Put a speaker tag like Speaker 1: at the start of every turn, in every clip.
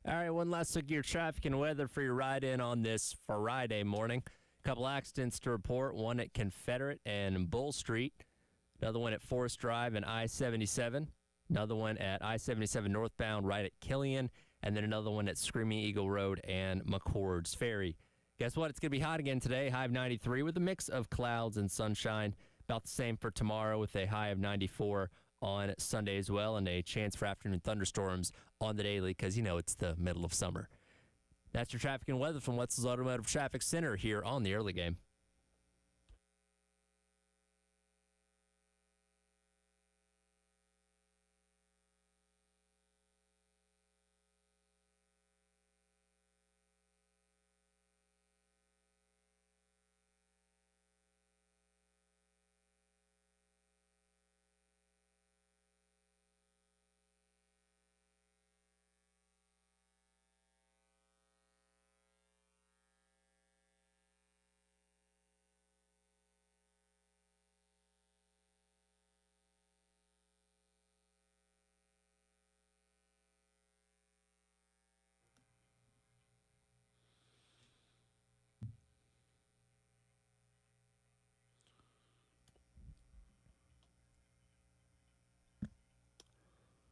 Speaker 1: All right, one last look at your traffic and weather for your ride in on this Friday morning. A couple accidents to report, one at Confederate and Bull Street, another one at Forest Drive and I-77, another one at I-77 northbound right at Killian, and then another one at Screaming Eagle Road and McCord's Ferry. Guess what? It's going to be hot again today, high of 93 with a mix of clouds and sunshine. About the same for tomorrow with a high of 94 on Sunday as well, and a chance for afternoon thunderstorms on the daily because, it's the middle of summer. That's your traffic and weather from Wetzel's Automotive Traffic Center here on the early game.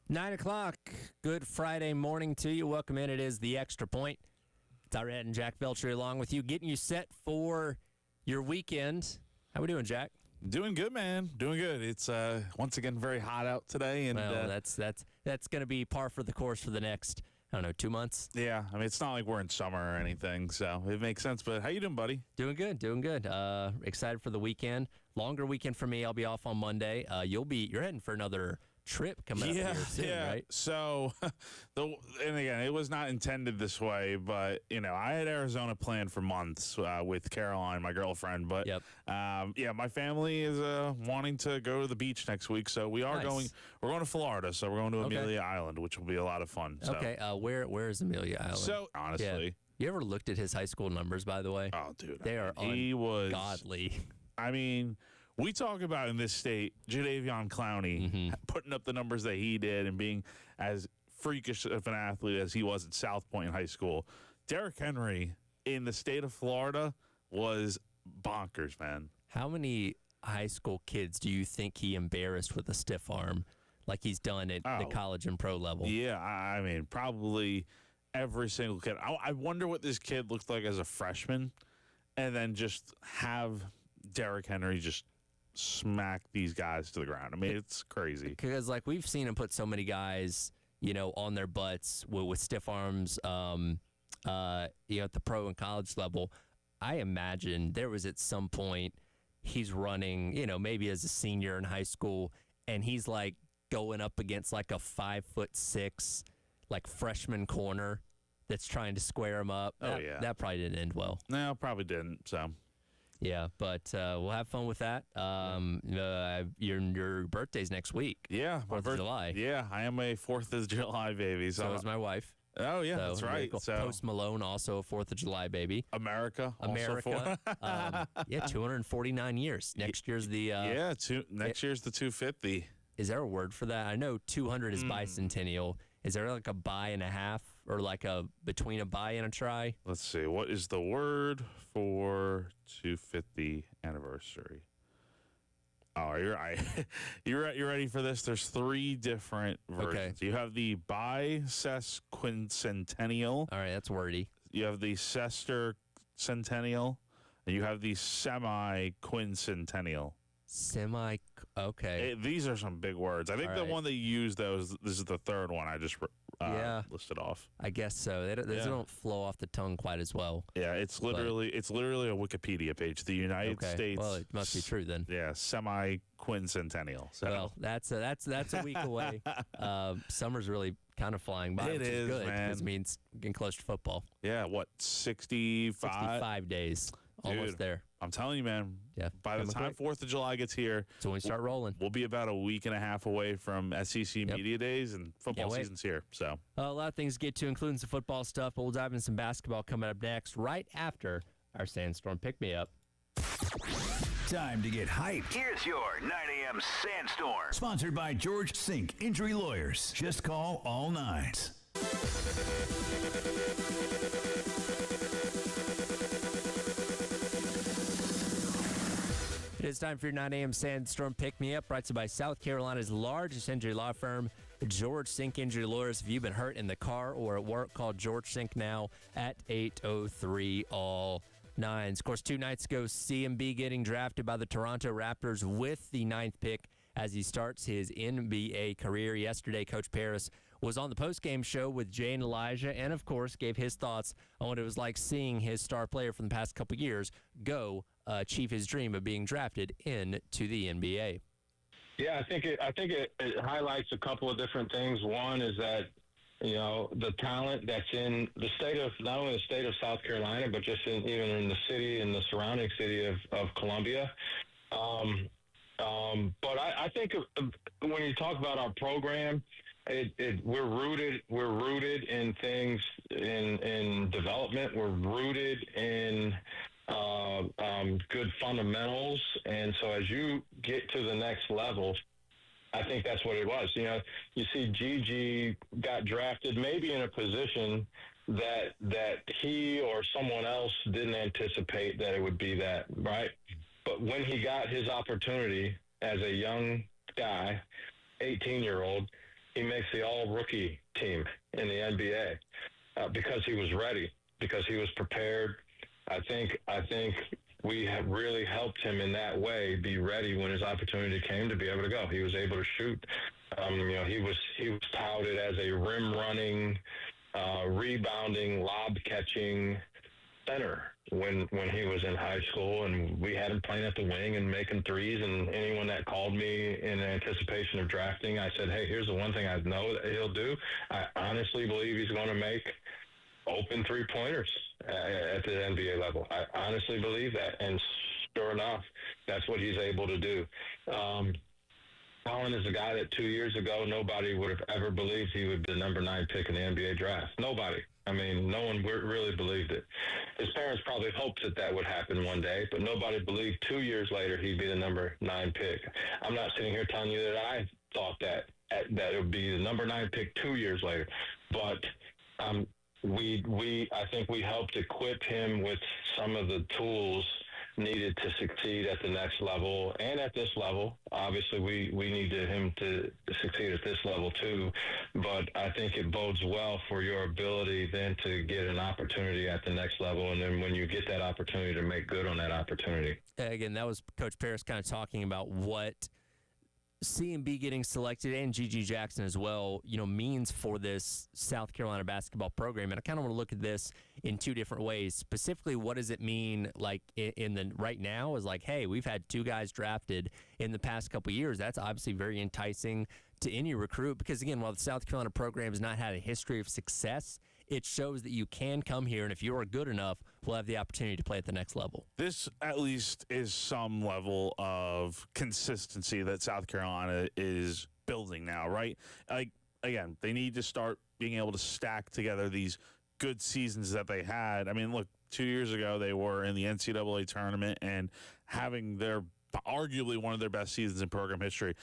Speaker 1: Nine o'clock. Good Friday morning to you. Welcome in. It is The Extra Point. Tyrett and Jack Belcher along with you, getting you set for your weekend. How we doing, Jack?
Speaker 2: Doing good, man. Doing good. It's once again very hot out today, and
Speaker 1: that's going to be par for the course for the next 2 months.
Speaker 2: Yeah, I mean it's not like we're in summer or anything, so it makes sense. But how you doing, buddy?
Speaker 1: Doing good. Excited for the weekend. Longer weekend for me. I'll be off on Monday. You're heading for another trip coming up here soon, right?
Speaker 2: So, and again, it was not intended this way, but I had Arizona planned for months with Caroline, my girlfriend. But my family is wanting to go to the beach next week, so we are going. We're going to Florida, so we're going to Amelia Island, which will be a lot of fun. So.
Speaker 1: Okay, where is Amelia Island?
Speaker 2: So honestly,
Speaker 1: you ever looked at his high school numbers? By the way,
Speaker 2: oh dude,
Speaker 1: they are ungodly.
Speaker 2: I mean. We talk about in this state, Jadeveon Clowney putting up the numbers that he did and being as freakish of an athlete as he was at South Point in high school. Derrick Henry in the state of Florida was bonkers, man.
Speaker 1: How many high school kids do you think he embarrassed with a stiff arm like he's done at the college and pro level?
Speaker 2: Yeah, I mean, probably every single kid. I wonder what this kid looked like as a freshman, and then just have Derrick Henry just smack these guys to the ground. I mean, it's crazy.
Speaker 1: Because, we've seen him put so many guys, on their butts with stiff arms, at the pro and college level. I imagine there was at some point he's running, maybe as a senior in high school, and he's, going up against, a 5'6", freshman corner that's trying to square him up. That probably didn't end well.
Speaker 2: No, probably didn't, so...
Speaker 1: Yeah, but we'll have fun with that. Your birthday's next week.
Speaker 2: Yeah,
Speaker 1: 4th of July.
Speaker 2: Yeah, I am a 4th of July baby.
Speaker 1: So is my wife.
Speaker 2: Oh, yeah, that's right.
Speaker 1: Cool.
Speaker 2: So,
Speaker 1: Post Malone, also a 4th of July baby.
Speaker 2: America.
Speaker 1: 249 years. Next year's the...
Speaker 2: next year's the 250.
Speaker 1: Is there a word for that? I know 200 is bicentennial. Is there a bi and a half or a between a bi and a try?
Speaker 2: Let's see. What is the word for 250 anniversary? Oh, you're right. You're ready for this? There's 3 different versions. Okay. You have the bisesquicentennial.
Speaker 1: All right, that's wordy.
Speaker 2: You have the sesquicentennial, and you have the semi-quincentennial.
Speaker 1: Okay.
Speaker 2: These are some big words. I think the one that you used, this is the third one I just listed off.
Speaker 1: I guess so. They don't flow off the tongue quite as well.
Speaker 2: Yeah, it's literally a Wikipedia page. The United States.
Speaker 1: Well, it must be true then.
Speaker 2: Yeah, semi-quincentennial. So.
Speaker 1: Well, that's a week away. Summer's really kind of flying by, which is good because it means getting close to football.
Speaker 2: Yeah, what, 65?
Speaker 1: 65 days. Almost there.
Speaker 2: I'm telling you, man.
Speaker 1: Yeah.
Speaker 2: By the time 4th of July gets here,
Speaker 1: so when we start rolling,
Speaker 2: we'll be about a week and a half away from SEC Media Days, and football season's here. So
Speaker 1: a lot of things to get to, including some football stuff. But we'll dive into some basketball coming up next, right after our Sandstorm Pick Me Up.
Speaker 3: Time to get hyped.
Speaker 4: Here's your 9 a.m. Sandstorm.
Speaker 3: Sponsored by George Sink Injury Lawyers. Just call all nines.
Speaker 1: It is time for your 9 a.m. Sandstorm Pick Me Up, brought to you by South Carolina's largest injury law firm, George Sink Injury Lawyers. If you've been hurt in the car or at work, call George Sink now at 803-ALL-9. Of course, 2 nights ago, CMB getting drafted by the Toronto Raptors with the 9th pick as he starts his NBA career. Yesterday, Coach Paris was on the postgame show with Jay and Elijah and, of course, gave his thoughts on what it was like seeing his star player from the past couple years go achieve his dream of being drafted into the NBA.
Speaker 4: Yeah, I think it highlights a couple of different things. One is that, the talent that's in the state of, not only the state of South Carolina, but just even in the city and the surrounding city of Columbia. But I think when you talk about our program, we're rooted in things in development. We're rooted in good fundamentals, and so as you get to the next level, I think that's what it was. You see Gigi got drafted maybe in a position that he or someone else didn't anticipate that it would be that, right? But when he got his opportunity as a young guy, 18-year-old, he makes the all-rookie team in the NBA because he was ready, because he was prepared. I think we have really helped him in that way be ready when his opportunity came to be able to go. He was able to shoot. He was touted as a rim-running, rebounding, lob-catching center when he was in high school, and we had him playing at the wing and making threes. And anyone that called me in anticipation of drafting, I said, hey, here's the one thing I know that he'll do. I honestly believe he's going to make open three-pointers at the NBA level. I honestly believe that, and sure enough, that's what he's able to do. Colin is a guy that 2 years ago nobody would have ever believed he would be the number 9 pick in the NBA draft. Nobody. I mean, no one really believed it. His parents probably hoped that would happen one day, but nobody believed 2 years later he'd be the number 9 pick. I'm not sitting here telling you that I thought that it would be the number 9 pick 2 years later, but I think we helped equip him with some of the tools needed to succeed at the next level and at this level. Obviously, we needed him to succeed at this level too, but I think it bodes well for your ability then to get an opportunity at the next level, and then when you get that opportunity, to make good on that opportunity.
Speaker 1: Again, that was Coach Paris kind of talking about what CMB getting selected and Gigi Jackson as well, means for this South Carolina basketball program. And I kind of want to look at this in 2 different ways. Specifically, what does it mean like in the right now is like, hey, we've had 2 guys drafted in the past couple of years. That's obviously very enticing to any recruit because, again, while the South Carolina program has not had a history of success, it shows that you can come here, and if you are good enough, we'll have the opportunity to play at the next level.
Speaker 2: This, at least, is some level of consistency that South Carolina is building now, right? Like, again, they need to start being able to stack together these good seasons that they had. I mean, look, 2 years ago, they were in the NCAA tournament and having arguably one of their best seasons in program history.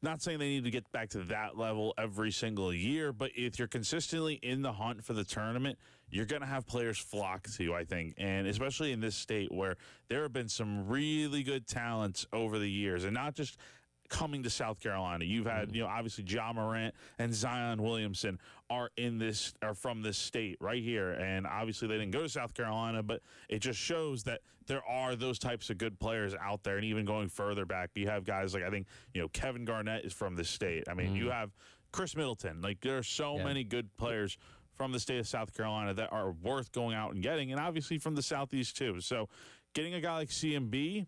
Speaker 2: Not saying they need to get back to that level every single year, but if you're consistently in the hunt for the tournament, you're going to have players flock to you, I think. And especially in this state where there have been some really good talents over the years, and not just coming to South Carolina. You've had, obviously Ja Morant and Zion Williamson are from this state right here. And obviously they didn't go to South Carolina, but it just shows that there are those types of good players out there. And even going further back, you have guys like, I think, Kevin Garnett is from this state. I mean, you have Chris Middleton. Like, there are so many good players from the state of South Carolina that are worth going out and getting, and obviously from the Southeast too. So getting a guy like CMB,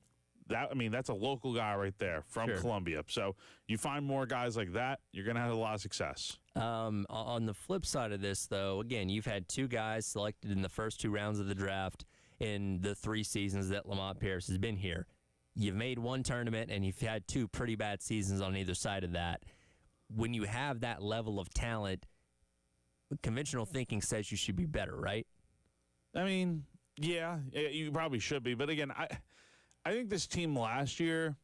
Speaker 2: that's a local guy right there from Columbia. So you find more guys like that, you're going to have a lot of success.
Speaker 1: On the flip side of this, though, again, you've had 2 guys selected in the first 2 rounds of the draft in the 3 seasons that Lamont Paris has been here. You've made 1 tournament, and you've had 2 pretty bad seasons on either side of that. When you have that level of talent, conventional thinking says you should be better, right?
Speaker 2: I mean, yeah, you probably should be. But again, I think this team last year,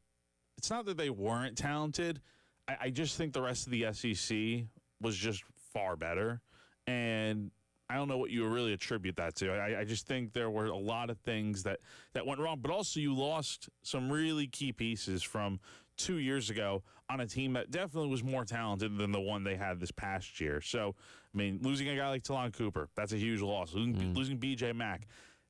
Speaker 2: it's not that they weren't talented. I just think the rest of the SEC was just far better. and I don't know what you really attribute that to. I just think there were a lot of things that went wrong, but also you lost some really key pieces from 2 years ago on a team that definitely was more talented than the one they had this past year. So, I mean, losing a guy like Talon Cooper, that's a huge loss. Losing BJ Mack,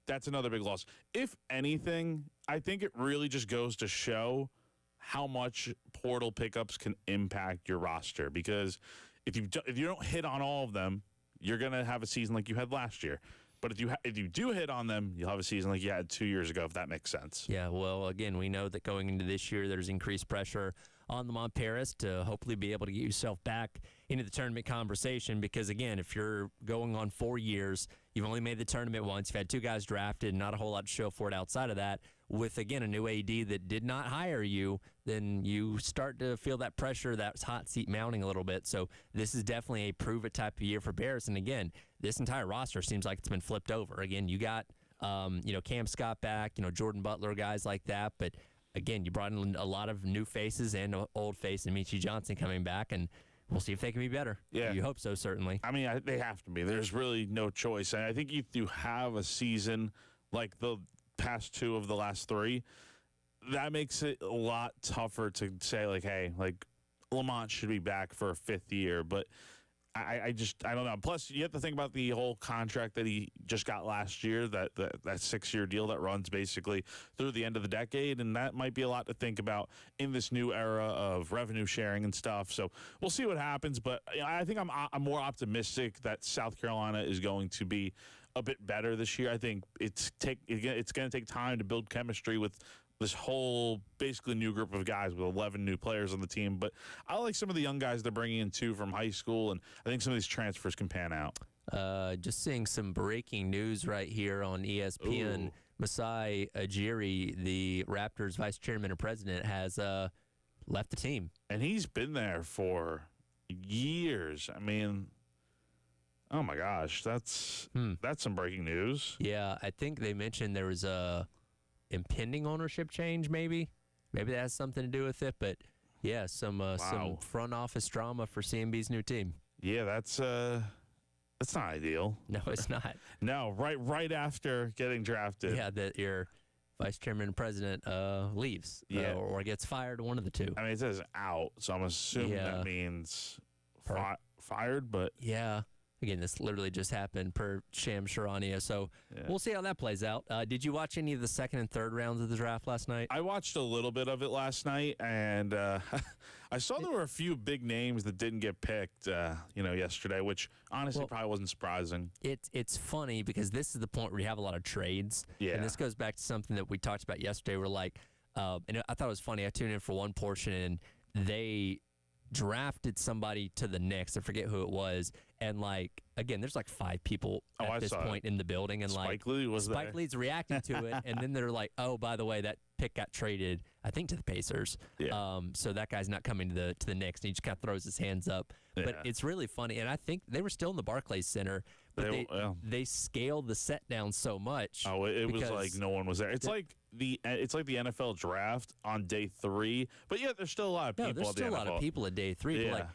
Speaker 2: that's another big loss. If anything, I think it really just goes to show how much portal pickups can impact your roster, because if you don't hit on all of them, you're going to have a season like you had last year. But if you do hit on them, you'll have a season like you had 2 years ago, if that makes sense.
Speaker 1: Yeah, well, again, we know that going into this year, there's increased pressure on the Mont Paris to hopefully be able to get yourself back into the tournament conversation, because, again, if you're going on 4 years, you've only made the tournament once, you've had 2 guys drafted, not a whole lot to show for it outside of that, with, again, a new AD that did not hire you, then you start to feel that pressure, that hot seat mounting a little bit. So this is definitely a prove-it type of year for Bears. And, again, this entire roster seems like it's been flipped over. Again, you got, Cam Scott back, Jordan Butler, guys like that. But, again, you brought in a lot of new faces and an old face, and Michi Johnson coming back, and we'll see if they can be better.
Speaker 2: Yeah.
Speaker 1: You hope so, certainly.
Speaker 2: I mean, they have to be. There's really no choice. And I think if you have a season like the past 2 of the last 3, that makes it a lot tougher to say, like, hey, like, Lamont should be back for a 5th year. But I don't know. Plus, you have to think about the whole contract that he just got last year, that 6-year deal that runs basically through the end of the decade, and that might be a lot to think about in this new era of revenue sharing and stuff. So we'll see what happens, but I think I'm more optimistic that South Carolina is going to be a bit better this year. I think it's going to take time to build chemistry with this whole basically new group of guys with 11 new players on the team. But I like some of the young guys they're bringing in, too, from high school, and I think some of these transfers can pan out.
Speaker 1: Just seeing some breaking news right here on ESPN.
Speaker 2: Ooh.
Speaker 1: Masai Ujiri, the Raptors vice chairman and president, has left the team.
Speaker 2: And he's been there for years. I mean, oh, my gosh, that's some breaking news.
Speaker 1: Yeah, I think they mentioned there was a impending ownership change, maybe that has something to do with it. But yeah, some front office drama for CMB's new team.
Speaker 2: Yeah, that's not ideal.
Speaker 1: No, it's not.
Speaker 2: No, right after getting drafted.
Speaker 1: Yeah, that your vice chairman and president leaves, or gets fired, one of the two.
Speaker 2: I mean, it says out, so I'm assuming that means fired. But
Speaker 1: yeah. Again, this literally just happened per Sham Sharania, so we'll see how that plays out. Did you watch any of the 2nd and 3rd rounds of the draft last night?
Speaker 2: I watched a little bit of it last night, and I saw there were a few big names that didn't get picked, yesterday, which honestly probably wasn't surprising.
Speaker 1: It's funny because this is the point where you have a lot of trades, and this goes back to something that we talked about yesterday. We're like, and I thought it was funny. I tuned in for one portion, and they drafted somebody to the Knicks. I forget who it was. And, again, there's 5 people at this point in the building. And,
Speaker 2: Spike Lee's
Speaker 1: reacting to it. And then they're like, oh, by the way, that pick got traded, I think, to the Pacers.
Speaker 2: Yeah.
Speaker 1: So that guy's not coming to the Knicks. And he just kind of throws his hands up.
Speaker 2: Yeah.
Speaker 1: But it's really funny. And I think they were still in the Barclays Center. But they scaled the set down so much.
Speaker 2: Oh, it was like no one was there. It's like the NFL draft on day 3, but yeah, there's still a lot of people.
Speaker 1: There's still a lot of people at day 3.
Speaker 2: Yeah.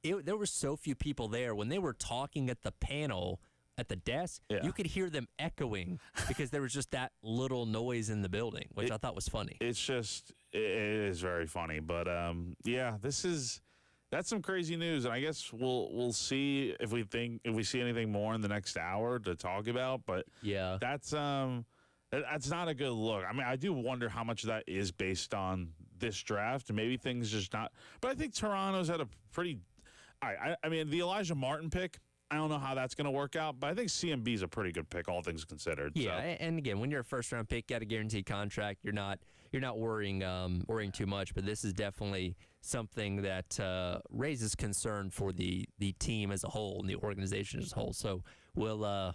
Speaker 1: But there were so few people there when they were talking at the panel at the desk.
Speaker 2: Yeah.
Speaker 1: You could hear them echoing because there was just that little noise in the building, which I thought was funny.
Speaker 2: It is very funny, but that's some crazy news, and I guess we'll see if we see anything more in the next hour to talk about. But
Speaker 1: yeah,
Speaker 2: that's not a good look. I mean, I do wonder how much of that is based on this draft, and maybe things just not. But I think Toronto's had a pretty. I mean, the Elijah Martin pick, I don't know how that's going to work out, but I think CMB's a pretty good pick, all things considered.
Speaker 1: Yeah, and again, when you're a first-round pick, got a guaranteed contract, you're not worrying too much. But this is definitely something that raises concern for the team as a whole and the organization as a whole. So we'll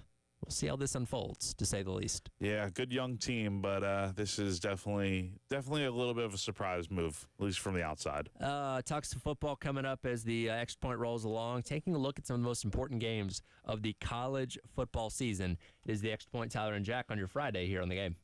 Speaker 1: see how this unfolds, to say the least.
Speaker 2: Yeah, good young team, but this is definitely a little bit of a surprise move, at least from the outside.
Speaker 1: Talks of football coming up as the Extra Point rolls along. Taking a look at some of the most important games of the college football season. It is the Extra Point, Tyler and Jack, on your Friday here on the game.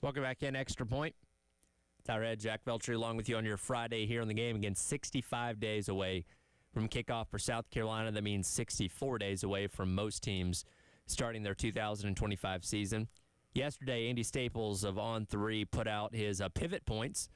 Speaker 1: Welcome back in, Extra Point. Tyred, Jack Veltri along with you on your Friday here on the game. Again, 65 days away from kickoff for South Carolina. That means 64 days away from most teams starting their 2025 season. Yesterday, Andy Staples of On3 put out his pivot points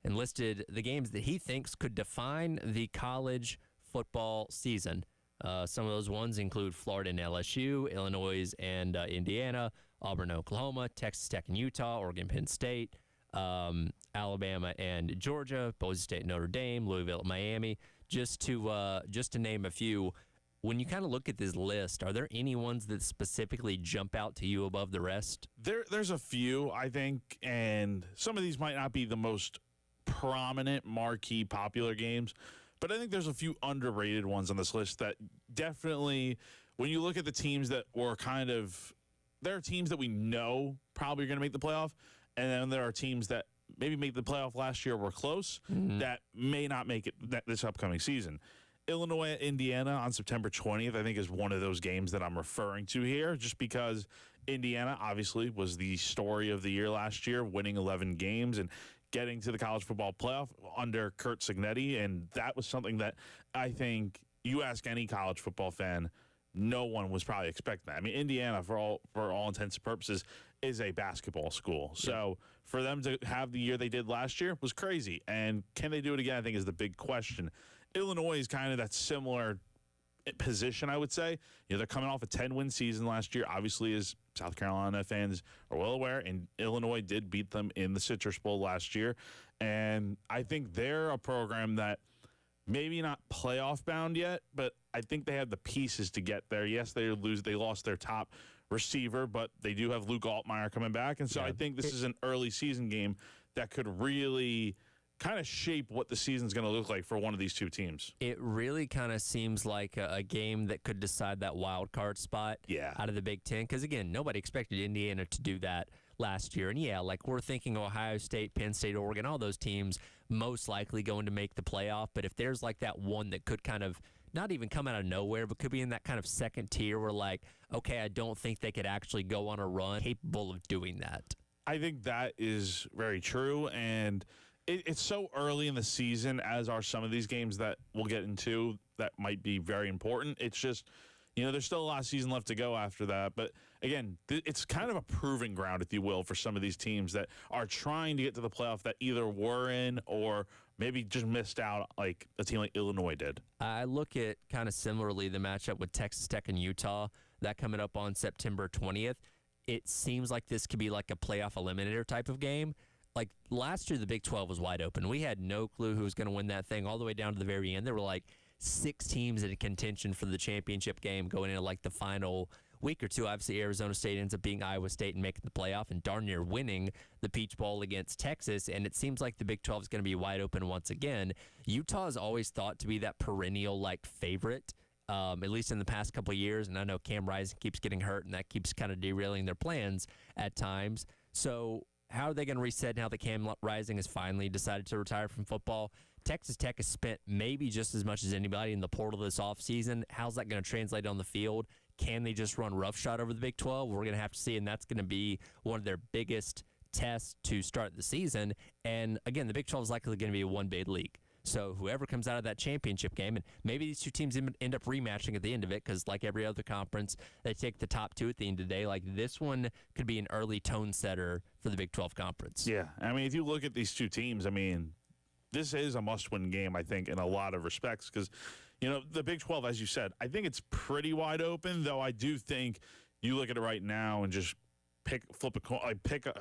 Speaker 1: and listed the games that he thinks could define the college football season. Some of those ones include Florida and LSU, Illinois and Indiana, Auburn, Oklahoma, Texas Tech and Utah, Oregon, Penn State, Alabama and Georgia, Boise State, Notre Dame, Louisville, Miami, just to name a few. When you kind of look at this list, are there any ones that specifically jump out to you above the rest?
Speaker 2: There's a few, I think, and some of these might not be the most prominent, marquee, popular games, but I think there's a few underrated ones on this list that definitely, when you look at the teams that were there are teams that we know probably are going to make the playoff, and then there are teams that maybe made the playoff last year, were close, that may not make it this upcoming season. Illinois, Indiana on September 20th, I think, is one of those games that I'm referring to here, just because Indiana obviously was the story of the year last year, winning 11 games and getting to the college football playoff under Curt Cignetti, and that was something that I think you ask any college football fan, no one was probably expecting that. I mean, Indiana, for all intents and purposes, is a basketball school. So for them to have the year they did last year was crazy. And can they do it again, I think, is the big question. Illinois is kind of that similar position, I would say. They're coming off a 10-win season last year, obviously, as South Carolina fans are well aware, and Illinois did beat them in the Citrus Bowl last year. And I think they're a program that maybe not playoff bound yet, but I think they have the pieces to get there. Yes, they lost their top receiver, but they do have Luke Altmaier coming back. And so I think this is an early season game that could really kind of shape what the season's going to look like for one of these two teams.
Speaker 1: It really kind of seems like a game that could decide that wild card spot out of the Big Ten. Because, again, nobody expected Indiana to do that last year. And, like we're thinking Ohio State, Penn State, Oregon, all those teams most likely going to make the playoff. But if there's like that one that could kind of not even come out of nowhere, but could be in that kind of second tier where like, okay, I don't think they could actually go on a run capable of doing that.
Speaker 2: I think that is very true. And it's so early in the season, as are some of these games that we'll get into that might be very important. It's just, there's still a lot of season left to go after that. But again, it's kind of a proving ground, if you will, for some of these teams that are trying to get to the playoff that either were in or maybe just missed out, like a team like Illinois did.
Speaker 1: I look at kind of similarly the matchup with Texas Tech and Utah, that coming up on September 20th. It seems like this could be like a playoff eliminator type of game. Like last year, the Big 12 was wide open. We had no clue who was going to win that thing all the way down to the very end. There were like 6 teams in contention for the championship game going into like the final week or two. Obviously, Arizona State ends up beating Iowa State and making the playoff and darn near winning the Peach Bowl against Texas. And it seems like the Big 12 is going to be wide open once again. Utah is always thought to be that perennial like favorite, at least in the past couple of years. And I know Cam Rising keeps getting hurt, and that keeps kind of derailing their plans at times. So how are they going to reset now that Cam Rising has finally decided to retire from football? Texas Tech has spent maybe just as much as anybody in the portal this offseason. How's that going to translate on the field? Can they just run roughshod over the Big 12? We're going to have to see, and that's going to be one of their biggest tests to start the season. And, again, the Big 12 is likely going to be a one-bid league. So whoever comes out of that championship game, and maybe these two teams end up rematching at the end of it, because like every other conference, they take the top 2 at the end of the day. Like this one could be an early tone setter for the Big 12 conference.
Speaker 2: Yeah, I mean, if you look at these two teams, I mean, this is a must-win game, I think, in a lot of respects, because, the Big 12, as you said, I think it's pretty wide open, though I do think you look at it right now and just pick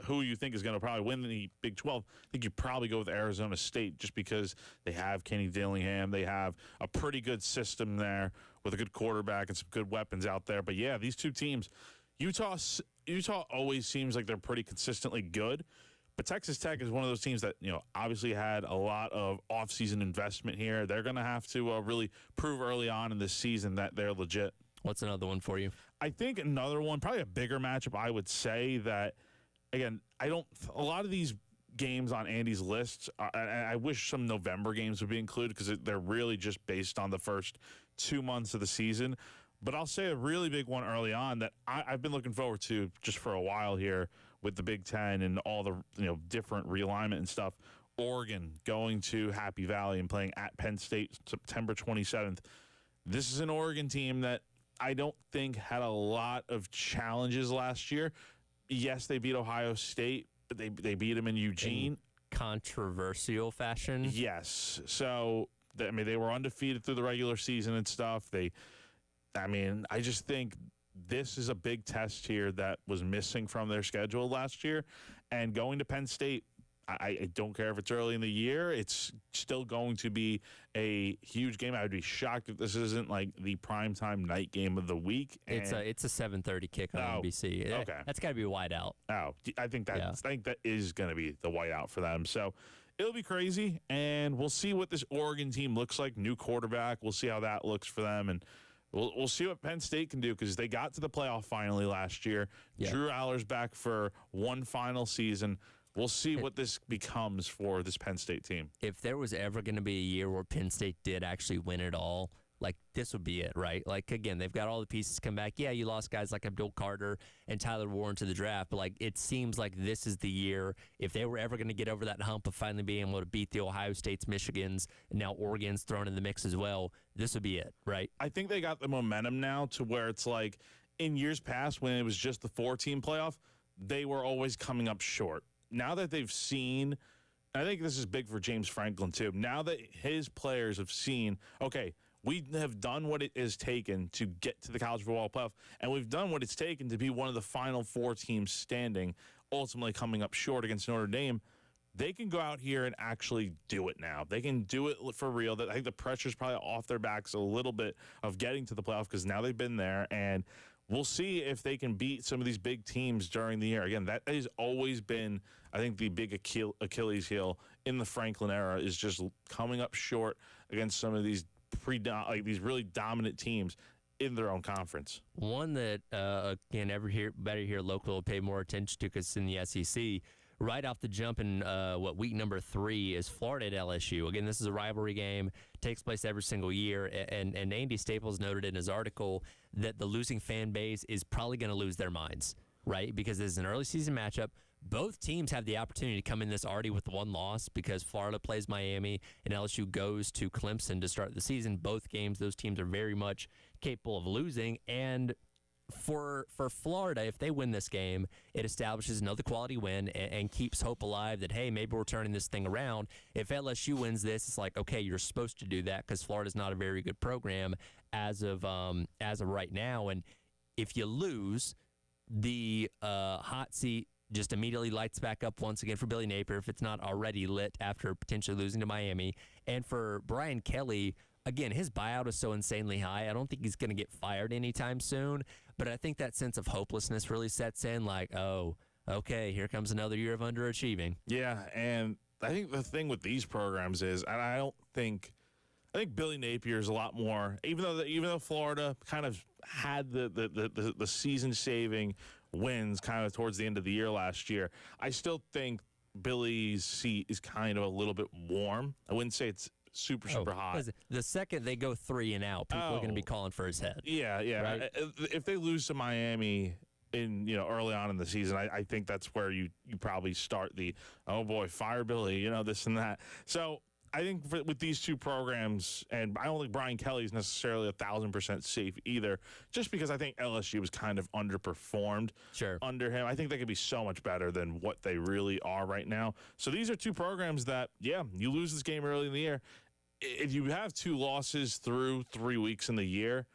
Speaker 2: who you think is going to probably win the Big 12. I think you probably go with Arizona State just because they have Kenny Dillingham. They have a pretty good system there with a good quarterback and some good weapons out there. But, yeah, these two teams, Utah always seems like they're pretty consistently good. But Texas Tech is one of those teams that, obviously had a lot of offseason investment here. They're going to have to really prove early on in this season that they're legit.
Speaker 1: What's another one for you?
Speaker 2: I think another one, probably a bigger matchup, I would say that, again, a lot of these games on Andy's list, I wish some November games would be included because they're really just based on the first 2 months of the season. But I'll say a really big one early on that I've been looking forward to just for a while here with the Big Ten and all the different realignment and stuff. Oregon going to Happy Valley and playing at Penn State September 27th. This is an Oregon team that I don't think had a lot of challenges last year. Yes, they beat Ohio State, but they beat them in Eugene.
Speaker 1: In controversial fashion.
Speaker 2: Yes. So, they were undefeated through the regular season and stuff. I just think this is a big test here that was missing from their schedule last year. And going to Penn State, I don't care if it's early in the year. It's still going to be a huge game. I would be shocked if this isn't like the primetime night game of the week.
Speaker 1: It's a 7:30 kick on NBC.
Speaker 2: Okay,
Speaker 1: that's got to be a whiteout.
Speaker 2: Oh, I think that is going to be the whiteout for them. So it'll be crazy, and we'll see what this Oregon team looks like. New quarterback. We'll see how that looks for them, and we'll see what Penn State can do because they got to the playoff finally last year. Yeah. Drew Aller's back for one final season. We'll see what this becomes for this Penn State team.
Speaker 1: If there was ever going to be a year where Penn State did actually win it all, like this would be it, right? Like, again, they've got all the pieces come back. Yeah, you lost guys like Abdul Carter and Tyler Warren to the draft, but like it seems like this is the year. If they were ever going to get over that hump of finally being able to beat the Ohio States, Michigans, and now Oregon's thrown in the mix as well, this would be it, right?
Speaker 2: I think they got the momentum now to where it's like in years past when it was just the 4-team playoff, they were always coming up short. Now that they've seen, I think this is big for James Franklin too. Now that his players have seen, okay, we have done what it has taken to get to the college football playoff, and we've done what it's taken to be one of the final 4 teams standing, ultimately coming up short against Notre Dame. They can go out here and actually do it now. They can do it for real. I think the pressure's probably off their backs a little bit of getting to the playoff because now they've been there, and we'll see if they can beat some of these big teams during the year. Again, that has always been, I think, the big Achilles heel in the Franklin era is just coming up short against some of these these really dominant teams in their own conference.
Speaker 1: One that, again, better here local will pay more attention to because it's in the SEC. Right off the jump in week number 3 is Florida at LSU. Again, this is a rivalry game. Takes place every single year. And Andy Staples noted in his article that the losing fan base is probably going to lose their minds, right? Because this is an early season matchup. Both teams have the opportunity to come in this already with one loss because Florida plays Miami and LSU goes to Clemson to start the season. Both games, those teams are very much capable of losing. And for Florida, if they win this game, it establishes another quality win and keeps hope alive that, hey, maybe we're turning this thing around. If LSU wins this, it's like, okay, you're supposed to do that because Florida's not a very good program as of right now. And if you lose, the hot seat just immediately lights back up once again for Billy Napier if it's not already lit after potentially losing to Miami. And for Brian Kelly, again, his buyout is so insanely high. I don't think he's going to get fired anytime soon. But I think that sense of hopelessness really sets in like, oh, okay, here comes another year of underachieving.
Speaker 2: Yeah, and I think the thing with these programs is, and I think Billy Napier is a lot more, even though Florida kind of had the season-saving wins kind of towards the end of the year last year, I still think Billy's seat is kind of a little bit warm. I wouldn't say it's super hot.
Speaker 1: The second they go 3 and out, people are going to be calling for his head.
Speaker 2: Yeah. Right? If they lose to Miami in early on in the season, I think that's where you probably start the, oh boy, fire Billy, this and that. So I think with these two programs, and I don't think Brian Kelly is necessarily 1,000% safe either, just because I think LSU was kind of underperformed under him. I think they could be so much better than what they really are right now. So these are two programs that, you lose this game early in the year. If you have 2 losses through 3 weeks in the year,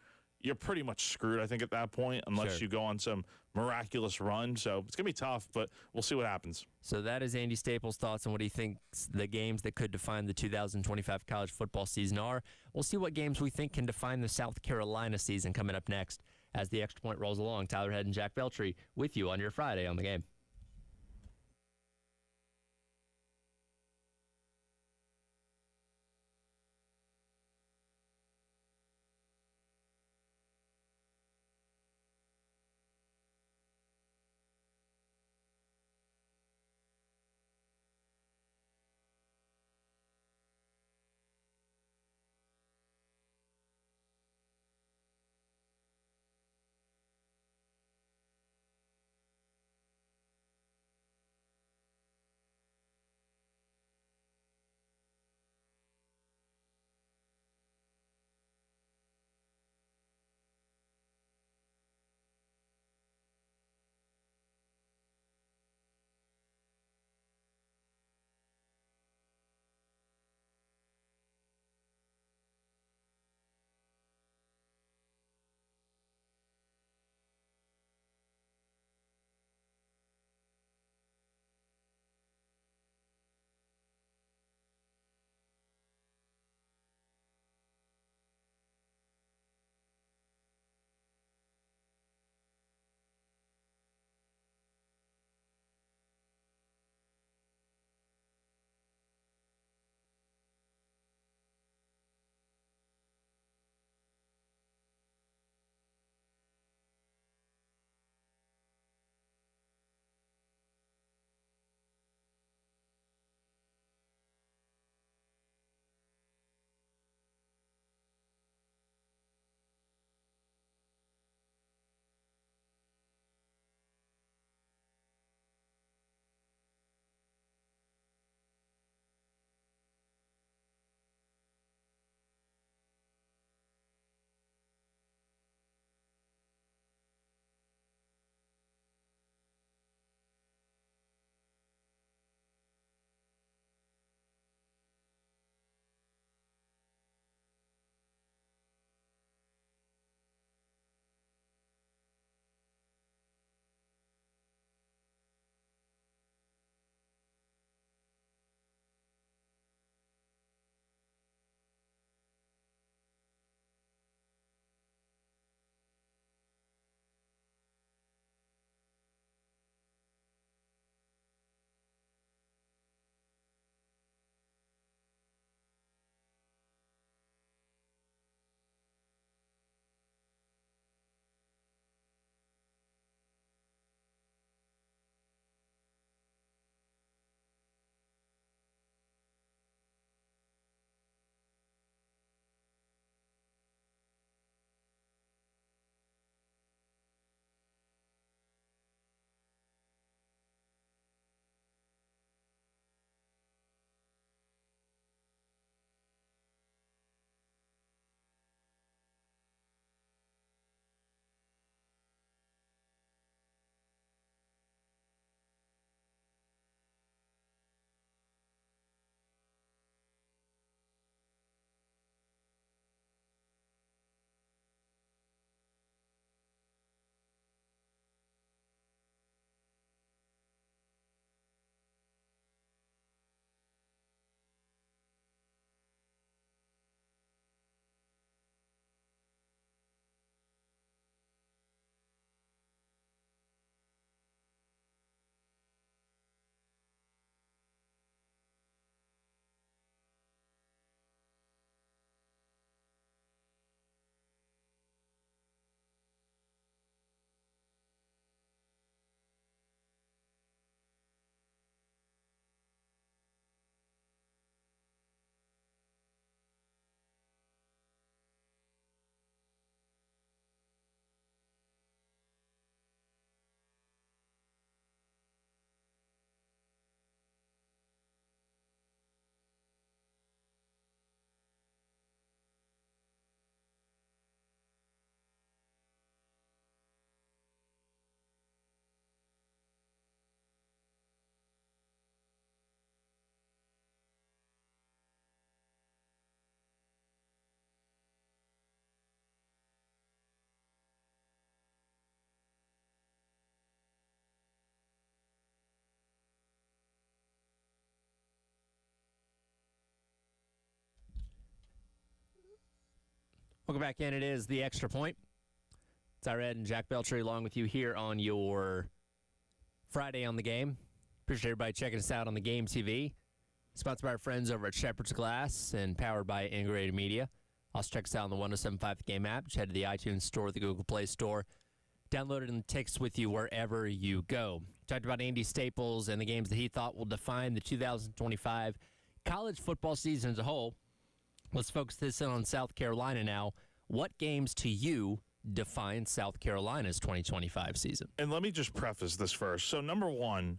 Speaker 2: you're pretty much screwed, I think, at that point, unless you go on some miraculous run. So it's going to be tough, but we'll see what happens.
Speaker 1: So that is Andy Staples' thoughts on what he thinks the games that could define the 2025 college football season are. We'll see what games we think can define the South Carolina season coming up next as the Extra Point rolls along. Tyler Head and Jack Beltry with you on your Friday on the Game. Welcome back in. It is the Extra Point. It's Red and Jack Belcher along with you here on your Friday on the Game. Appreciate everybody checking us out on the Game TV. Sponsored by our friends over at Shepherd's Glass and powered by Integrated Media. Also check us out on the 107.5 The Game app. Just head to the iTunes Store, the Google Play Store. Download it and it takes with you wherever you go. Talked about Andy Staples and the games that he thought will define the 2025 college football season as a whole. Let's focus this in on South Carolina now. What games to you define South Carolina's 2025 season?
Speaker 2: And let me just preface this first. So, number one,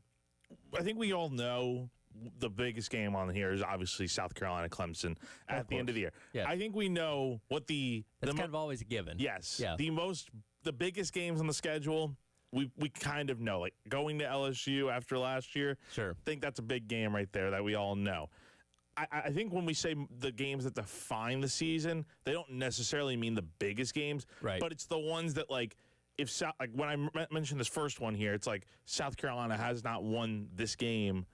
Speaker 2: I think we all know the biggest game on here is obviously South Carolina-Clemson at the end of the year.
Speaker 1: Yes.
Speaker 2: I think we know what
Speaker 1: That's kind of always a given.
Speaker 2: Yes.
Speaker 1: Yeah.
Speaker 2: The biggest games on the schedule, we kind of know. Like going to LSU after last year,
Speaker 1: Sure.
Speaker 2: I think that's a big game right there that we all know. I think when we say the games that define the season, they don't necessarily mean the biggest games,
Speaker 1: Right.
Speaker 2: but it's the ones that when I mentioned this first one here, it's like South Carolina has not won this game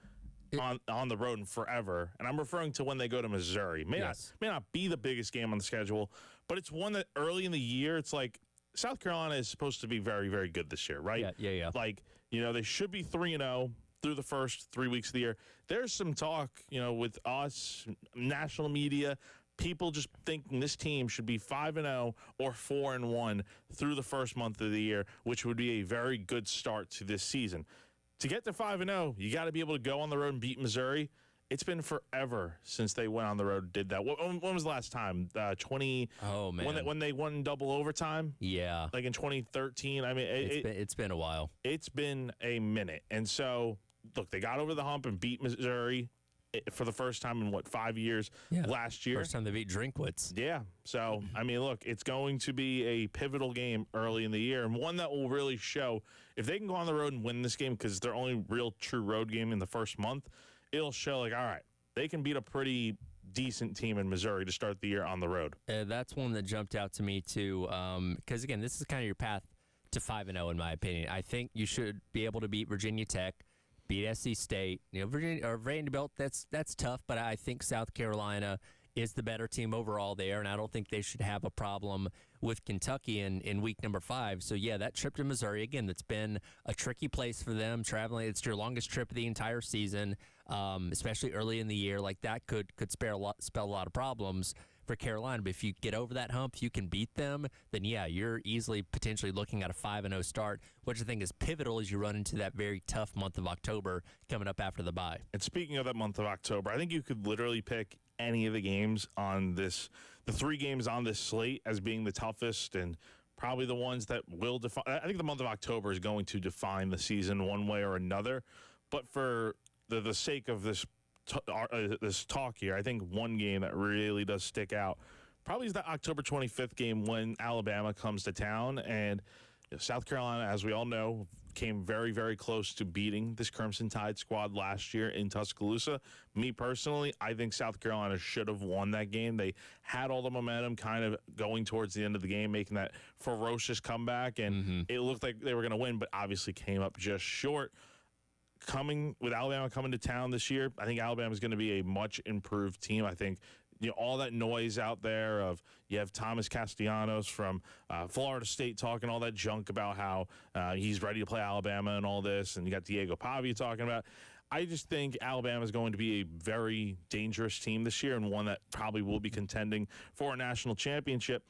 Speaker 2: on the road in forever, and I'm referring to when they go to Missouri. May not be the biggest game on the schedule, but it's one that early in the year, it's like South Carolina is supposed to be very, very good this year, right?
Speaker 1: Yeah.
Speaker 2: Like, they should be 3-0 through the first 3 weeks of the year. There's some talk, with us, national media, people just thinking this team should be 5-0 or 4-1 through the first month of the year, which would be a very good start to this season. To get to 5-0, you got to be able to go on the road and beat Missouri. It's been forever since they went on the road and did that. When was the last time? 20.
Speaker 1: Oh man.
Speaker 2: When they won double overtime.
Speaker 1: Yeah.
Speaker 2: Like in 2013. I mean,
Speaker 1: it's been a while.
Speaker 2: It's been a minute, and so look, they got over the hump and beat Missouri for the first time in 5 years last year.
Speaker 1: First time they beat Drinkwitz.
Speaker 2: Yeah. So, I mean, look, it's going to be a pivotal game early in the year and one that will really show if they can go on the road and win this game because it's their only real true road game in the first month, it'll show all right, they can beat a pretty decent team in Missouri to start the year on the road.
Speaker 1: That's one that jumped out to me too because, again, this is kind of your path to 5-0 in my opinion. I think you should be able to beat Virginia Tech, beat SC State, Virginia or Vanderbilt. That's tough, but I think South Carolina is the better team overall there, and I don't think they should have a problem with Kentucky in week number 5. So yeah, that trip to Missouri again, that's been a tricky place for them. Traveling, it's your longest trip of the entire season, especially early in the year. Like that could spell a lot of problems for Carolina. But if you get over that hump, if you can beat them, then yeah, you're easily potentially looking at a 5-0 start, which I think is pivotal as you run into that very tough month of October coming up after the bye.
Speaker 2: And speaking of that month of October, I think you could literally pick any of the games on the 3 games on this slate as being the toughest and probably the ones that will define. I think the month of October is going to define the season one way or another. But for the sake of this talk here, I think one game that really does stick out probably is that October 25th game when Alabama comes to town. And South Carolina, as we all know, came very, very close to beating this Crimson Tide squad last year in Tuscaloosa. Me personally, I think South Carolina should have won that game. They had all the momentum kind of going towards the end of the game, making that ferocious comeback, and it looked like they were going to win, but obviously came up just short. With Alabama coming to town this year, I think Alabama is going to be a much improved team. I think all that noise out there of you have Thomas Castellanos from Florida State talking all that junk about how he's ready to play Alabama and all this, and you got Diego Pavia talking about. I just think Alabama is going to be a very dangerous team this year and one that probably will be contending for a national championship.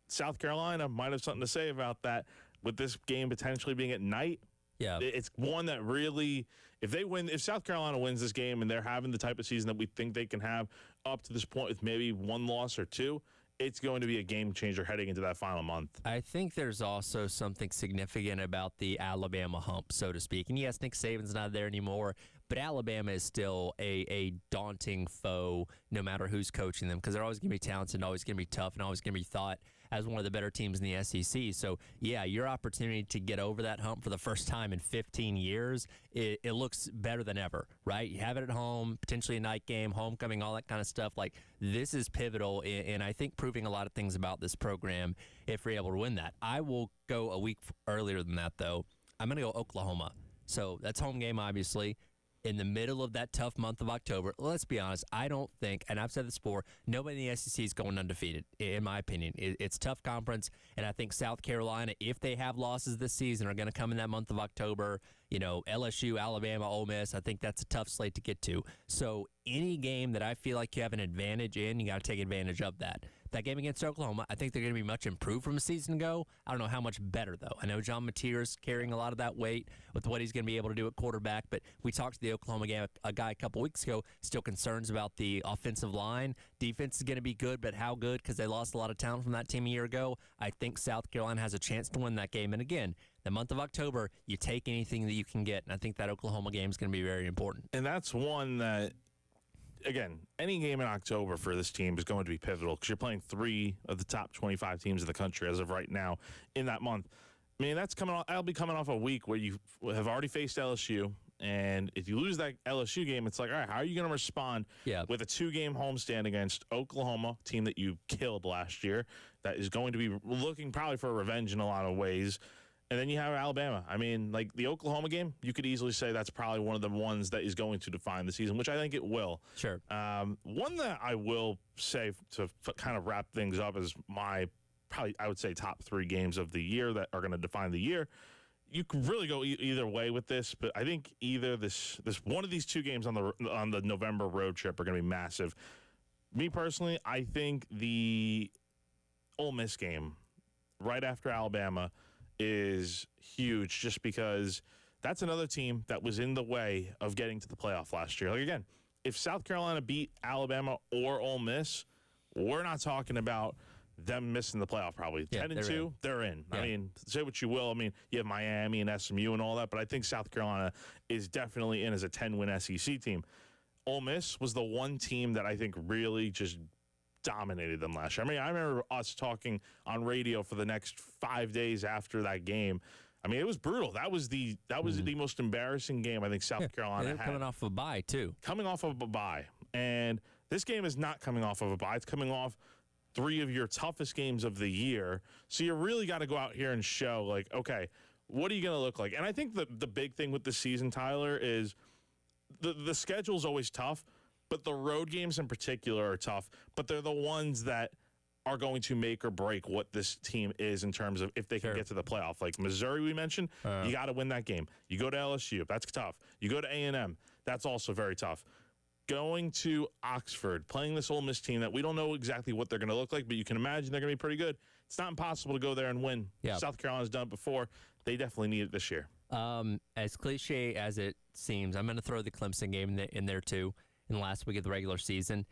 Speaker 2: South Carolina might have something to say about that with this game potentially being at night.
Speaker 1: Yeah,
Speaker 2: it's one that really, if South Carolina wins this game and they're having the type of season that we think they can have up to this point with maybe one loss or two, it's going to be a game changer heading into that final month.
Speaker 1: I think there's also something significant about the Alabama hump, so to speak. And yes, Nick Saban's not there anymore, but Alabama is still a daunting foe no matter who's coaching them because they're always going to be talented, always going to be tough, and always going to be thought as one of the better teams in the SEC. So, yeah, your opportunity to get over that hump for the first time in 15 years, it looks better than ever, right? You have it at home, potentially a night game, homecoming, all that kind of stuff. Like, this is pivotal, and I think proving a lot of things about this program if we're able to win that. I will go a week earlier than that, though. I'm going to go Oklahoma. So that's home game, obviously. in the middle of that tough month of October. Let's be honest, I don't think, and I've said this before, nobody in the SEC is going undefeated, in my opinion. It's a tough conference, and I think South Carolina, if they have losses this season, are going to come in that month of October. LSU, Alabama, Ole Miss, I think that's a tough slate to get to. So any game that I feel like you have an advantage in, you got to take advantage of that. That game against Oklahoma, I think they're going to be much improved from a season ago. I don't know how much better, though. I know John Mateer's carrying a lot of that weight with what he's going to be able to do at quarterback, but we talked to the Oklahoma game, a guy a couple weeks ago, still concerns about the offensive line. Defense is going to be good, but how good? Because they lost a lot of talent from that team a year ago. I think South Carolina has a chance to win that game. And again, the month of October, you take anything that you can get, and I think that Oklahoma game is going to be very important.
Speaker 2: And that's one that, again, any game in October for this team is going to be pivotal because you're playing 3 of the top 25 teams of the country as of right now in that month. I mean, that'll be coming off a week where you have already faced LSU, and if you lose that LSU game, it's like, all right, how are you going to respond with a 2-game homestand against Oklahoma, team that you killed last year, that is going to be looking probably for revenge in a lot of ways. And then you have Alabama. I mean, like the Oklahoma game, you could easily say that's probably one of the ones that is going to define the season, which I think it will.
Speaker 1: Sure.
Speaker 2: One that I will say to kind of wrap things up is I would say top 3 games of the year that are going to define the year. You could really go either way with this, but I think either this one of these 2 games on the November road trip are going to be massive. Me personally, I think the Ole Miss game right after Alabama is huge just because that's another team that was in the way of getting to the playoff last year. Like, again, if South Carolina beat Alabama or Ole Miss, we're not talking about them missing the playoff probably. 10-2, they're in. Yeah. I mean, say what you will. I mean, you have Miami and SMU and all that, but I think South Carolina is definitely in as a 10-win SEC team. Ole Miss was the one team that I think really just dominated them last year. I mean, I remember us talking on radio for the next 5 days after that game. I mean, it was brutal. That was the most embarrassing game I think South Carolina had.
Speaker 1: Coming off of a bye, too.
Speaker 2: Coming off of a bye. And this game is not coming off of a bye. It's coming off 3 of your toughest games of the year. So you really got to go out here and show, like, okay, what are you going to look like? And I think the big thing with the season, Tyler, is the schedule's always tough. But the road games in particular are tough, but they're the ones that are going to make or break what this team is in terms of if they can get to the playoff. Like Missouri, we mentioned, you got to win that game. You go to LSU, that's tough. You go to A&M, that's also very tough. Going to Oxford, playing this Ole Miss team that we don't know exactly what they're going to look like, but you can imagine they're going to be pretty good. It's not impossible to go there and win. Yeah. South Carolina's done it before. They definitely need it this year.
Speaker 1: As cliche as it seems, I'm going to throw the Clemson game in there too. In the last week of the regular season,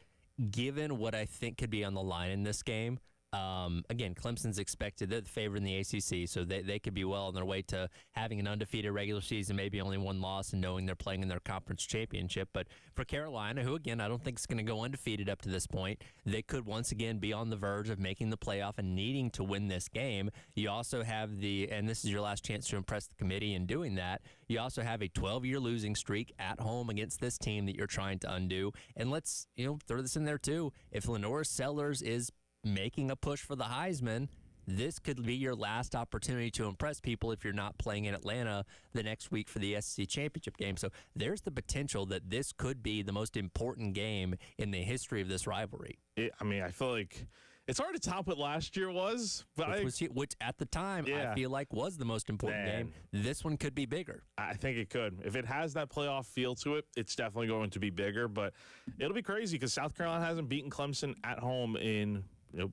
Speaker 1: given what I think could be on the line in this game, again, Clemson's expected. They're the favorite in the ACC, so they could be well on their way to having an undefeated regular season, maybe only 1 loss, and knowing they're playing in their conference championship. But for Carolina, who, again, I don't think is going to go undefeated up to this point, they could once again be on the verge of making the playoff and needing to win this game. You also have and this is your last chance to impress the committee in doing that, you also have a 12-year losing streak at home against this team that you're trying to undo. And let's throw this in there, too. If Lenore Sellers is making a push for the Heisman, this could be your last opportunity to impress people if you're not playing in Atlanta the next week for the SEC championship game. So there's the potential that this could be the most important game in the history of this rivalry.
Speaker 2: I feel like it's hard to top what last year was, but
Speaker 1: which at the time I feel like was the most important game. This one could be bigger.
Speaker 2: I think it could. If it has that playoff feel to it, it's definitely going to be bigger, but it'll be crazy because South Carolina hasn't beaten Clemson at home in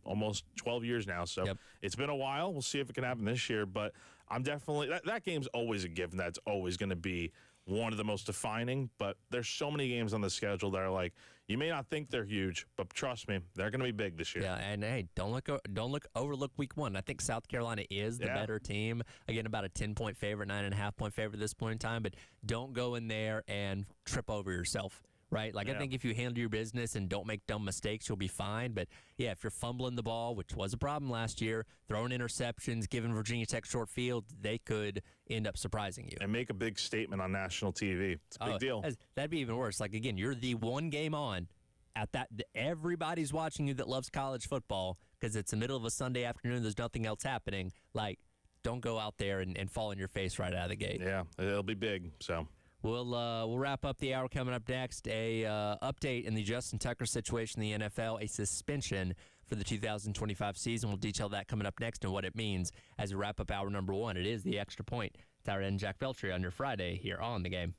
Speaker 2: almost 12 years now. So It's been a while. We'll see if it can happen this year, but I'm definitely that game's always a given. That's always going to be one of the most defining, but there's so many games on the schedule that are like, you may not think they're huge, but trust me, they're going to be big this year.
Speaker 1: Yeah, and hey, don't overlook week 1. I think South Carolina is the better team. Again, about a 10-point favorite, 9.5-point favorite at this point in time, but don't go in there and trip over yourself. Right? Like, I think if you handle your business and don't make dumb mistakes, you'll be fine. But, yeah, if you're fumbling the ball, which was a problem last year, throwing interceptions, giving Virginia Tech short field, they could end up surprising you.
Speaker 2: And make a big statement on national TV. It's a big deal.
Speaker 1: That'd be even worse. Like, again, you're the one game on at that. Everybody's watching you that loves college football because it's the middle of a Sunday afternoon. There's nothing else happening. Like, don't go out there and fall in your face right out of the gate.
Speaker 2: Yeah, it'll be big, so.
Speaker 1: We'll wrap up the hour coming up next. A update in the Justin Tucker situation in the NFL, a suspension for the 2025 season. We'll detail that coming up next and what it means as we wrap up hour number 1. It is the Extra Point. Tyler and Jack Beltry on your Friday here on The Game.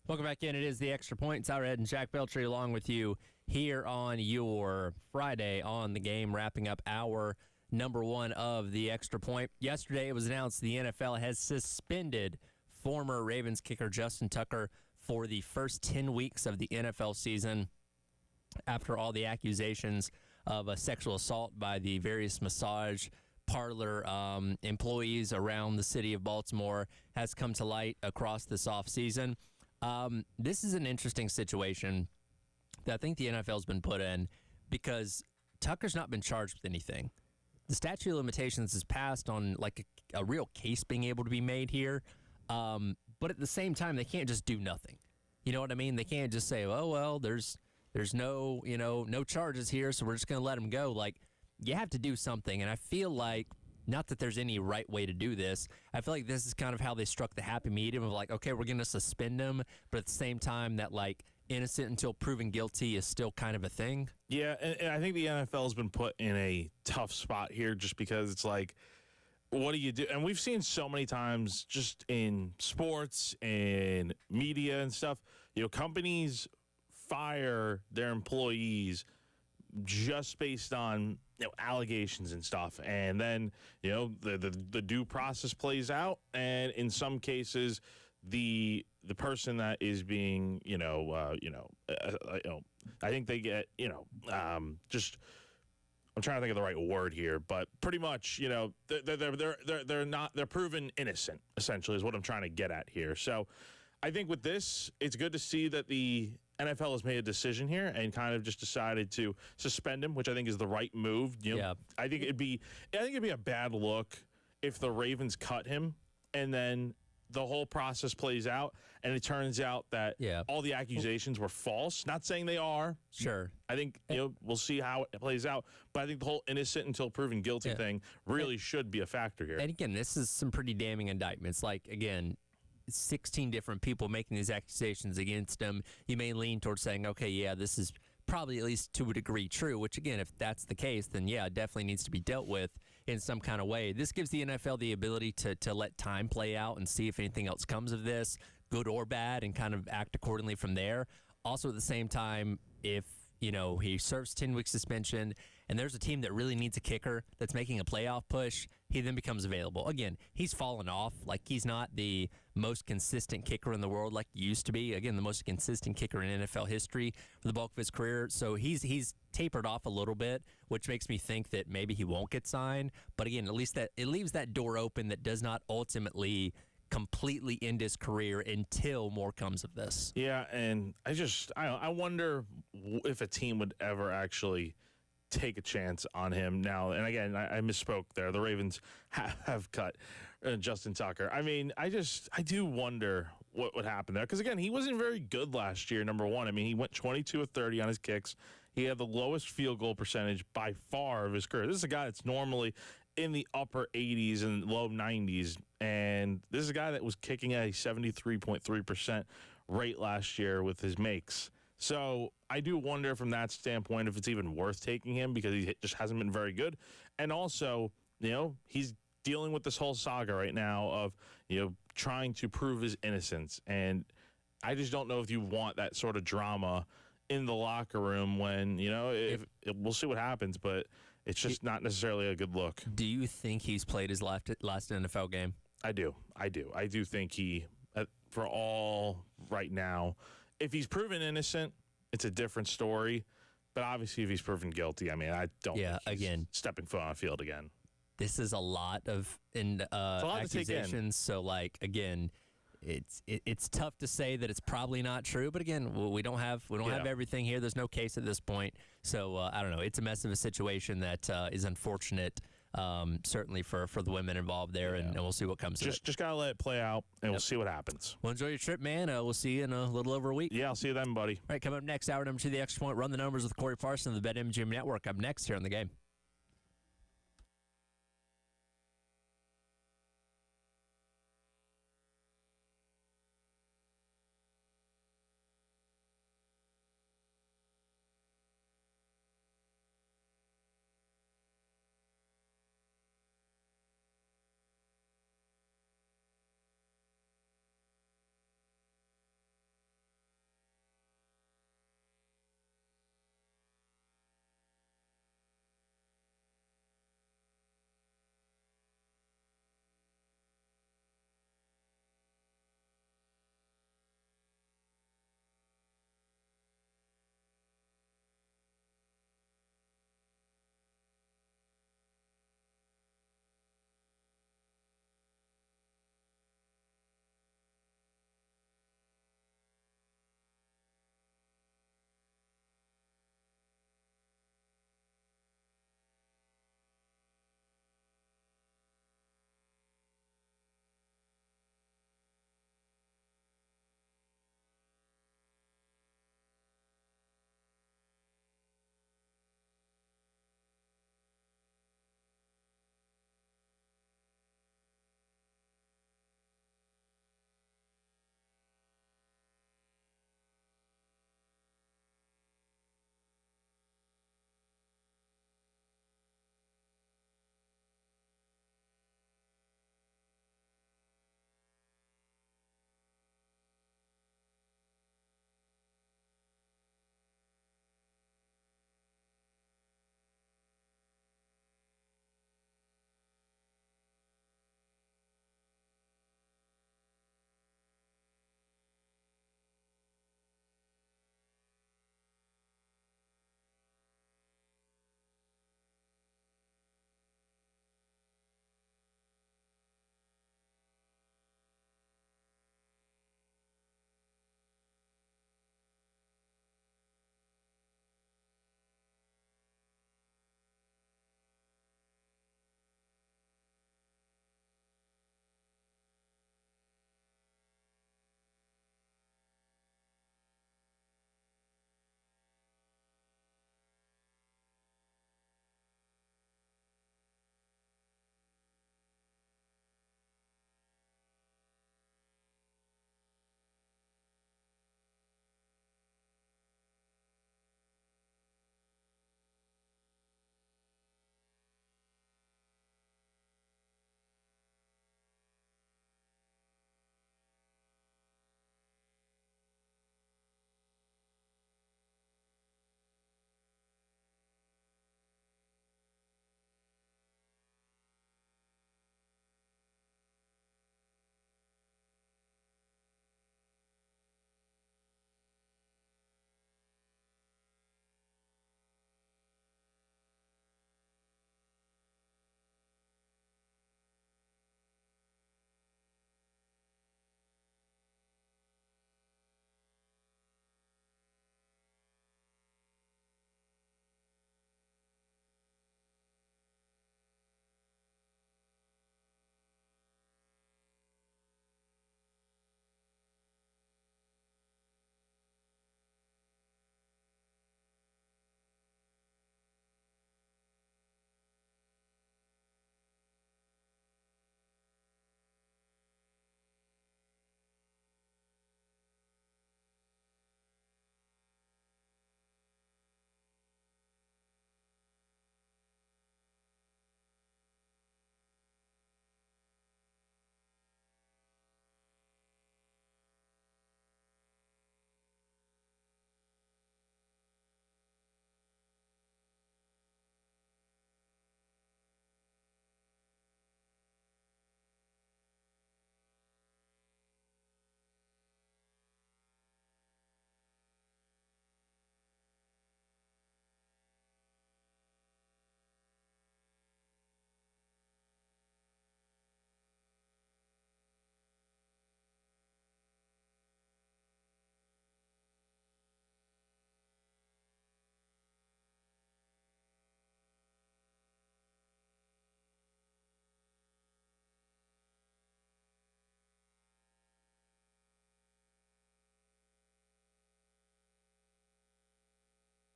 Speaker 1: Welcome back in. It is the Extra Point. Tyler Head and Jack Beltry along with you here on your Friday on the game, wrapping up hour number 1 of the Extra Point. Yesterday, it was announced the NFL has suspended former Ravens kicker Justin Tucker for the first 10 weeks of the NFL season after all the accusations of a sexual assault by the various massage parlor employees around the city of Baltimore has come to light across this offseason. This is an interesting situation that I think the NFL has been put in because Tucker's not been charged with anything. The statute of limitations is passed on like a real case being able to be made here. But at the same time, they can't just do nothing. You know what I mean? They can't just say, oh, well, there's no, no charges here, so we're just going to let him go. Like, you have to do something. And I feel like, not that there's any right way to do this, I feel like this is kind of how they struck the happy medium of like, okay, we're going to suspend him, but at the same time that like innocent until proven guilty is still kind of a thing.
Speaker 2: Yeah, and I think the NFL has been put in a tough spot here just because it's like, what do you do? And we've seen so many times just in sports and media and stuff, companies fire their employees just based on allegations and stuff, and then the due process plays out, and in some cases the person that is being I think they get just, I'm trying to think of the right word here, but pretty much they're proven innocent, essentially, is what I'm trying to get at here. So I think with this, it's good to see that the NFL has made a decision here and kind of just decided to suspend him, which I think is the right move.
Speaker 1: Yeah.
Speaker 2: I think it'd be a bad look if the Ravens cut him and then the whole process plays out and it turns out that all the accusations were false. Not saying they are.
Speaker 1: Sure.
Speaker 2: I think we'll see how it plays out, but I think the whole innocent until proven guilty thing really should be a factor here.
Speaker 1: And again, this is some pretty damning indictments. Like, again, 16 different people making these accusations against him. You may lean towards saying, okay, yeah, this is probably at least to a degree true, which again, if that's the case, then yeah, it definitely needs to be dealt with in some kind of way. This gives the NFL the ability to let time play out and see if anything else comes of this, good or bad, and kind of act accordingly from there. Also, at the same time, if he serves 10-week suspension and there's a team that really needs a kicker that's making a playoff push, he then becomes available. Again, he's fallen off. Like, he's not the most consistent kicker in the world like he used to be. Again, the most consistent kicker in NFL history for the bulk of his career. So he's tapered off a little bit, which makes me think that maybe he won't get signed. But again, at least that it leaves that door open that does not ultimately completely end his career until more comes of this.
Speaker 2: Yeah, and I wonder if a team would ever actually take a chance on him now. And again, I misspoke there. The Ravens have cut Justin Tucker. I mean, I do wonder what would happen there. Because again, he wasn't very good last year, number one. I mean, he went 22 of 30 on his kicks. He had the lowest field goal percentage by far of his career. This is a guy that's normally in the upper 80s and low 90s. And this is a guy that was kicking at a 73.3% rate last year with his makes. So I do wonder from that standpoint if it's even worth taking him because he just hasn't been very good. And also, he's dealing with this whole saga right now of, trying to prove his innocence. And I just don't know if you want that sort of drama in the locker room when, we'll see what happens, but it's just not necessarily a good look.
Speaker 1: Do you think he's played his last NFL game?
Speaker 2: I do. I do think he, for all right now, if he's proven innocent, it's a different story. But obviously, if he's proven guilty, I mean, I don't think he's stepping foot on the field again.
Speaker 1: This is a lot of accusations. So, like, again, it's tough to say that it's probably not true. But again, we don't have everything here. There's no case at this point. So I don't know. It's a mess of a situation that is unfortunate. Certainly for the women involved there, and we'll see what comes of it.
Speaker 2: Just got to let it play out, and we'll see what happens.
Speaker 1: Well, enjoy your trip, man. We'll see you in a little over a week.
Speaker 2: Yeah, I'll see you then, buddy.
Speaker 1: All right, coming up next, hour number 2, the Extra Point. Run the numbers with Corey Parson of the BetMGM Network. Up next here on the game.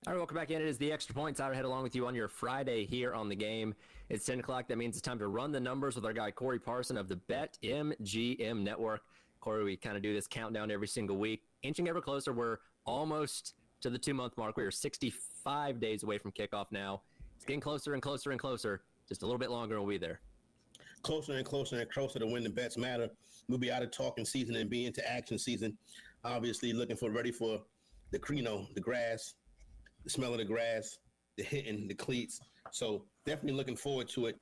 Speaker 1: All right, welcome back in. It is the Extra Point. Tyler Head along with you on your Friday here on the game. It's 10 o'clock. That means it's time to run the numbers with our guy Corey Parson of the BetMGM Network. Corey, we kind of do this countdown every single week. Inching ever closer. We're almost to the 2-month mark. We are 65 days away from kickoff now. It's getting closer and closer and closer. Just a little bit longer and we'll be there.
Speaker 5: Closer and closer and closer to when the bets matter. We'll be out of talking season and be into action season. Obviously ready for the grass, the smell of the grass, the hitting, the cleats. So definitely looking forward to it.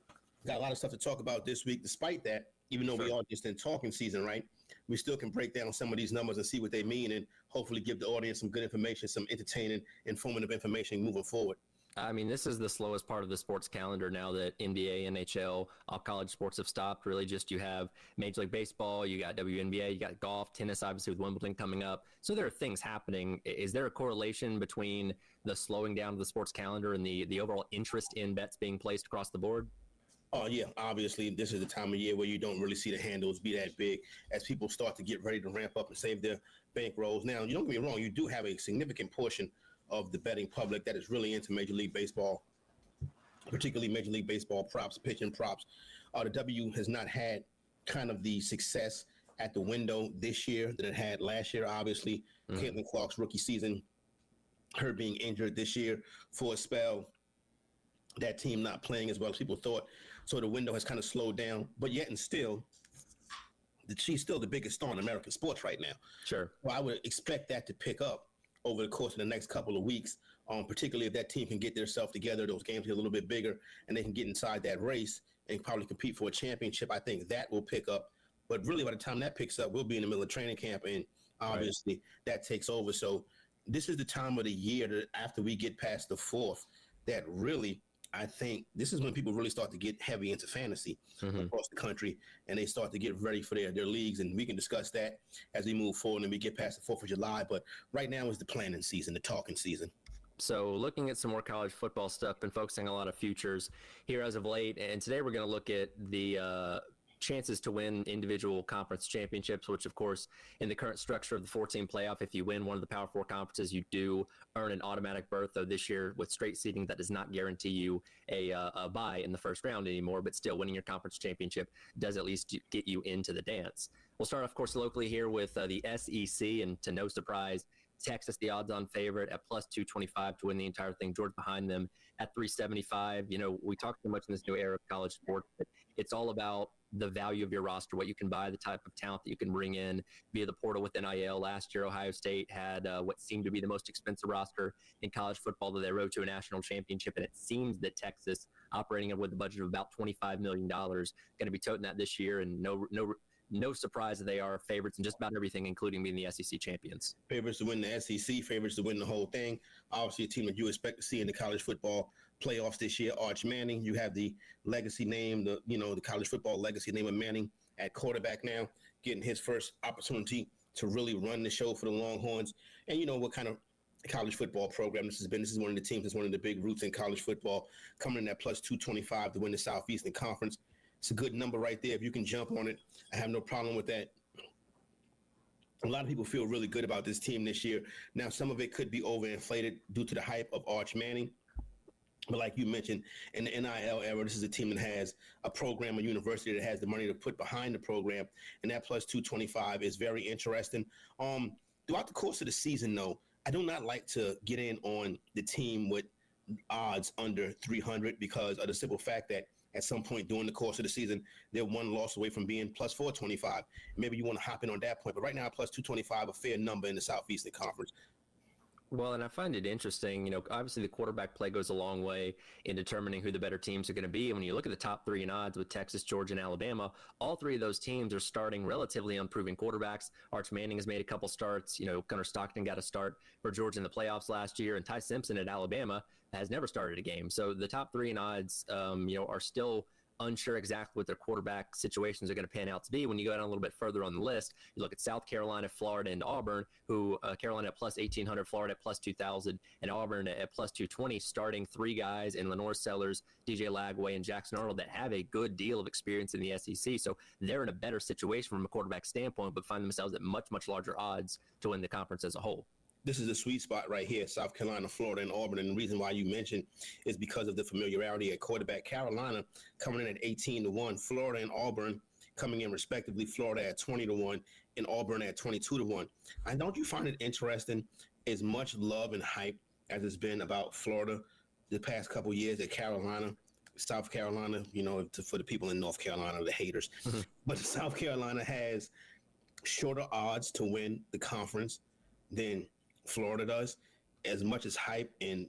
Speaker 5: Got a lot of stuff to talk about this week. Despite that, even though we are just in talking season, right, we still can break down some of these numbers and see what they mean and hopefully give the audience some good information, some entertaining, informative information moving forward.
Speaker 1: I mean, this is the slowest part of the sports calendar now that NBA, NHL, all college sports have stopped. Really just you have Major League Baseball, you got WNBA, you got golf, tennis, obviously with Wimbledon coming up. So there are things happening. Is there a correlation between the slowing down of the sports calendar and the overall interest in bets being placed across the board?
Speaker 5: Oh, yeah. Obviously, this is the time of year where you don't really see the handles be that big as people start to get ready to ramp up and save their bankrolls. Now, you don't get me wrong. You do have a significant portion of the betting public that is really into Major League Baseball, particularly Major League Baseball props, pitching props. The W has not had kind of the success at the window this year that it had last year. Obviously, Caitlin Clark's rookie season, her being injured this year for a spell, that team not playing as well as people thought. So the window has kind of slowed down, but yet and still, she's still the biggest star in American sports right now.
Speaker 1: Sure.
Speaker 5: Well, I would expect that to pick up over the course of the next couple of weeks, particularly if that team can get themselves together, those games get a little bit bigger, and they can get inside that race and probably compete for a championship. I think that will pick up. But really, by the time that picks up, we'll be in the middle of training camp, and obviously that takes over. So this is the time of the year that after we get past the 4th, that really, I think this is when people really start to get heavy into fantasy across the country, and they start to get ready for their leagues. And we can discuss that as we move forward and we get past the 4th of July. But right now is the planning season, the talking season.
Speaker 1: So looking at some more college football stuff and focusing on a lot of futures here as of late. And today we're going to look at the chances to win individual conference championships, which of course in the current structure of the 14 playoff, if you win one of the Power 4 conferences, you do earn an automatic berth. Though this year with straight seeding, that does not guarantee you a bye in the first round anymore, but still winning your conference championship does at least get you into the dance. We'll start off, of course, locally here with the SEC, and to no surprise, Texas, the odds-on favorite at plus 225 to win the entire thing. Georgia behind them at 375. You know, we talk so much in this new era of college sports, but it's all about the value of your roster, what you can buy, the type of talent that you can bring in via the portal with NIL. Last year, Ohio State had what seemed to be the most expensive roster in college football that they rode to a national championship, and it seems that Texas, operating with a budget of about $25 million, going to be toting that this year, and no surprise that they are favorites in just about everything, including being the SEC champions.
Speaker 5: Favorites to win the SEC, favorites to win the whole thing. Obviously, a team that you expect to see in the college football playoffs this year, Arch Manning. You have the legacy name, the college football legacy name of Manning at quarterback now, getting his first opportunity to really run the show for the Longhorns. And you know what kind of college football program this has been. This is one of the teams that's one of the big roots in college football, coming in at plus 225 to win the Southeastern Conference. It's a good number right there. If you can jump on it, I have no problem with that. A lot of people feel really good about this team this year. Now, some of it could be overinflated due to the hype of Arch Manning. But like you mentioned, in the NIL era, this is a team that has a program, a university that has the money to put behind the program. And that plus 225 is very interesting. Throughout the course of the season, though, I do not like to get in on the team with odds under 300 because of the simple fact that at some point during the course of the season, they're one loss away from being plus 425. Maybe you want to hop in on that point. But right now, plus 225, a fair number in the Southeastern Conference.
Speaker 1: Well, and I find it interesting, you know, obviously the quarterback play goes a long way in determining who the better teams are going to be. And when you look at the top three in odds with Texas, Georgia, and Alabama, all three of those teams are starting relatively unproven quarterbacks. Arch Manning has made a couple starts. You know, Gunnar Stockton got a start for Georgia in the playoffs last year, and Ty Simpson at Alabama has never started a game. So the top three in odds, are still unsure exactly what their quarterback situations are going to pan out to be. When you go down a little bit further on the list, you look at South Carolina, Florida, and Auburn, who Carolina at plus 1,800, Florida at plus 2,000, and Auburn at plus 220, starting three guys in Lenore Sellers, DJ Lagway, and Jackson Arnold that have a good deal of experience in the SEC. So they're in a better situation from a quarterback standpoint, but find themselves at much, much larger odds to win the conference as a whole.
Speaker 5: this is a sweet spot right here, South Carolina, Florida, and Auburn. And the reason why you mentioned is because of the familiarity at quarterback. Carolina coming in at 18-1, Florida and Auburn coming in respectively, Florida at 20-1 and Auburn at 22-1. And don't you find it interesting, as much love and hype as it's been about Florida the past couple years, at Carolina, South Carolina, for the people in North Carolina, the haters. But South Carolina has shorter odds to win the conference than Florida does. As much as hype and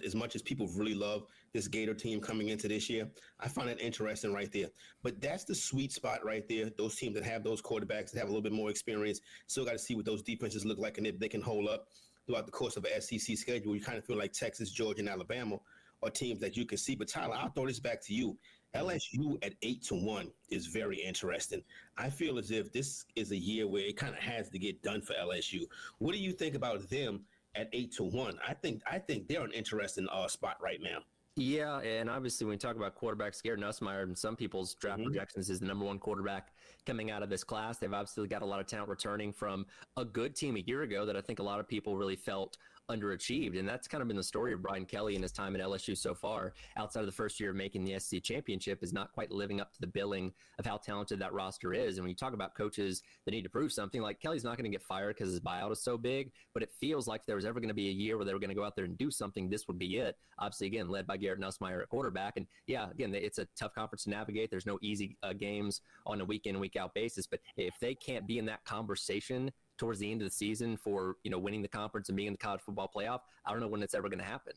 Speaker 5: as much as people really love this Gator team coming into this year, I find it interesting right there. But that's the sweet spot right there. Those teams that have those quarterbacks that have a little bit more experience, still got to see what those defenses look like and if they can hold up throughout the course of an SEC schedule. You kind of feel like Texas, Georgia, and Alabama are teams that you can see. But Tyler, I'll throw this back to you. LSU at 8-1 is very interesting. I feel as if this is a year where it kind of has to get done for LSU. What do you think about them at 8-1? I think they're an interesting spot right now.
Speaker 1: Yeah, and obviously when we talk about quarterbacks, Garrett Nussmeier in some people's draft projections is the number one quarterback coming out of this class. They've obviously got a lot of talent returning from a good team a year ago that I think a lot of people really felt underachieved. And that's kind of been the story of Brian Kelly and his time at LSU so far. Outside of the first year of making the SEC championship, is not quite living up to the billing of how talented that roster is. And when you talk about coaches that need to prove something, like Kelly's not going to get fired because his buyout is so big, but it feels like if there was ever going to be a year where they were going to go out there and do something, this would be it. Obviously, again, led by Garrett Nussmeier at quarterback. And yeah, again, it's a tough conference to navigate. There's no easy games on a week in, week out basis. But if they can't be in that conversation towards the end of the season for, winning the conference and being in the college football playoff, I don't know when it's ever going to happen.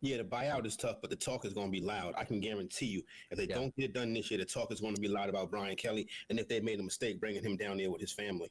Speaker 5: Yeah, the buyout is tough, but the talk is going to be loud. I can guarantee you, if they don't get it done this year, the talk is going to be loud about Brian Kelly, and if they made a mistake bringing him down there with his family.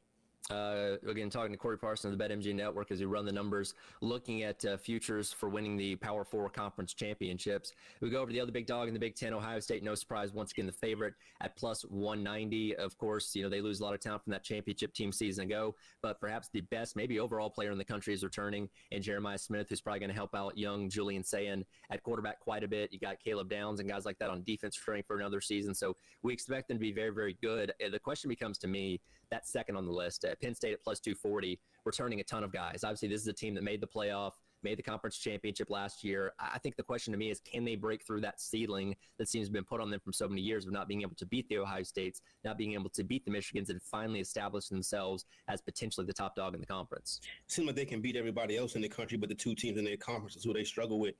Speaker 1: Again, talking to Corey Parson of the BetMGM Network as we run the numbers, looking at futures for winning the Power 4 conference championships. We go over to the other big dog in the Big Ten, Ohio State. No surprise, once again, the favorite at plus 190. Of course, they lose a lot of talent from that championship team season ago, but perhaps the best, maybe overall player in the country is returning, and Jeremiah Smith, who's probably going to help out young Julian Sayin at quarterback quite a bit. You got Caleb Downs and guys like that on defense returning for another season, so we expect them to be very, very good. The question becomes to me, that second on the list, Penn State at plus 240, returning a ton of guys. Obviously, this is a team that made the playoff, made the conference championship last year. I think the question to me is, can they break through that ceiling that seems to have been put on them from so many years of not being able to beat the Ohio States, not being able to beat the Michigans, and finally establish themselves as potentially the top dog in the conference?
Speaker 5: Seems like they can beat everybody else in the country, but the two teams in their conference is who they struggle with.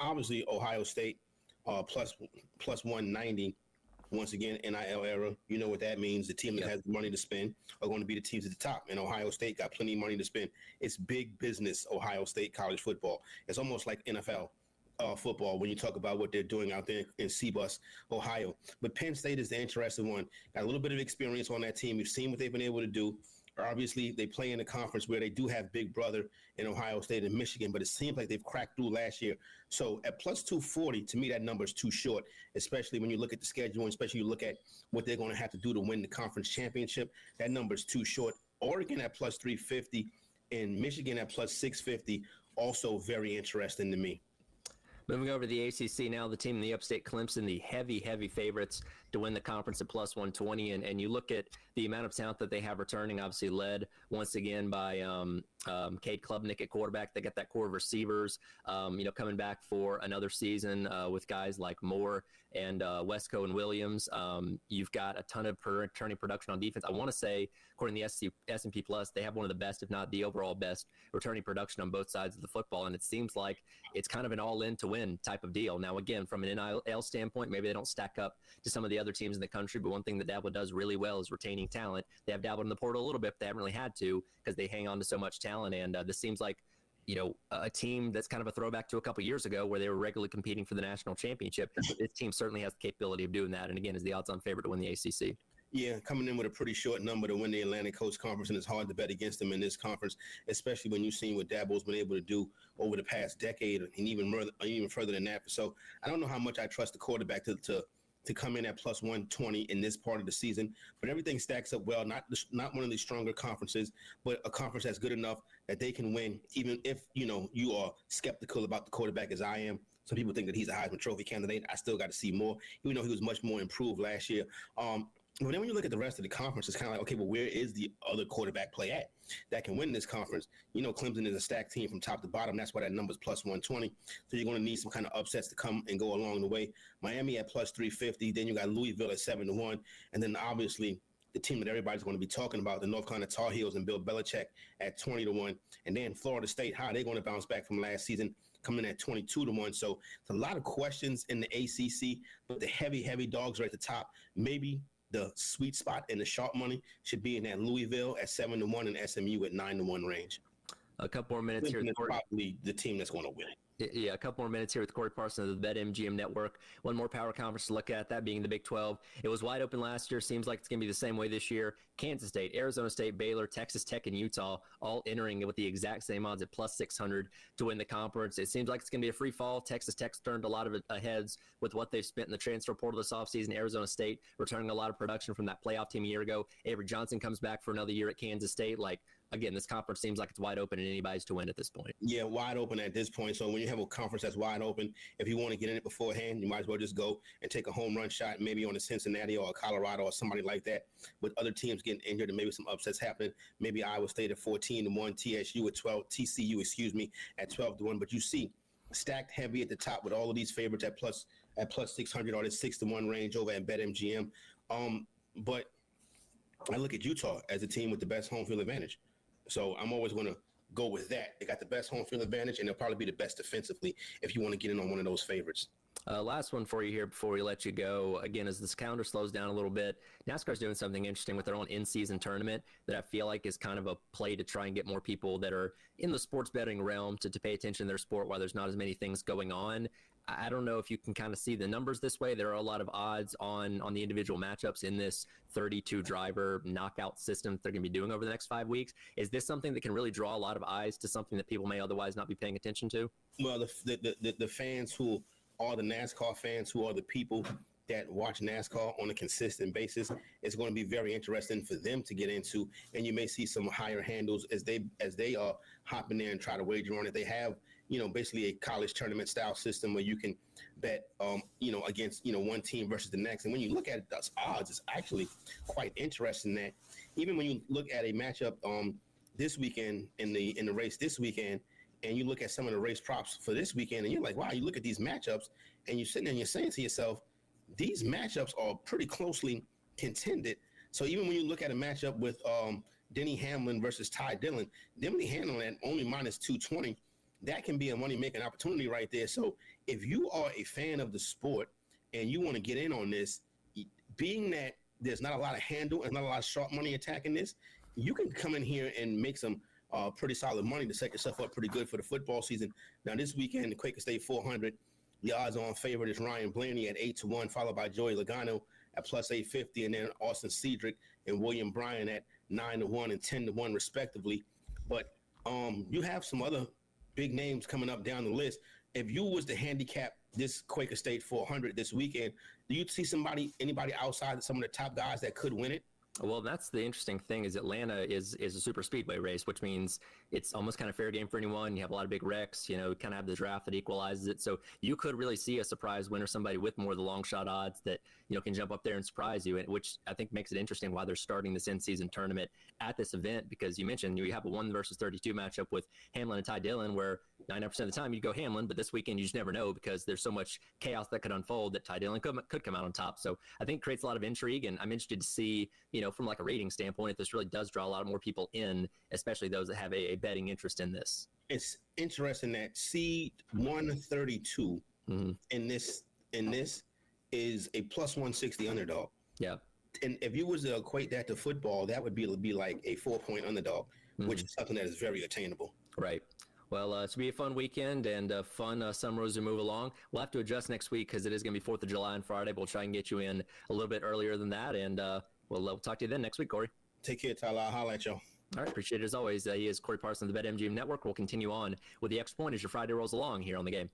Speaker 5: Obviously, Ohio State plus 190. Once again, NIL era, you know what that means. The team that has money to spend are going to be the teams at the top. And Ohio State got plenty of money to spend. It's big business, Ohio State college football. It's almost like NFL football when you talk about what they're doing out there in Cbus, Ohio. But Penn State is the interesting one. Got a little bit of experience on that team. You've seen what they've been able to do. Obviously, they play in a conference where they do have Big Brother in Ohio State and Michigan, but it seems like they've cracked through last year. So at plus 240, to me, that number is too short, especially when you look at the schedule and especially you look at what they're going to have to do to win the conference championship. That number is too short. Oregon at plus 350 and Michigan at plus 650, also very interesting to me.
Speaker 1: Moving over to the ACC now, the team in the upstate Clemson, the heavy, heavy favorites to win the conference at plus 120. And you look at the amount of talent that they have returning, obviously led once again by Cade Klubnik at quarterback. They got that core of receivers, coming back for another season with guys like Moore and Wesco and Williams. You've got a ton of returning production on defense. I want to say, according to the S&P Plus, they have one of the best, if not the overall best, returning production on both sides of the football. And it seems like it's kind of an all-in to win type of deal. Now, again, from an NIL standpoint, maybe they don't stack up to some of the other teams in the country, but one thing that Dabble does really well is retaining talent. They have dabbled in the portal a little bit, but they haven't really had to because they hang on to so much talent. And this seems like, a team that's kind of a throwback to a couple years ago where they were regularly competing for the national championship. This team certainly has the capability of doing that. And again, is the odds-on favorite to win the ACC.
Speaker 5: Yeah, coming in with a pretty short number to win the Atlantic Coast Conference, and it's hard to bet against them in this conference, especially when you've seen what Dabo's been able to do over the past decade and even further than that. So I don't know how much I trust the quarterback to come in at plus 120 in this part of the season, but everything stacks up well. Not one of the stronger conferences, but a conference that's good enough that they can win, even if, you are skeptical about the quarterback as I am. Some people think that he's a Heisman Trophy candidate. I still got to see more, even though he was much more improved last year. But then when you look at the rest of the conference, it's kind of like, okay, well, where is the other quarterback play at that can win this conference? You know, Clemson is a stacked team from top to bottom. That's why that number's plus 120. So you're going to need some kind of upsets to come and go along the way. Miami at plus 350. Then you got Louisville at 7-1. And then obviously the team that everybody's going to be talking about, the North Carolina Tar Heels and Bill Belichick at 20-1. And then Florida State, how are they going to bounce back from last season, coming in at 22-1. So it's a lot of questions in the ACC, but the heavy dogs are at the top. Maybe the sweet spot and the sharp money should be in that Louisville at 7-1 and SMU at 9-1 range.
Speaker 1: A couple more minutes here.
Speaker 5: Probably the team that's going to win it.
Speaker 1: Yeah, a couple more minutes here with Corey Parson of the BetMGM Network. One more power conference to look at, that being the Big 12. It was wide open last year. Seems like it's going to be the same way this year. Kansas State, Arizona State, Baylor, Texas Tech, and Utah all entering with the exact same odds at plus 600 to win the conference. It seems like it's going to be a free fall. Texas Tech's turned a lot of heads with what they've spent in the transfer portal this offseason. Arizona State returning a lot of production from that playoff team a year ago. Avery Johnson comes back for another year at Kansas State. Again, this conference seems like it's wide open and anybody's to win at this point.
Speaker 5: Yeah, wide open at this point. So when you have a conference that's wide open, if you want to get in it beforehand, you might as well just go and take a home run shot, maybe on a Cincinnati or a Colorado or somebody like that, with other teams getting injured and maybe some upsets happening. Maybe Iowa State at 14-1, TCU at 12-1. But you see, stacked heavy at the top with all of these favorites at plus 600 or the 6-1 range over at BetMGM. But I look at Utah as a team with the best home field advantage. So I'm always going to go with that. They got the best home field advantage, and they'll probably be the best defensively if you want to get in on one of those favorites.
Speaker 1: Last one for you here before we let you go. Again, as this calendar slows down a little bit, NASCAR's doing something interesting with their own in-season tournament that I feel like is kind of a play to try and get more people that are in the sports betting realm to pay attention to their sport while there's not as many things going on. I don't know if you can kind of see the numbers this way. There are a lot of odds on the individual matchups in this 32-driver knockout system that they're going to be doing over the next 5 weeks. Is this something that can really draw a lot of eyes to something that people may otherwise not be paying attention to?
Speaker 5: Well, the fans who are the NASCAR fans, who are the people that watch NASCAR on a consistent basis, it's going to be very interesting for them to get into. And you may see some higher handles as they are hopping in and try to wager on it. They have, basically a college tournament style system where you can bet, against, one team versus the next. And when you look at those odds, it's actually quite interesting that even when you look at a matchup this weekend in the race this weekend, and you look at some of the race props for this weekend, and you're like, wow, you look at these matchups, and you're sitting there and you're saying to yourself, these matchups are pretty closely contended. So even when you look at a matchup with Denny Hamlin versus Ty Dillon, Denny Hamlin at only minus 220, that can be a money-making opportunity right there. So if you are a fan of the sport and you want to get in on this, being that there's not a lot of handle and not a lot of sharp money attacking this, you can come in here and make some pretty solid money to set yourself up pretty good for the football season. Now, this weekend, the Quaker State 400, the odds-on favorite is Ryan Blaney at 8-1, followed by Joey Logano at plus 850, and then Austin Cedric and William Bryan at 9-1 and 10-1, respectively. But you have some other big names coming up down the list. If you was to handicap this Quaker State 400 this weekend, do you see anybody outside of some of the top guys that could win it?
Speaker 1: Well, that's the interesting thing is Atlanta is a super speedway race, which means it's almost kind of fair game for anyone. You have a lot of big wrecks, kind of have the draft that equalizes it. So you could really see a surprise winner, somebody with more of the long shot odds that, can jump up there and surprise you, which I think makes it interesting why they're starting this in-season tournament at this event, because you mentioned you have a 1 versus 32 matchup with Hamlin and Ty Dillon, where 99% of the time you go Hamlin, but this weekend you just never know because there's so much chaos that could unfold that Ty Dillon could come out on top. So I think it creates a lot of intrigue, and I'm interested to see, from like a rating standpoint, if this really does draw a lot more people in, especially those that have a betting interest in this.
Speaker 5: It's interesting that seed 132 in this is a plus 160 underdog.
Speaker 1: Yeah.
Speaker 5: And if you was to equate that to football, that would be like a 4-point underdog, which is something that is very attainable.
Speaker 1: Right. Well, it should be a fun weekend and fun summer as we move along. We'll have to adjust next week because it is going to be 4th of July and Friday. But we'll try and get you in a little bit earlier than that. And we'll talk to you then next week, Corey.
Speaker 5: Take care, Tyler. I'll holler at y'all.
Speaker 1: All right. Appreciate it as always. He is Corey Parson of the BetMGM Network. We'll continue on with the Extra Point as your Friday rolls along here on The Game.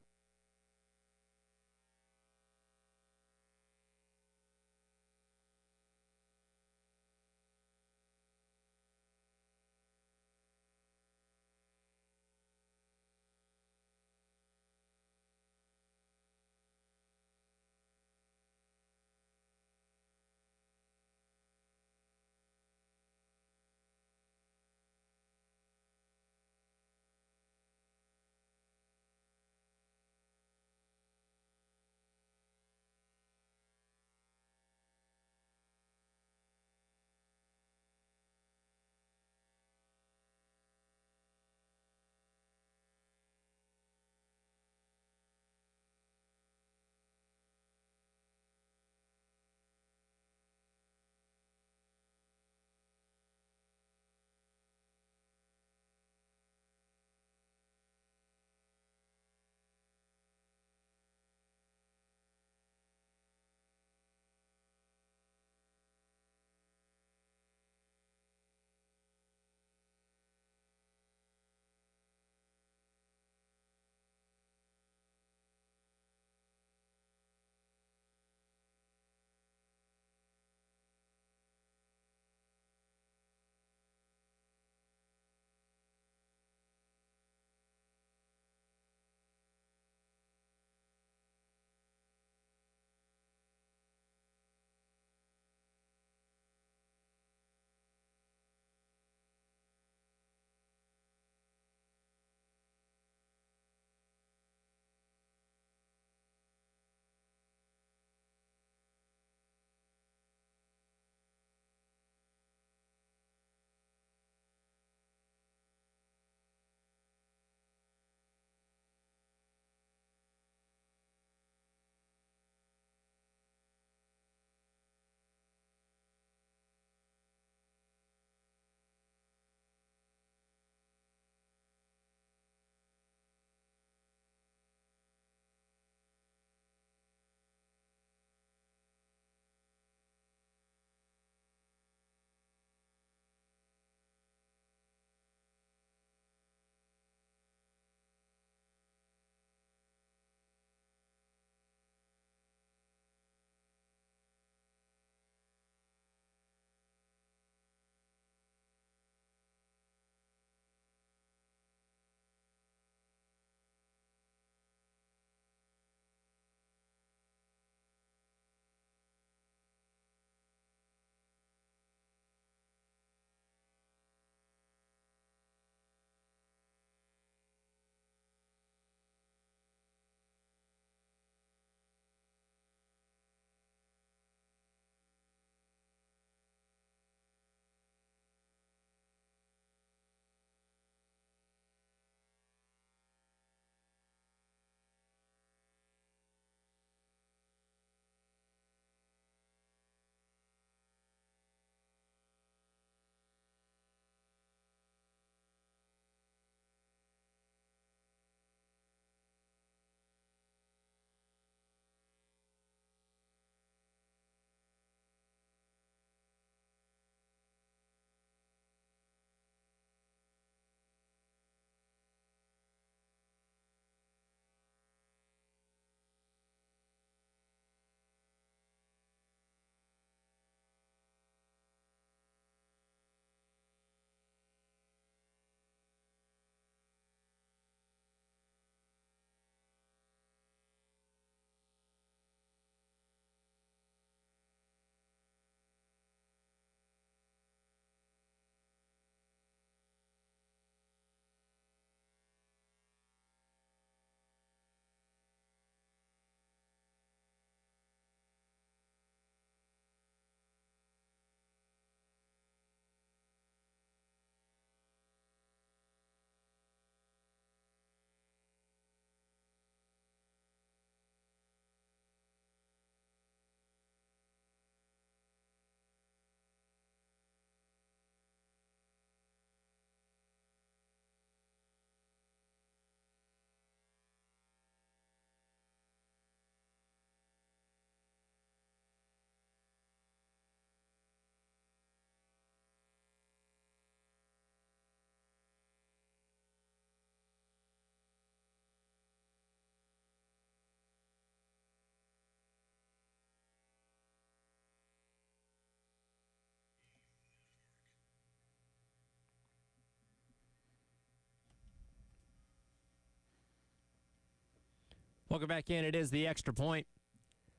Speaker 1: Welcome back in. It is the Extra Point.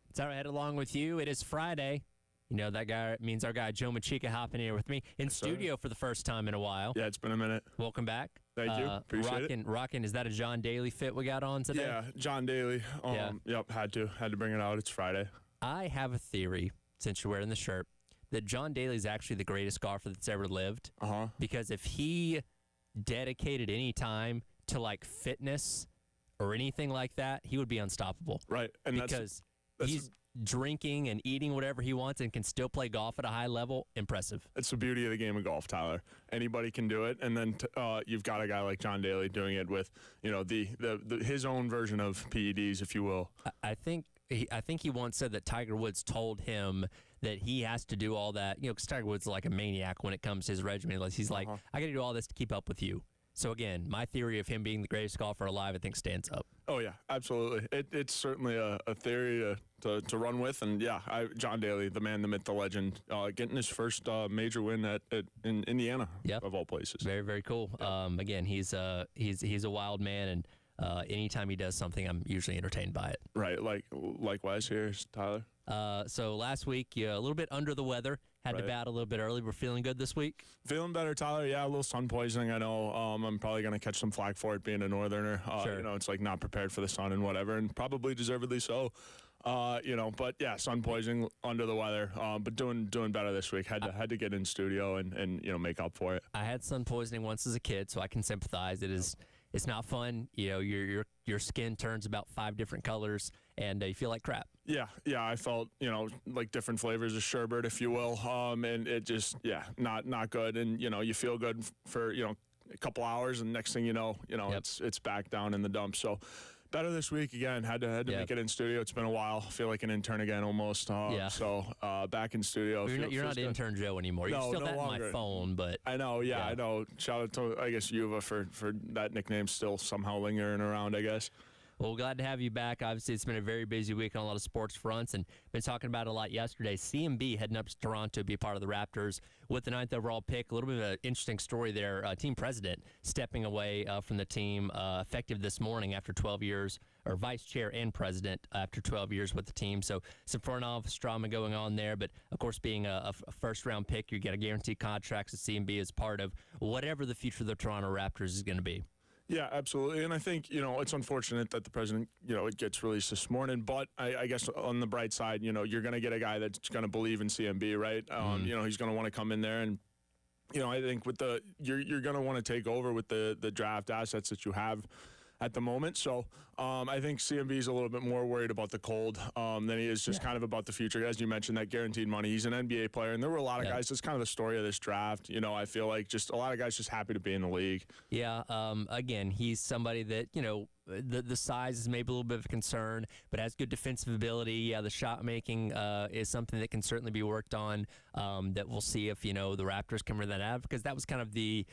Speaker 1: It's our head along with you. It is Friday. You know, that guy means our guy Joe Machika hopping here with me in studio for the first time in a while.
Speaker 6: Yeah, it's been a minute.
Speaker 1: Welcome back.
Speaker 6: Thank you. Appreciate it.
Speaker 1: Rockin', is that a John Daly fit we got on today?
Speaker 6: Yeah, John Daly. Yep, had to bring it out. It's Friday.
Speaker 1: I have a theory, since you're wearing the shirt, that John Daly is actually the greatest golfer that's ever lived. Because if he dedicated any time to like fitness or anything like that, he would be unstoppable.
Speaker 6: Right. And
Speaker 1: because he's drinking and eating whatever he wants and can still play golf at a high level. Impressive.
Speaker 6: It's the beauty of the game of golf, Tyler. Anybody can do it, and then you've got a guy like John Daly doing it with, you know, his own version of PEDs, if you will.
Speaker 1: I think he once said that Tiger Woods told him that he has to do all that, you know, because Tiger Woods is like a maniac when it comes to his regimen. He's like, I got to do all this to keep up with you. So, again, my theory of him being the greatest golfer alive, I think, stands up.
Speaker 6: Oh, yeah, absolutely. It's certainly a theory to run with. And, yeah, John Daly, the man, the myth, the legend, getting his first major win in Indiana, of all places.
Speaker 1: Very, very cool. Yep. Again, he's a wild man, and anytime he does something, I'm usually entertained by it.
Speaker 6: Right, likewise here, Tyler.
Speaker 1: So last week, a little bit under the weather. Had to bat a little bit early. We're feeling good this week?
Speaker 6: Feeling better, Tyler. Yeah, a little sun poisoning. I know I'm probably going to catch some flack for it being a northerner.
Speaker 1: Sure.
Speaker 6: You know, it's like not prepared for the sun and whatever, and probably deservedly so. You know, but yeah, sun poisoning, under the weather, but doing better this week. Had to get in studio and you know, make up for it.
Speaker 1: I had sun poisoning once as a kid, so I can sympathize. It's not fun. You know, your skin turns about 5 different colors, and you feel like crap.
Speaker 6: Yeah, I felt, you know, like different flavors of sherbet, if you will, and it just, not good. And you know, you feel good for, you know, a couple hours, and next thing you know, it's back down in the dumps. So better this week again. Had to make it in studio. It's been a while. I feel like an intern again almost. So back in studio.
Speaker 1: You're not intern Joe anymore. You're still that
Speaker 6: longer.
Speaker 1: in my phone, but
Speaker 6: I know. Yeah, I know. Shout out to, I guess, Yuva for that nickname still somehow lingering around, I guess.
Speaker 1: Well, glad to have you back. Obviously, it's been a very busy week on a lot of sports fronts, and been talking about it a lot yesterday. CMB heading up to Toronto to be a part of the Raptors with the 9th overall pick. A little bit of an interesting story there. Team president stepping away from the team effective this morning after 12 years, or vice chair and president after 12 years with the team. So some front office drama going on there, but of course, being a first-round pick, you get a guaranteed contract. So CMB is part of whatever the future of the Toronto Raptors is going to be.
Speaker 6: Yeah, absolutely. And I think, you know, it's unfortunate that the president, you know, it gets released this morning. But I guess on the bright side, you know, you're going to get a guy that's going to believe in CMB, right? You know, he's going to want to come in there. And, you know, I think with you're going to want to take over with the draft assets that you have at the moment. So I think CMB is a little bit more worried about the cold than he is just kind of about the future. As you mentioned, that guaranteed money. He's an NBA player, and there were a lot of guys. That's kind of the story of this draft. You know, I feel like just a lot of guys just happy to be in the league.
Speaker 1: Yeah. Again, he's somebody that, you know, the size is maybe a little bit of a concern, but has good defensive ability. Yeah, the shot making is something that can certainly be worked on. That we'll see if, you know, the Raptors can bring that out, because that was kind of the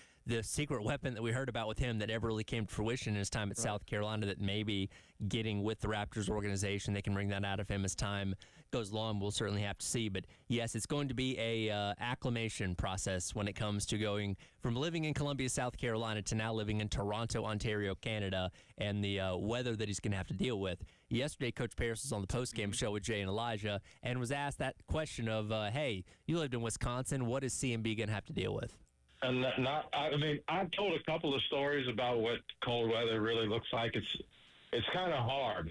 Speaker 1: secret weapon that we heard about with him that never really came to fruition in his time at South Carolina, that maybe getting with the Raptors organization, they can bring that out of him as time goes along. We'll certainly have to see. But yes, it's going to be a acclimation process when it comes to going from living in Columbia, South Carolina, to now living in Toronto, Ontario, Canada, and the weather that he's going to have to deal with. Yesterday, Coach Paris was on the postgame show with Jay and Elijah and was asked that question of, hey, you lived in Wisconsin. What is CMB going to have to deal with?
Speaker 4: And I mean, I've told a couple of stories about what cold weather really looks like. It's kind of hard.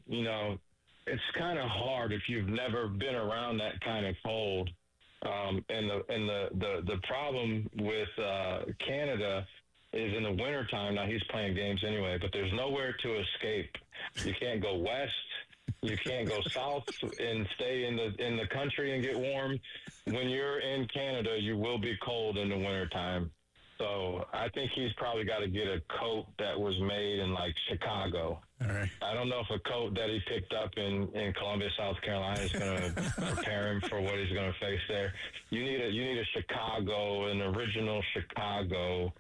Speaker 4: You know, it's kind of hard if you've never been around that kind of cold. And the problem with Canada is in the wintertime. Now he's playing games anyway, but there's nowhere to escape. You can't go west. You can't go south and stay in the country and get warm. When you're in Canada, you will be cold in the wintertime. So I think he's probably got to get a coat that was made in like Chicago.
Speaker 6: All right.
Speaker 4: I don't know if a coat that he picked up in Columbia, South Carolina is going to prepare him for what he's going to face there. You need a Chicago, an original Chicago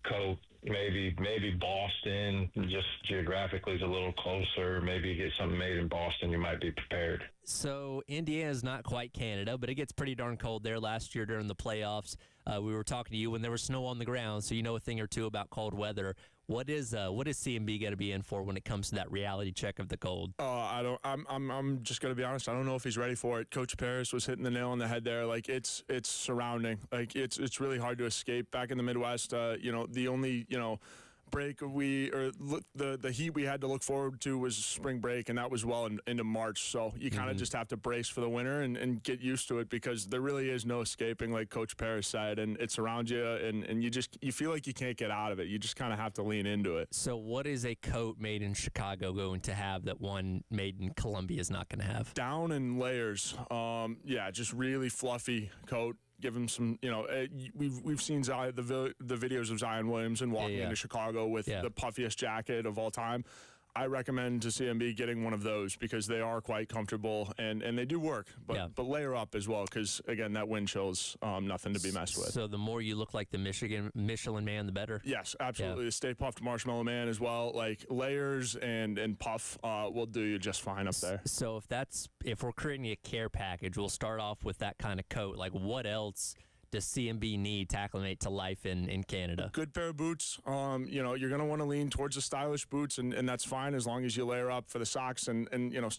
Speaker 4: coat. maybe Boston, just geographically is a little closer. Maybe you get something made in Boston, you might be prepared.
Speaker 1: So Indiana's not quite Canada, but it gets pretty darn cold there. Last year during the playoffs, we were talking to you when there was snow on the ground, so you know a thing or two about cold weather. What is CMB going to be in for when it comes to that reality check of the cold?
Speaker 6: I'm just going to be honest. I don't know if he's ready for it. Coach Paris was hitting the nail on the head there. Like it's surrounding. Like it's really hard to escape. Back in the Midwest, the only break the heat we had to look forward to was spring break, and that was well into March. So you kind of just have to brace for the winter and get used to it, because there really is no escaping, like Coach Paris said, and it's around you, and you feel like you can't get out of it. You just kind of have to lean into it.
Speaker 1: So what is a coat made in Chicago going to have that one made in Columbia is not going to have?
Speaker 6: Down in layers. Just really fluffy coat. Give him some, we've seen the videos of Zion Williamson walking into Chicago with the puffiest jacket of all time. I recommend to CMB getting one of those, because they are quite comfortable and they do work, but layer up as well, because again, that wind chill's nothing to be messed with.
Speaker 1: So the more you look like the Michelin Man, the better.
Speaker 6: Yes, absolutely. The Stay Puffed Marshmallow Man as well. Like layers and puff will do you just fine up there.
Speaker 1: So if we're creating a care package, we'll start off with that kind of coat. Like what else does CMB need to acclimate to life in Canada?
Speaker 6: Good pair of boots. You're going to want to lean towards the stylish boots, and that's fine as long as you layer up for the socks. And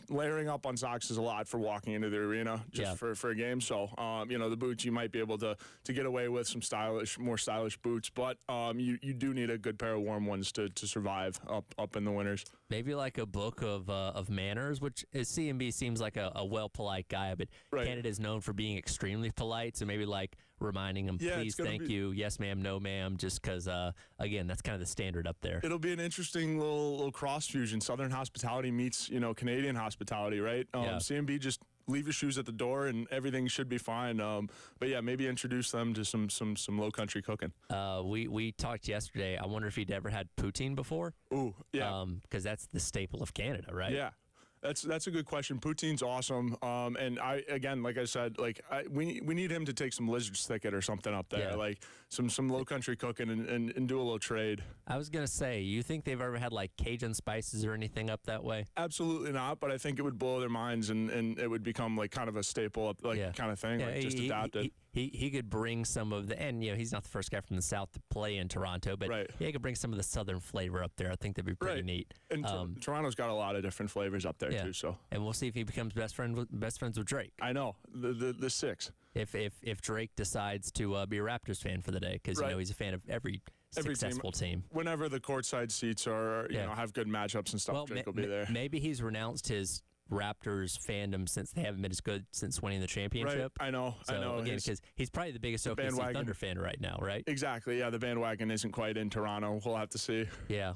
Speaker 6: layering up on socks is a lot for walking into the arena for a game. So, the boots, you might be able to get away with some more stylish boots, but you do need a good pair of warm ones to survive up in the winters.
Speaker 1: Maybe like a book of manners, which CMB seems like a well-polite guy, but Canada is known for being extremely polite. So maybe like reminding them, please, thank you, yes ma'am, no ma'am, just because, again, that's kind of the standard up there.
Speaker 6: It'll be an interesting little cross fusion. Southern hospitality meets, Canadian hospitality, right? CMB, just leave your shoes at the door and everything should be fine. But yeah, maybe introduce them to some low country cooking.
Speaker 1: We talked yesterday. I wonder if he'd ever had poutine before.
Speaker 6: Ooh, yeah.
Speaker 1: Because that's the staple of Canada, right?
Speaker 6: Yeah. That's a good question. Poutine's awesome. And like I said, we need him to take some lizard's thicket or something up there, like some low country cooking and do a little trade.
Speaker 1: I was gonna say, you think they've ever had like Cajun spices or anything up that way?
Speaker 6: Absolutely not. But I think it would blow their minds and it would become like kind of a staple kind of thing, just adapted.
Speaker 1: He could bring some of and he's not the first guy from the South to play in Toronto, but he could bring some of the Southern flavor up there. I think that'd be pretty neat.
Speaker 6: And Toronto's got a lot of different flavors up there too. So,
Speaker 1: and we'll see if he becomes best friends with Drake.
Speaker 6: I know the six.
Speaker 1: If Drake decides to be a Raptors fan for the day, because he's a fan of every successful team.
Speaker 6: Whenever the courtside seats are have good matchups and stuff, Drake will be there.
Speaker 1: Maybe he's renounced his Raptors fandom since they haven't been as good since winning the championship.
Speaker 6: Right. I know.
Speaker 1: Again, because he's probably the biggest OKC Thunder fan right now, right?
Speaker 6: Exactly. Yeah, the bandwagon isn't quite in Toronto. We'll have to see.
Speaker 1: Yeah.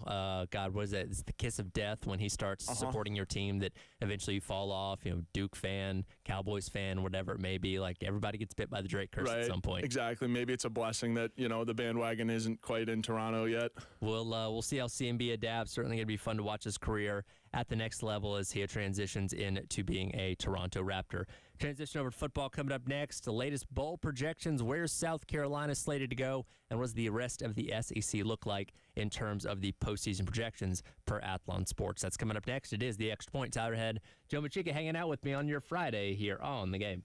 Speaker 1: God, what is that? It's the kiss of death when he starts supporting your team that eventually you fall off. Duke fan, Cowboys fan, whatever it may be. Like everybody gets bit by the Drake curse at some point.
Speaker 6: Exactly. Maybe it's a blessing that the bandwagon isn't quite in Toronto yet.
Speaker 1: We'll see how CMB adapts. Certainly going to be fun to watch his career at the next level as he transitions into being a Toronto Raptor. Transition over to football coming up next. The latest bowl projections. Where's South Carolina slated to go? And what does the rest of the SEC look like in terms of the postseason projections per Athlon Sports? That's coming up next. It is The Extra Point. Tyler Head, Joe Machika hanging out with me on your Friday here on The Game.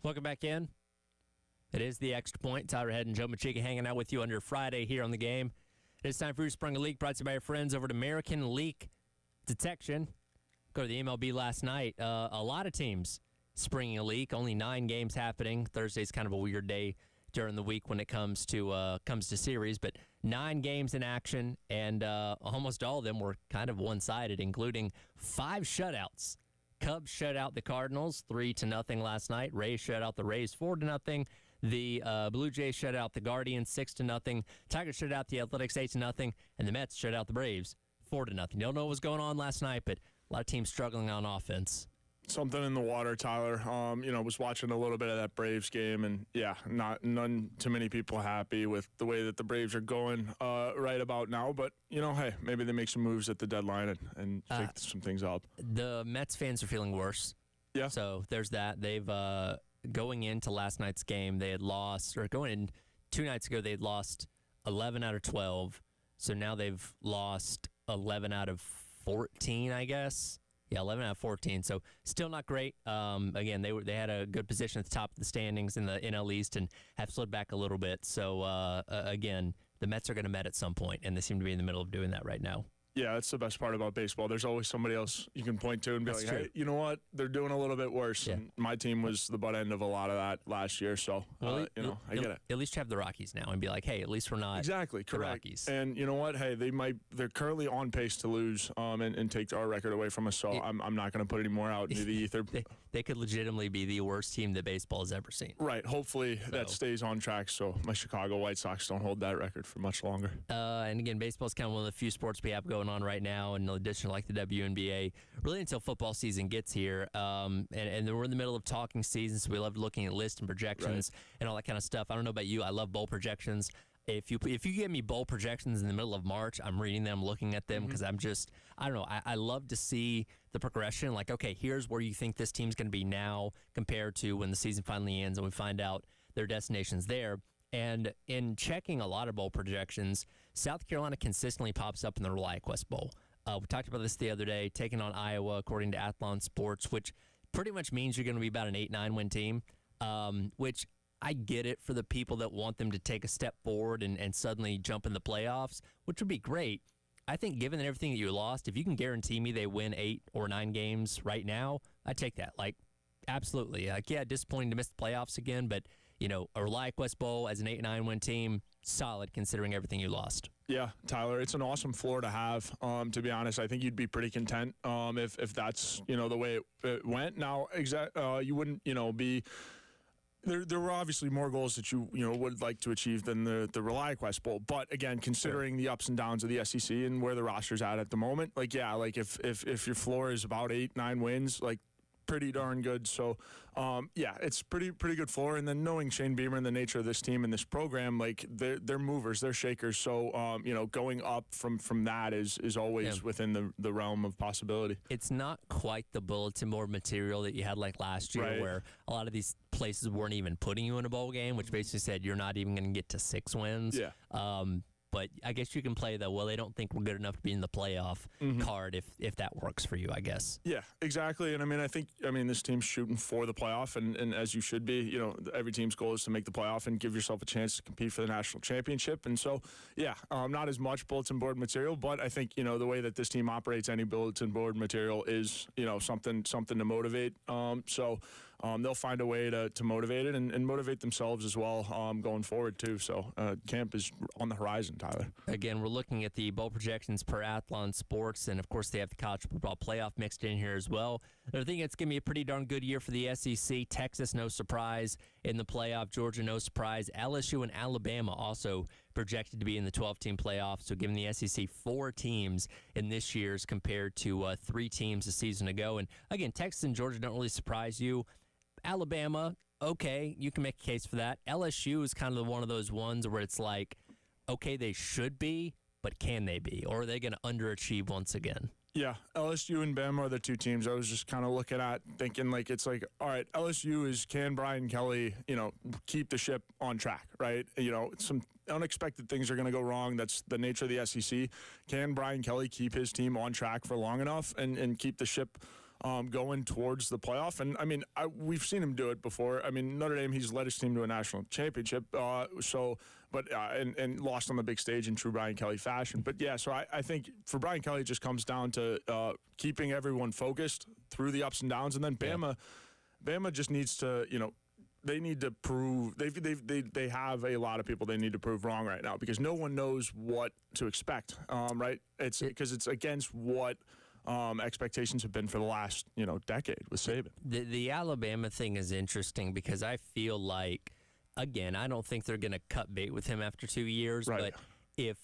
Speaker 1: Welcome back in. It is the Extra Point. Tyler Head and Joe Machika hanging out with you on your Friday here on the game. It is time for your Sprung a Leak, brought to you by your friends over at American Leak Detection. Go to the MLB last night. A lot of teams springing a leak. Only 9 games happening. Thursday's kind of a weird day during the week when it comes to series, but 9 games in action, and almost all of them were kind of one-sided, including 5 shutouts. Cubs shut out the Cardinals 3-0 last night. Rays shut out the Rays 4-0. The Blue Jays shut out the Guardians 6-0. Tigers shut out the Athletics 8-0, and the Mets shut out the Braves 4-0. Don't know what was going on last night, but a lot of teams struggling on offense.
Speaker 6: Something in the water, Tyler. Was watching a little bit of that Braves game, and none too many people happy with the way that the Braves are going right about now. But hey, maybe they make some moves at the deadline and shake some things up.
Speaker 1: The Mets fans are feeling worse.
Speaker 6: Yeah.
Speaker 1: So there's that. They've going into last night's game, they had lost, or going in 2 nights ago, they had lost 11 out of 12. So now they've lost 11 out of 14, I guess. Yeah, 11 out of 14. So still not great. Again, they had a good position at the top of the standings in the NL East and have slid back a little bit. So, again, the Mets are going to Met at some point, and they seem to be in the middle of doing that right now.
Speaker 6: Yeah, that's the best part about baseball. There's always somebody else you can point to and be hey, you know what? They're doing a little bit worse. Yeah. And my team was the butt end of a lot of that last year. So, I get it.
Speaker 1: At least you have the Rockies now and be like, hey, at least we're not
Speaker 6: exactly
Speaker 1: the Rockies.
Speaker 6: And you know what? Hey, they're currently on pace to lose and take our record away from us. So I'm not going to put any more out into the ether.
Speaker 1: They could legitimately be the worst team that baseball has ever seen.
Speaker 6: Right. Hopefully that stays on track so my Chicago White Sox don't hold that record for much longer.
Speaker 1: And again, baseball is kind of one of the few sports we have going on right now, in addition to like the WNBA, really until football season gets here. And we're in the middle of talking season, so we love looking at lists and projections and all that kind of stuff. I don't know about you. I love bowl projections. If you give me bowl projections in the middle of March, I'm reading them, looking at them, because I don't know. I love to see the progression. Like, okay, here's where you think this team's going to be now compared to when the season finally ends and we find out their destination's there. And in checking a lot of bowl projections, South Carolina consistently pops up in the ReliaQuest Bowl. We talked about this the other day, taking on Iowa according to Athlon Sports, which pretty much means you're going to be about an 8-9 win team, which I get it for the people that want them to take a step forward and suddenly jump in the playoffs, which would be great. I think given everything that you lost, if you can guarantee me they win 8 or 9 games right now, I'd take that. Like, absolutely. Like, yeah, disappointing to miss the playoffs again, but, a ReliaQuest Bowl as an 8-9 win team, solid considering everything you lost.
Speaker 6: Yeah, Tyler, it's an awesome floor to have. To be honest, I think you'd be pretty content if that's, the way it went. Now, you wouldn't, be... There were obviously more goals that you would like to achieve than the ReliaQuest Bowl, but again, considering the ups and downs of the SEC and where the roster's at the moment, if your floor is about 8-9 wins, pretty darn good. So, it's pretty good floor. And then knowing Shane Beamer and the nature of this team and this program, they're movers, they're shakers. So, going up from that is always within the realm of possibility.
Speaker 1: It's not quite the bulletin board material that you had last year, where a lot of these places weren't even putting you in a bowl game, which basically said you're not even going to get to 6 wins.
Speaker 6: Yeah.
Speaker 1: But I guess you can play they don't think we're good enough to be in the playoff card if that works for you, I guess.
Speaker 6: Yeah, exactly. And I think this team's shooting for the playoff, and as you should be, every team's goal is to make the playoff and give yourself a chance to compete for the national championship. And so, not as much bulletin board material, but I think, the way that this team operates, any bulletin board material is, something to motivate. They'll find a way to motivate it and motivate themselves as well going forward, too. So camp is on the horizon, Tyler.
Speaker 1: Again, we're looking at the bowl projections per Athlon Sports, and, of course, they have the college football playoff mixed in here as well. I think it's going to be a pretty darn good year for the SEC. Texas, no surprise in the playoff. Georgia, no surprise. LSU and Alabama also projected to be in the 12-team playoff, so giving the SEC 4 teams in this year's compared to 3 teams a season ago. And, again, Texas and Georgia don't really surprise you. Alabama, okay, you can make a case for that. LSU is kind of one of those ones where it's like, okay, they should be, but can they be? Or are they going to underachieve once again?
Speaker 6: Yeah, LSU and Bama are the 2 teams I was just kind of looking at, thinking all right, LSU is, can Brian Kelly, keep the ship on track, right? Some unexpected things are going to go wrong. That's the nature of the SEC. Can Brian Kelly keep his team on track for long enough and keep the ship going towards the playoff. And, I mean, we've seen him do it before. I mean, Notre Dame, he's led his team to a national championship, and lost on the big stage in true Brian Kelly fashion. But, yeah, so I think for Brian Kelly, it just comes down to keeping everyone focused through the ups and downs. And then Bama just needs to, they need to prove they have a lot of people they need to prove wrong right now because no one knows what to expect, right? It's because it's against what expectations have been for the last decade with Saban.
Speaker 1: The Alabama thing is interesting because I feel like, again, I don't think they're going to cut bait with him after 2 years,
Speaker 6: right.
Speaker 1: But if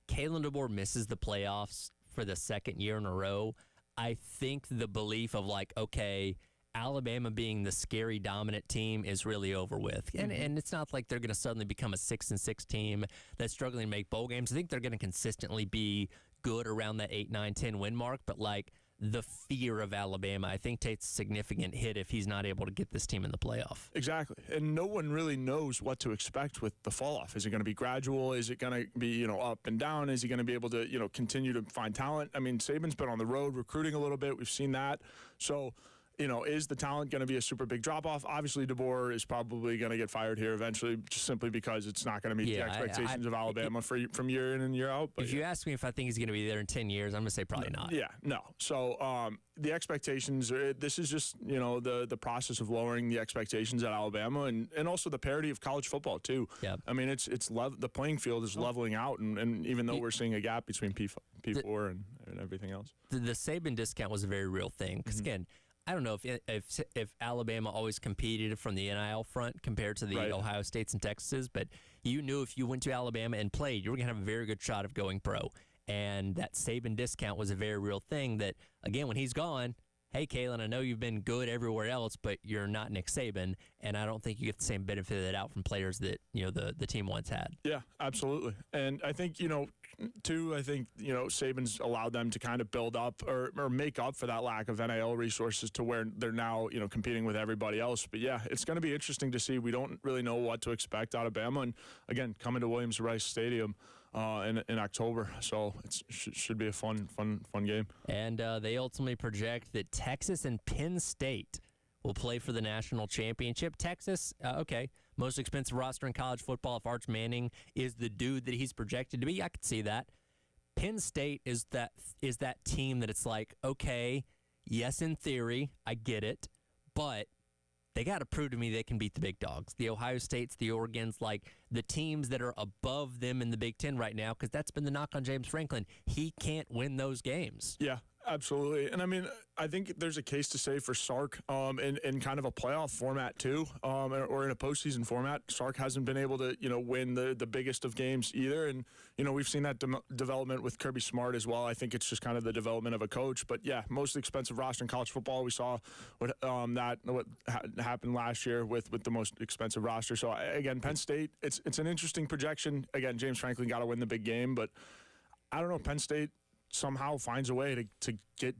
Speaker 1: Kalen DeBoer misses the playoffs for the second year in a row, I think the belief of like, okay, Alabama being the scary dominant team is really over with. And it's not like they're going to suddenly become a 6-6 team that's struggling to make bowl games. I think they're going to consistently be good around that 8, 9, 10 win mark. But like the fear of Alabama, I think takes a significant hit if he's not able to get this team in the playoff.
Speaker 6: Exactly. And no one really knows what to expect with the fall off. Is it going to be gradual? Is it going to be, up and down? Is he going to be able to, continue to find talent? I mean, Saban's been on the road recruiting a little bit. We've seen that. So, is the talent going to be a super big drop-off? Obviously, DeBoer is probably going to get fired here eventually just simply because it's not going to meet the expectations of Alabama from year in and year out. But
Speaker 1: if you ask me if I think he's going to be there in 10 years, I'm going to say probably not.
Speaker 6: Yeah, no. So the expectations, this is just, the process of lowering the expectations at Alabama and also the parity of college football, too.
Speaker 1: Yeah.
Speaker 6: I mean, the playing field is leveling out, and even though we're seeing a gap between P4 and everything else.
Speaker 1: The Saban discount was a very real thing because, again, I don't know if Alabama always competed from the NIL front compared to the Ohio States and Texas, but you knew if you went to Alabama and played, you were going to have a very good shot of going pro. And that Saban discount was a very real thing that, again, when he's gone, hey, Kalen, I know you've been good everywhere else, but you're not Nick Saban, and I don't think you get the same benefit of that out from players that, the team once had.
Speaker 6: Yeah, absolutely. And I think, Saban's allowed them to kind of build up or make up for that lack of NIL resources to where they're now, competing with everybody else. But, yeah, it's going to be interesting to see. We don't really know what to expect out of Bama. And, again, coming to Williams-Rice Stadium in October. So it should be a fun game.
Speaker 1: And they ultimately project that Texas and Penn State will play for the national championship. Texas, okay, most expensive roster in college football. If Arch Manning is the dude that he's projected to be, I could see that. Penn State is that team that it's like, okay, yes, in theory, I get it, but they got to prove to me they can beat the big dogs. The Ohio States, the Oregons, like the teams that are above them in the Big Ten right now, because that's been the knock on James Franklin. He can't win those games.
Speaker 6: Yeah, absolutely. And I mean, I think there's a case to say for Sark in kind of a playoff format too, or in a postseason format. Sark hasn't been able to, win the biggest of games either. And, we've seen that development with Kirby Smart as well. I think it's just kind of the development of a coach. But, yeah, most expensive roster in college football. We saw what happened last year with the most expensive roster. So, again, Penn State, it's an interesting projection. Again, James Franklin got to win the big game. But I don't know, Penn State somehow finds a way to get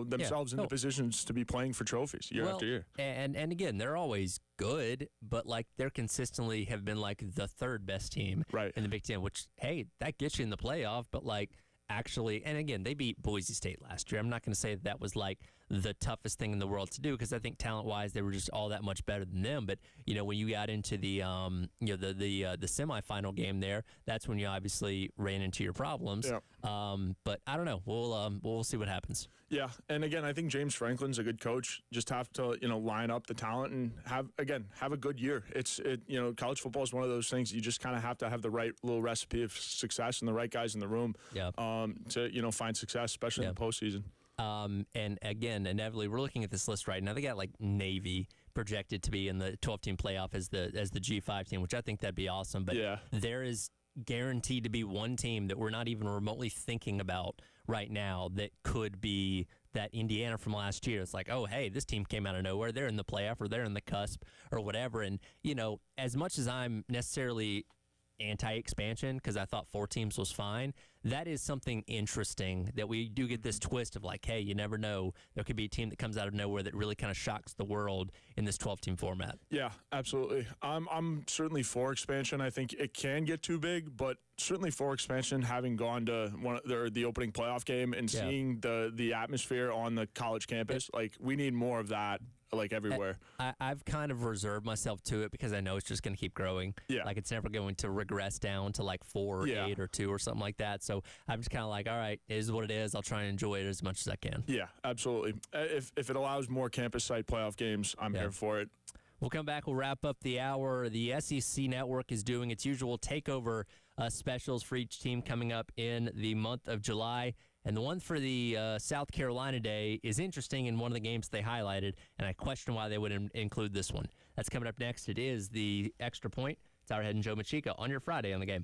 Speaker 6: themselves into positions to be playing for trophies year after year.
Speaker 1: And again, they're always good, but like they're consistently have been like the third best team in the Big Ten, which, hey, that gets you in the playoff, but like actually, and again, they beat Boise State last year. I'm not going to say that was like the toughest thing in the world to do because I think talent-wise they were just all that much better than them. But when you got into the the semifinal game there, that's when you obviously ran into your problems.
Speaker 6: Yeah.
Speaker 1: But I don't know. We'll see what happens.
Speaker 6: Yeah, and again, I think James Franklin's a good coach. Just have to line up the talent and have a good year. College football is one of those things you just kind of have to have the right little recipe of success and the right guys in the room.
Speaker 1: Yeah.
Speaker 6: To find success, especially in the postseason.
Speaker 1: And again, inevitably, we're looking at this list right now. They got like Navy projected to be in the 12-team playoff as the G5 team, which I think that'd be awesome. But there is guaranteed to be one team that we're not even remotely thinking about right now that could be that Indiana from last year. It's like, oh, hey, this team came out of nowhere. They're in the playoff or they're in the cusp or whatever. And, as much as I'm necessarily anti-expansion because I thought 4 teams was fine. That is something interesting that we do get this twist of like, hey, you never know. There could be a team that comes out of nowhere that really kind of shocks the world in this 12-team format.
Speaker 6: Yeah, absolutely. I'm certainly for expansion. I think it can get too big, but certainly for expansion, having gone to the opening playoff game and seeing the atmosphere on the college campus, like we need more of that. Like everywhere.
Speaker 1: I've kind of reserved myself to it because I know it's just going to keep growing.
Speaker 6: Yeah.
Speaker 1: Like it's never going to regress down to like 4 or 8 or 2 or something like that. So I'm just kind of like, all right, it is what it is. I'll try and enjoy it as much as I can.
Speaker 6: Yeah, absolutely. If it allows more campus site playoff games, I'm here for it.
Speaker 1: We'll come back. We'll wrap up the hour. The SEC Network is doing its usual takeover specials for each team coming up in the month of July. And the one for the South Carolina Day is interesting in one of the games they highlighted, and I question why they would include this one. That's coming up next. It is the Extra Point. It's our head and Joe Machika on your Friday on the Game.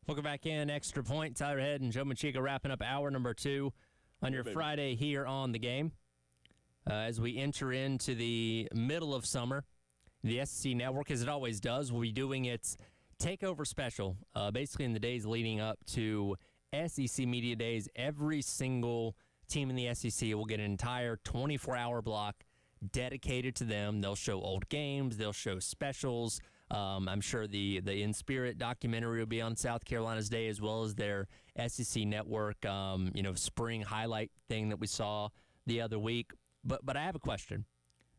Speaker 1: Welcome back in. Extra Point. Tyler Head and Joe Machica wrapping up hour number 2 on your Friday here on The Game. As we enter into the middle of summer, the SEC Network, as it always does, will be doing its takeover special. Basically, in the days leading up to SEC Media Days, every single team in the SEC will get an entire 24-hour block dedicated to them. They'll show old games. They'll show specials. I'm sure the In Spirit documentary will be on South Carolina's Day, as well as their SEC Network, spring highlight thing that we saw the other week. But I have a question,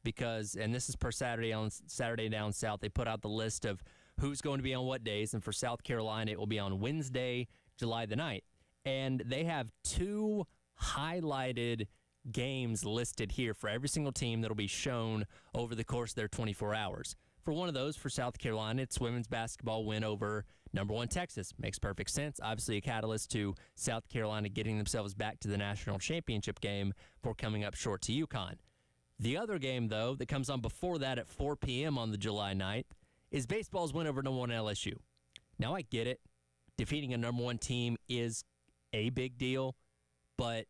Speaker 1: because, and this is per Saturday Down South, they put out the list of who's going to be on what days, and for South Carolina, it will be on Wednesday, July the 9th. And they have 2 highlighted games listed here for every single team that will be shown over the course of their 24 hours. For one of those, for South Carolina, it's women's basketball win over number 1 Texas. Makes perfect sense. Obviously a catalyst to South Carolina getting themselves back to the national championship game for coming up short to UConn. The other game, though, that comes on before that at 4 p.m. on the July 9th is baseball's win over number 1 LSU. Now, I get it. Defeating a number 1 team is a big deal, but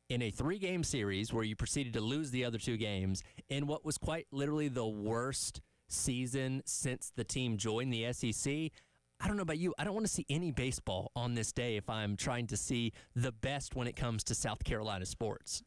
Speaker 1: in a 3-game series where you proceeded to lose the other 2 games in what was quite literally the worst season since the team joined the SEC, I don't know about you. I don't want to see any baseball on this day if I'm trying to see the best when it comes to South Carolina sports.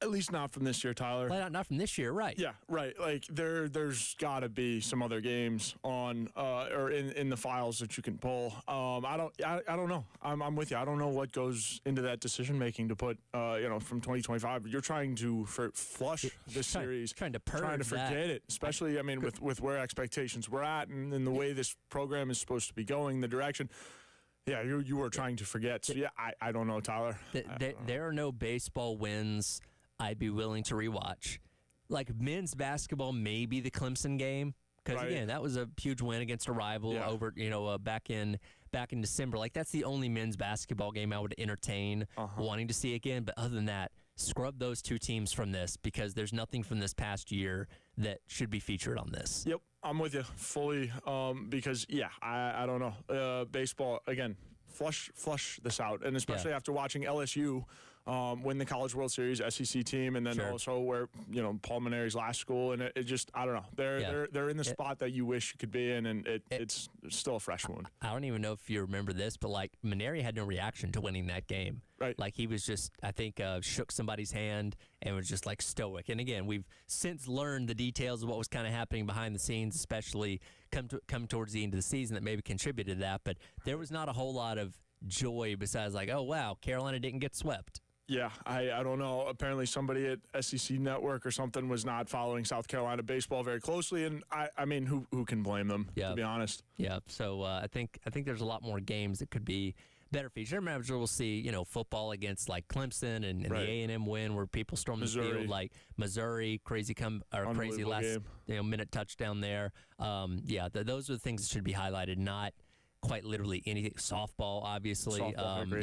Speaker 6: At least not from this year, Tyler.
Speaker 1: Well, not from this year, right?
Speaker 6: Yeah, right. Like there's got to be some other games on or in the files that you can pull. I don't know. I'm with you. I don't know what goes into that decision making to put from 2025. You're trying to flush this series,
Speaker 1: trying to forget
Speaker 6: it. Especially, with where expectations were at and the way this program is supposed to be going, the direction. Yeah, you were trying to forget. So yeah, I don't know, Tyler.
Speaker 1: There are no baseball wins I'd be willing to rewatch. Like men's basketball, maybe the Clemson game, because again, that was a huge win against a rival over back in December. Like that's the only men's basketball game I would entertain wanting to see again. But other than that, scrub those 2 teams from this, because there's nothing from this past year that should be featured on this.
Speaker 6: Yep, I'm with you fully. Because I don't know. Baseball again. Flush this out, and especially after watching LSU win the College World Series, SEC team, and then also where Paul Maneri's last school, and it just I don't know. They're in the spot that you wish you could be in, and it's still a fresh wound.
Speaker 1: I don't even know if you remember this, but like Maneri had no reaction to winning that game.
Speaker 6: Right.
Speaker 1: Like he was just, I think, shook somebody's hand and was just like stoic. And again, we've since learned the details of what was kind of happening behind the scenes, especially come towards the end of the season, that maybe contributed to that. But there was not a whole lot of joy besides like, oh wow, Carolina didn't get swept.
Speaker 6: Yeah, I don't know. Apparently somebody at SEC Network or something was not following South Carolina baseball very closely, and I mean, who can blame them, to be honest?
Speaker 1: Yeah, so I think there's a lot more games that could be better featured. I'm sure we'll see, football against like Clemson and the A&M win where people storm the field, like Missouri, crazy last minute touchdown there. Those are the things that should be highlighted, not quite literally anything. Softball, obviously.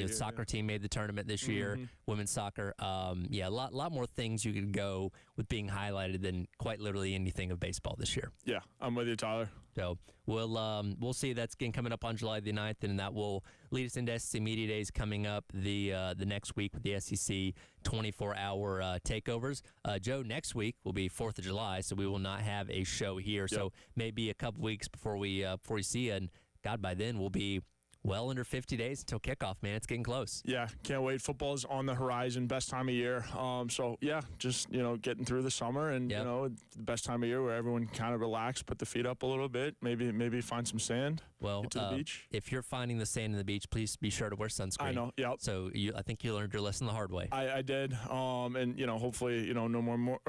Speaker 1: Soccer team made the tournament this year. Women's soccer. A lot more things you could go with being highlighted than quite literally anything of baseball this year.
Speaker 6: Yeah, I'm with you, Tyler.
Speaker 1: So we'll see. That's again coming up on July the 9th, and that will lead us into SEC Media Days coming up the next week with the SEC 24-hour takeovers. Joe, next week will be 4th of July, so we will not have a show here. Yep. So maybe a couple weeks before we see you. And God, by then we'll be well under 50 days until kickoff, man. It's getting close.
Speaker 6: Yeah, can't wait. Football's on the horizon, best time of year. Just, getting through the summer and, the best time of year where everyone kind of relax, put the feet up a little bit, maybe find some sand, get to the beach.
Speaker 1: If you're finding the sand in the beach, please be sure to wear sunscreen.
Speaker 6: I know, yeah.
Speaker 1: So I think you learned your lesson the hard way.
Speaker 6: I did, and, hopefully, no more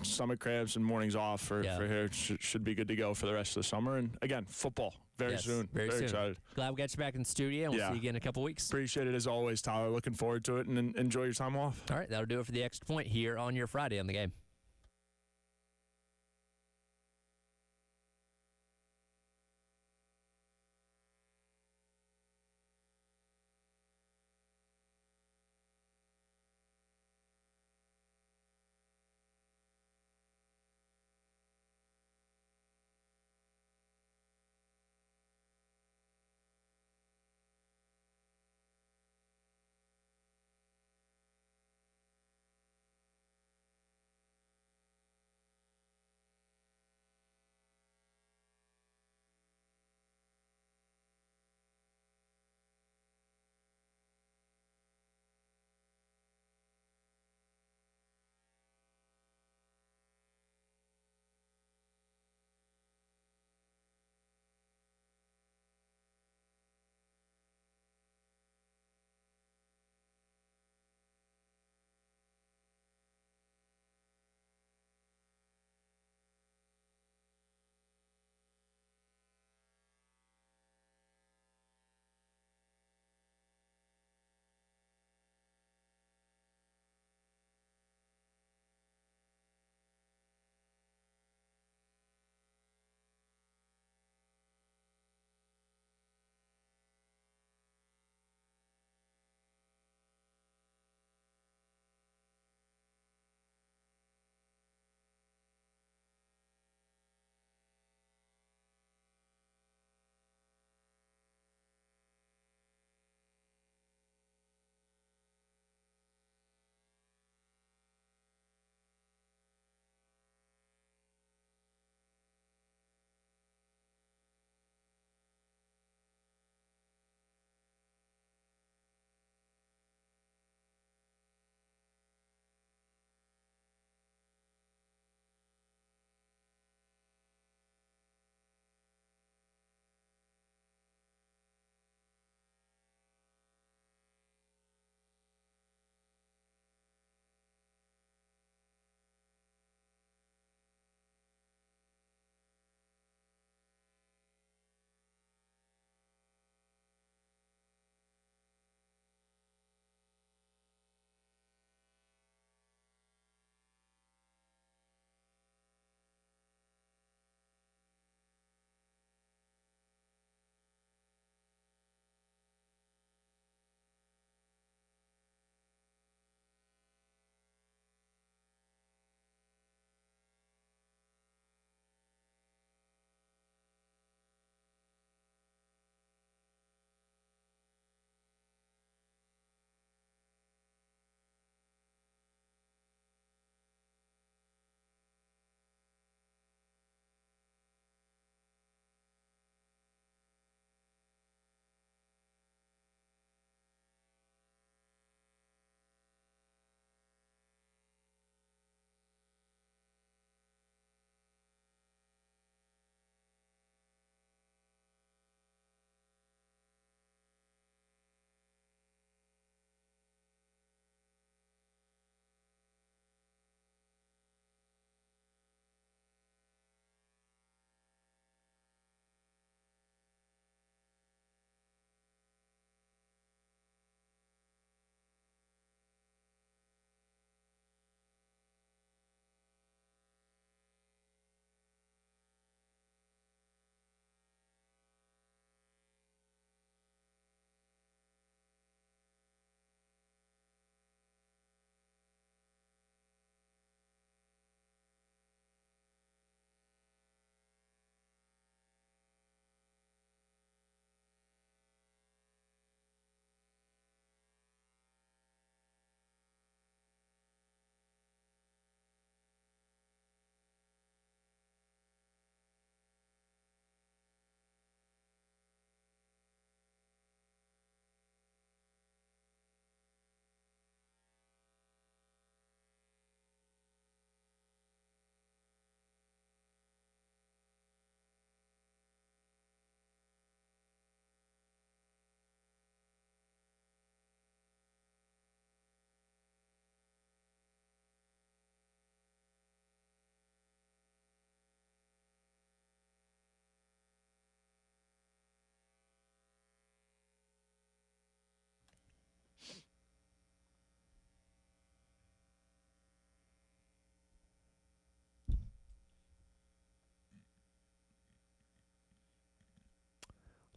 Speaker 6: stomach cramps and mornings off for here. Should be good to go for the rest of the summer. And, again, football. Very soon. Very soon. Excited.
Speaker 1: Glad we got you back in the studio, and we'll see you again in a couple weeks.
Speaker 6: Appreciate it as always, Tyler. Looking forward to it, and enjoy your time off.
Speaker 1: All right, that'll do it for the Extra Point here on your Friday on The Game.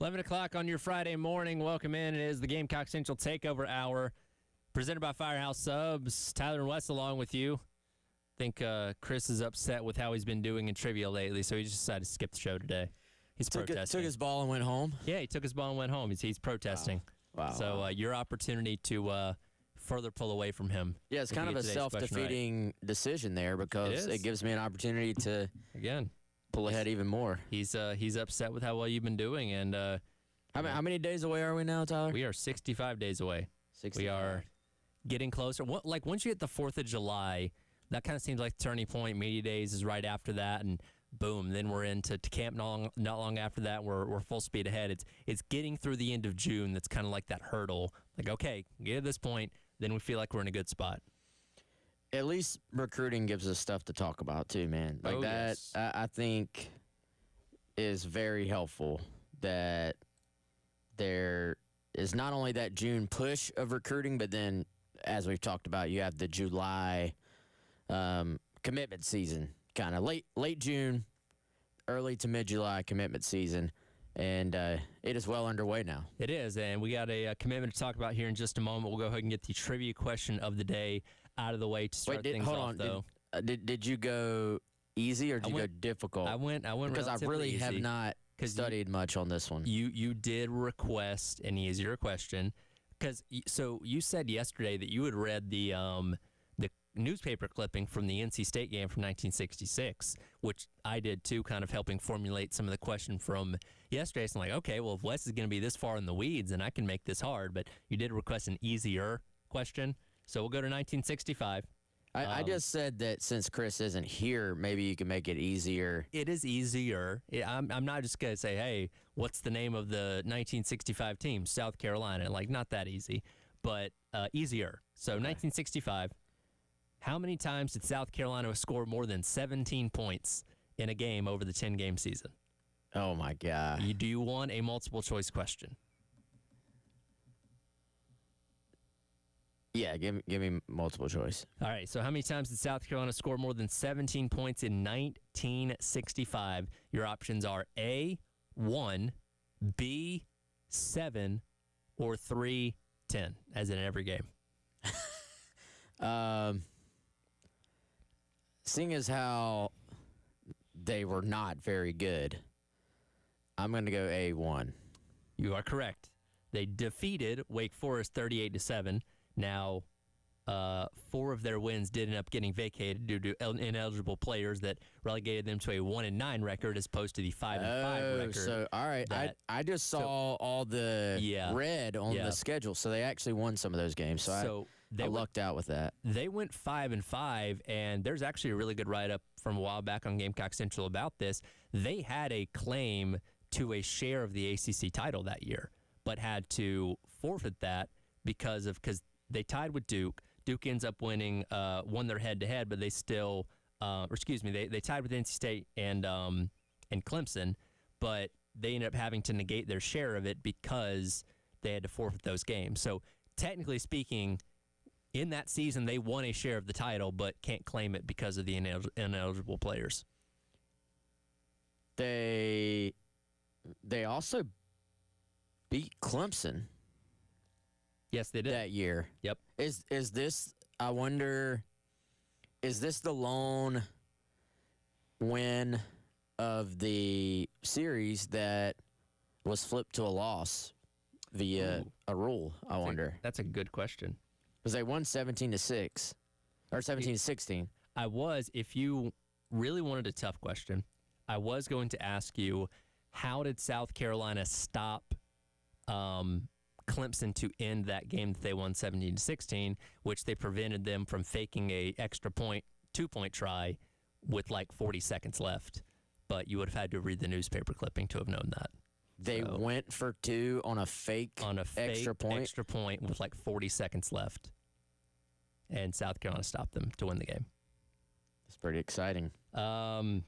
Speaker 1: 11 o'clock on your Friday morning. Welcome in. It is the Gamecock Central Takeover Hour, presented by Firehouse Subs. Tyler and Wes along with you. I think Chris is upset with how he's been doing in trivia lately, so he just decided to skip the show today. He's protesting.
Speaker 7: Took his ball and went home?
Speaker 1: Yeah, he took his ball and went home. He's protesting.
Speaker 7: Wow.
Speaker 1: So your opportunity to further pull away from him.
Speaker 7: Yeah, it's kind of a self-defeating decision there because it gives me an opportunity to, again, pull ahead even more.
Speaker 1: He's upset with how well you've been doing. And
Speaker 7: how many days away are we now, Tyler?
Speaker 1: We are 65 days away. 65. We are getting closer. Like once you hit the 4th of July, that kind of seems like the turning point. Media Days is right after that, and boom, then we're into camp not long after that. We're full speed ahead. It's getting through the end of June that's kind of like that hurdle. Like, okay, get to this point, then we feel like we're in a good spot.
Speaker 7: At least recruiting gives us stuff to talk about too, man. Like
Speaker 1: yes.
Speaker 7: I think is very helpful that there is not only that June push of recruiting, but then, as we've talked about, you have the July commitment season, kind of late June, early to mid-July commitment season, and it is well underway now.
Speaker 1: It is, and we got a commitment to talk about here in just a moment. We'll go ahead and get the trivia question of the day out of the way to start things off, though.
Speaker 7: Did you go easy or did you go difficult?
Speaker 1: I went
Speaker 7: because I really have not studied much on this one.
Speaker 1: You did request an easier question so you said yesterday that you had read the newspaper clipping from the NC State game from 1966, which I did too, kind of helping formulate some of the question from yesterday. So I'm like, okay, well, if Wes is going to be this far in the weeds, then I can make this hard. But you did request an easier question, so we'll go to 1965.
Speaker 7: I just said that since Chris isn't here, maybe you can make it easier.
Speaker 1: It is easier. I'm not just going to say, hey, what's the name of the 1965 team? South Carolina. Like, not that easy, but easier. So 1965, how many times did South Carolina score more than 17 points in a game over the 10-game season?
Speaker 7: Oh, my God.
Speaker 1: Do you want a multiple choice question?
Speaker 7: Yeah, give me multiple choice.
Speaker 1: All right, so how many times did South Carolina score more than 17 points in 1965? Your options are A, 1, B, 7, or 3, 10, as in every game.
Speaker 7: Seeing as how they were not very good, I'm going to go A1.
Speaker 1: You are correct. They defeated Wake Forest 38-7. Now, 4 of their wins did end up getting vacated due to ineligible players that relegated them to a 1-9 record as opposed to the 5-5 record.
Speaker 7: So all right, I just saw all the red on the schedule, so they actually won some of those games. So I lucked out with that.
Speaker 1: They went 5-5, and there's actually a really good write-up from a while back on Gamecock Central about this. They had a claim to a share of the ACC title that year, but had to forfeit that because they tied with Duke. Duke ends up winning, won their head-to-head, but they still, they tied with NC State and Clemson, but they ended up having to negate their share of it because they had to forfeit those games. So technically speaking, in that season, they won a share of the title, but can't claim it because of the ineligible players.
Speaker 7: They also beat Clemson.
Speaker 1: Yes, they did.
Speaker 7: That year.
Speaker 1: Yep.
Speaker 7: Is this, I wonder, is this the lone win of the series that was flipped to a loss via a rule, I wonder?
Speaker 1: That's a good question.
Speaker 7: Because they won 17-6, or 17-16.
Speaker 1: If you really wanted a tough question, I was going to ask you, how did South Carolina stop Clemson to end that game that they won 17-16, which they prevented them from faking a extra point, 2-point try with like 40 seconds left. But you would have had to read the newspaper clipping to have known that.
Speaker 7: They went for 2 on a fake extra point
Speaker 1: with like 40 seconds left. And South Carolina stopped them to win the game.
Speaker 7: That's pretty exciting.
Speaker 1: To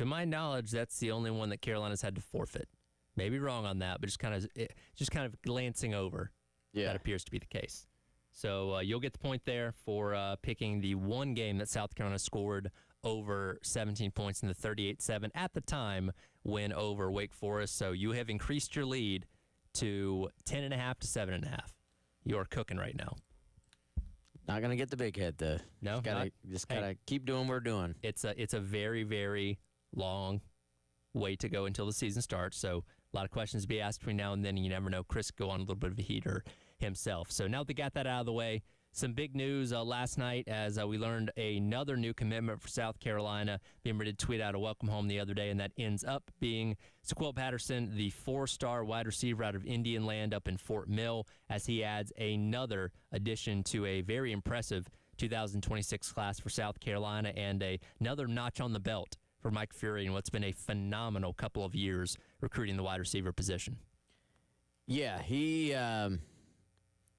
Speaker 1: my knowledge, that's the only one that Carolina's had to forfeit. Maybe wrong on that, but just kind of glancing over. Yeah, that appears to be the case. So you'll get the point there for picking the one game that South Carolina scored over 17 points in the 38-7 at the time win over Wake Forest. So you have increased your lead to 10.5 to 7.5. You're cooking right now.
Speaker 7: Not gonna get the big head though.
Speaker 1: No,
Speaker 7: just gotta keep doing what we're doing.
Speaker 1: It's a very, very long way to go until the season starts. So a lot of questions to be asked between now and then. And you never know. Chris go on a little bit of a heater himself. So now that they got that out of the way, some big news last night as we learned another new commitment for South Carolina. Beamer did tweet out a welcome home the other day, and that ends up being Sequel Patterson, the 4-star wide receiver out of Indian Land up in Fort Mill, as he adds another addition to a very impressive 2026 class for South Carolina and another notch on the belt for Mike Fury in what's been a phenomenal couple of years recruiting the wide receiver position.
Speaker 7: Yeah,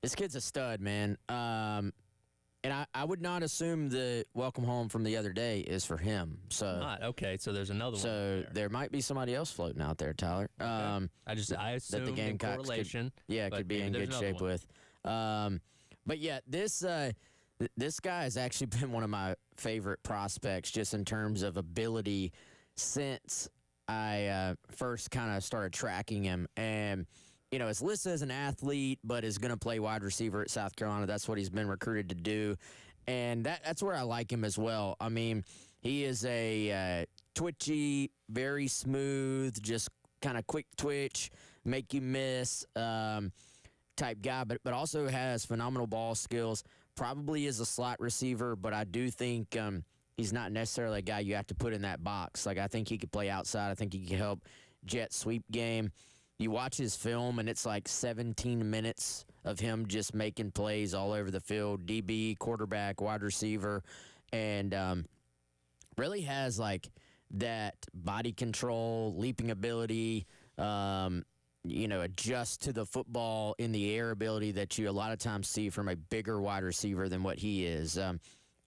Speaker 7: this kid's a stud, man. And I would not assume the welcome home from the other day is for him. So
Speaker 1: not okay. So there's another one.
Speaker 7: So there might be somebody else floating out there, Tyler.
Speaker 1: Okay. I assume
Speaker 7: that the Gamecocks
Speaker 1: correlation.
Speaker 7: Could be in good shape with. But yeah, this guy has actually been one of my favorite prospects, just in terms of ability since I first kind of started tracking him. And is listed as an athlete, but is going to play wide receiver at South Carolina. That's what he's been recruited to do. And that's where I like him as well. I mean, he is a twitchy, very smooth, just kind of quick twitch, make you miss type guy, but also has phenomenal ball skills. Probably is a slot receiver, but I do think he's not necessarily a guy you have to put in that box. Like, I think he could play outside. I think he could help jet sweep game. You watch his film, and it's like 17 minutes of him just making plays all over the field, DB, quarterback, wide receiver, and really has like that body control, leaping ability, adjust to the football in the air ability that you a lot of times see from a bigger wide receiver than what he is.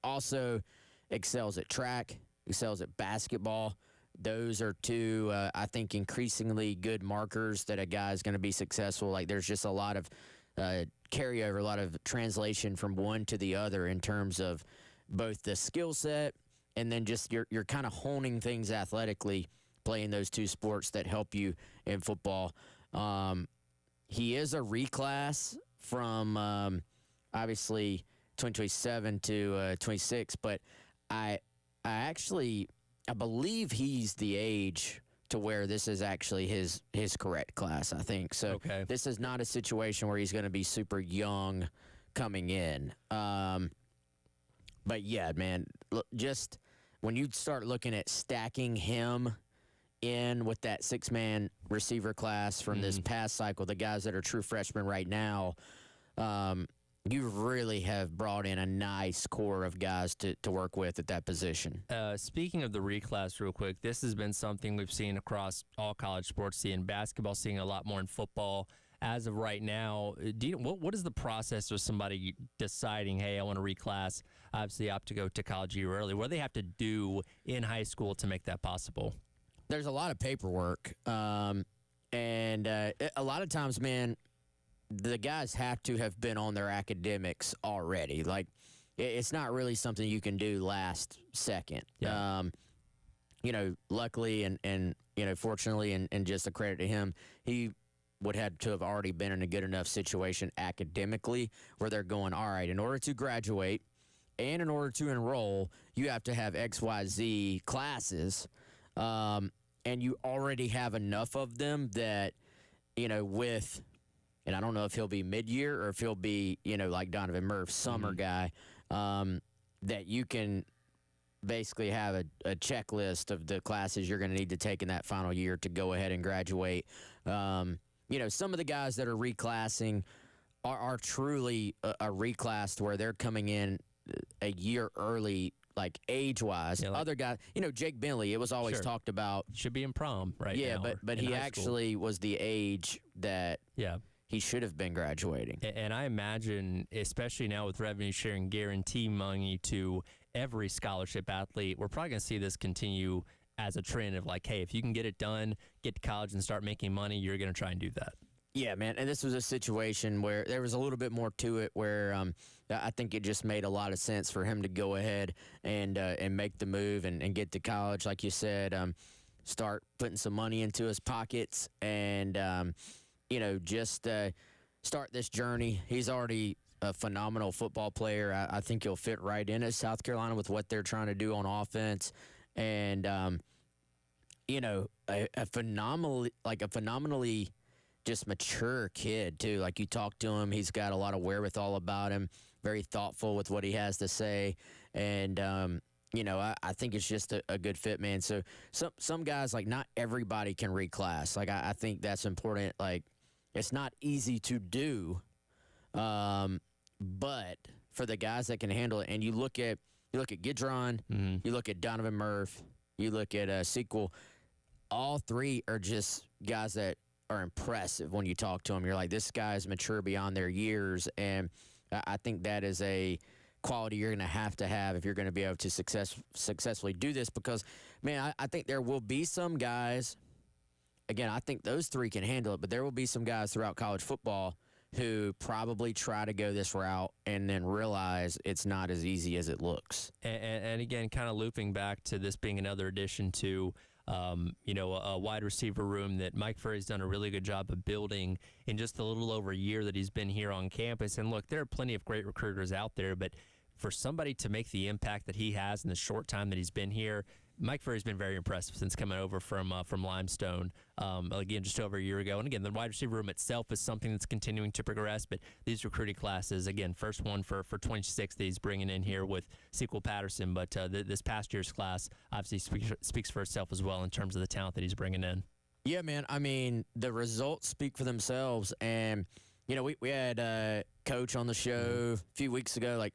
Speaker 7: Also excels at track, excels at basketball. Those are two, I think, increasingly good markers that a guy is going to be successful. Like, there's just a lot of carryover, a lot of translation from one to the other in terms of both the skill set and then just you're kind of honing things athletically, playing those two sports that help you in football. He is a reclass from obviously 2027 to 26, but I believe he's the age to where this is actually his correct class, I think. So
Speaker 1: okay.
Speaker 7: This is not a situation where he's going to be super young coming in. But yeah, man, just when you start looking at stacking him in with that 6-man receiver class from this past cycle, the guys that are true freshmen right now, you really have brought in a nice core of guys to work with at that position.
Speaker 1: Speaking of the reclass real quick, this has been something we've seen across all college sports, seeing basketball, seeing a lot more in football. As of right now, what is the process of somebody deciding, hey, I want to reclass, obviously opt to go to college a year early? What do they have to do in high school to make that possible?
Speaker 7: There's a lot of paperwork. And a lot of times, man, the guys have to have been on their academics already. Like, it's not really something you can do last second.
Speaker 1: Yeah.
Speaker 7: Luckily and fortunately, and just a credit to him, he would have to have already been in a good enough situation academically where they're going, all right, in order to graduate and in order to enroll, you have to have XYZ classes. And you already have enough of them that, with... And I don't know if he'll be mid-year or if he'll be, like Donovan Murph, summer guy, that you can basically have a checklist of the classes you're going to need to take in that final year to go ahead and graduate. Some of the guys that are reclassing are truly a reclass to where they're coming in a year early, like age-wise.
Speaker 1: Yeah,
Speaker 7: other guys, Jake Bentley, it was always talked about.
Speaker 1: Should be in prom now.
Speaker 7: Yeah, but he actually was the age that...
Speaker 1: Yeah.
Speaker 7: He should have been graduating.
Speaker 1: And I imagine, especially now with revenue sharing guarantee money to every scholarship athlete, we're probably going to see this continue as a trend of like, hey, if you can get it done, get to college and start making money, you're going to try and do that.
Speaker 7: Yeah, man, and this was a situation where there was a little bit more to it where I think it just made a lot of sense for him to go ahead and make the move and get to college, like you said, start putting some money into his pockets and, just start this journey. He's already a phenomenal football player. I think he'll fit right in at South Carolina with what they're trying to do on offense. And, a phenomenally just mature kid too. Like you talk to him, he's got a lot of wherewithal about him, very thoughtful with what he has to say. And, I think it's just a good fit, man. So some guys, like not everybody can reclass. Like I think that's important. Like it's not easy to do. But for the guys that can handle it, and you look at Gidron, you look at Donovan Murph, you look at Sequel, all three are just guys that are impressive when you talk to them. You're like, this guy's mature beyond their years, and I think that is a quality you're going to have if you're going to be able to successfully do this because, man, I think there will be some guys, again, I think those three can handle it, but there will be some guys throughout college football who probably try to go this route and then realize it's not as easy as it looks.
Speaker 1: And again, kind of looping back to this being another addition to a wide receiver room that Mike Furry's done a really good job of building in just a little over a year that he's been here on campus. And look, there are plenty of great recruiters out there, but for somebody to make the impact that he has in the short time that he's been here, Mike Furry's been very impressive since coming over from Limestone, again, just over a year ago. And again, the wide receiver room itself is something that's continuing to progress, but these recruiting classes, again, first one for 26 that he's bringing in here with Sequel Patterson, but this past year's class obviously speaks for itself as well in terms of the talent that he's bringing in.
Speaker 7: Yeah, man. I mean, the results speak for themselves. And, we had a coach on the show a few weeks ago, like,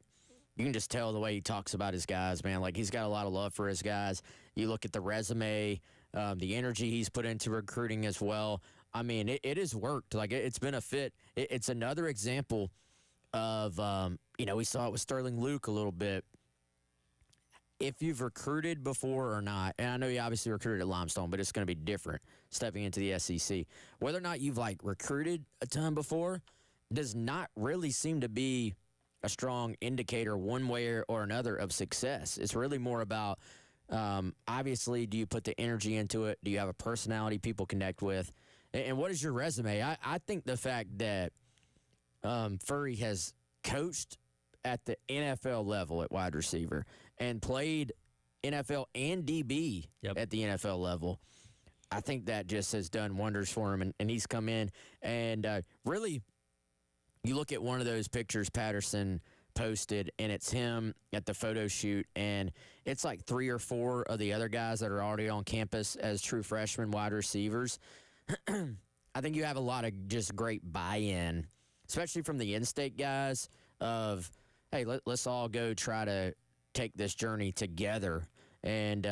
Speaker 7: you can just tell the way he talks about his guys, man. Like, he's got a lot of love for his guys. You look at the resume, the energy he's put into recruiting as well. I mean, it has worked. Like, it's been a fit. It's another example of, we saw it with Sterling Luke a little bit. If you've recruited before or not, and I know you obviously recruited at Limestone, but it's going to be different stepping into the SEC. Whether or not you've, recruited a ton before does not really seem to be a strong indicator one way or another of success. It's really more about, obviously, do you put the energy into it? Do you have a personality people connect with? And what is your resume? I think the fact that Furry has coached at the NFL level at wide receiver and played NFL and DB at the NFL level, I think that just has done wonders for him. And he's come in and really – you look at one of those pictures Patterson posted, and it's him at the photo shoot, and it's like 3 or 4 of the other guys that are already on campus as true freshman wide receivers. I think you have a lot of just great buy-in, especially from the in-state guys of, hey, let's all go try to take this journey together. And,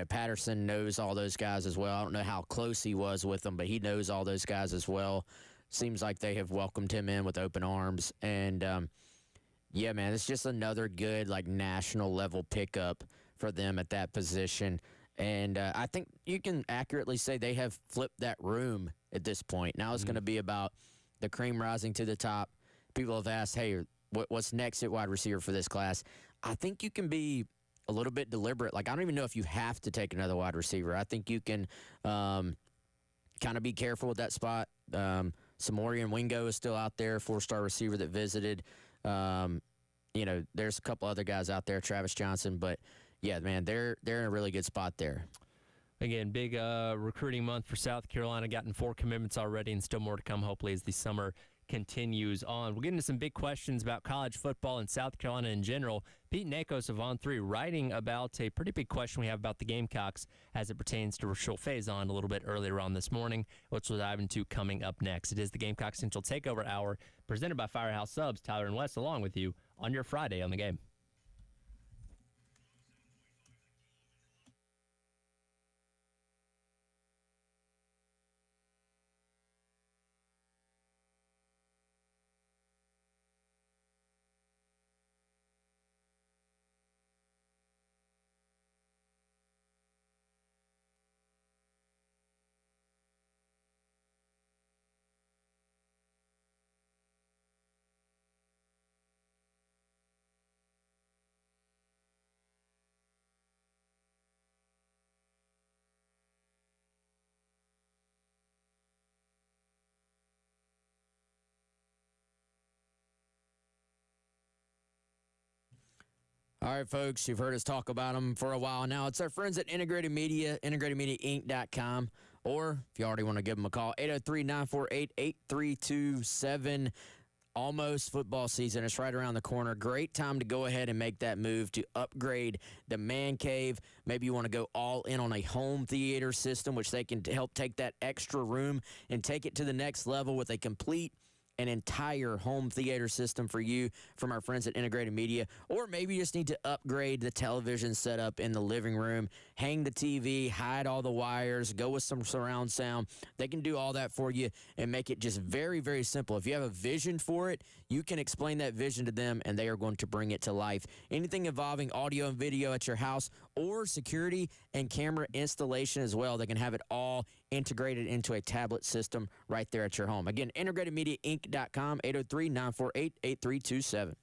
Speaker 7: Patterson knows all those guys as well. I don't know how close he was with them, but he knows all those guys as well. Seems like they have welcomed him in with open arms. And, yeah, man, it's just another good, national level pickup for them at that position. And I think you can accurately say they have flipped that room at this point. Now it's going to be about the cream rising to the top. People have asked, hey, what's next at wide receiver for this class? I think you can be a little bit deliberate. I don't even know if you have to take another wide receiver. I think you can kind of be careful with that spot. Samorian Wingo is still out there, 4-star receiver that visited. There's a couple other guys out there, Travis Johnson, but yeah, man, they're in a really good spot there.
Speaker 1: Again, big recruiting month for South Carolina. Gotten 4 commitments already, and still more to come. Hopefully, as the summer continues on. We'll get into some big questions about college football and South Carolina in general. Pete Nakos of On3 writing about a pretty big question we have about the Gamecocks as it pertains to Rachel Faison a little bit earlier on this morning, which we'll dive into coming up next. It is the Gamecock Central Takeover Hour presented by Firehouse Subs. Tyler and Wes along with you on your Friday on the game.
Speaker 7: All right, folks, you've heard us talk about them for a while now. It's our friends at Integrated Media, integratedmediainc.com. Or if you already want to give them a call, 803-948-8327. Almost football season. It's right around the corner. Great time to go ahead and make that move to upgrade the man cave. Maybe you want to go all in on a home theater system, which they can help take that extra room and take it to the next level with a complete an entire home theater system for you from our friends at Integrated Media. Or maybe you just need to upgrade the television setup in the living room, hang the TV, hide all the wires, go with some surround sound. They can do all that for you and make it just very, very simple. If you have a vision for it, you can explain that vision to them, and they are going to bring it to life. Anything involving audio and video at your house or security and camera installation as well, they can have it all integrated into a tablet system right there at your home. Again, integratedmediainc.com, 803-948-8327.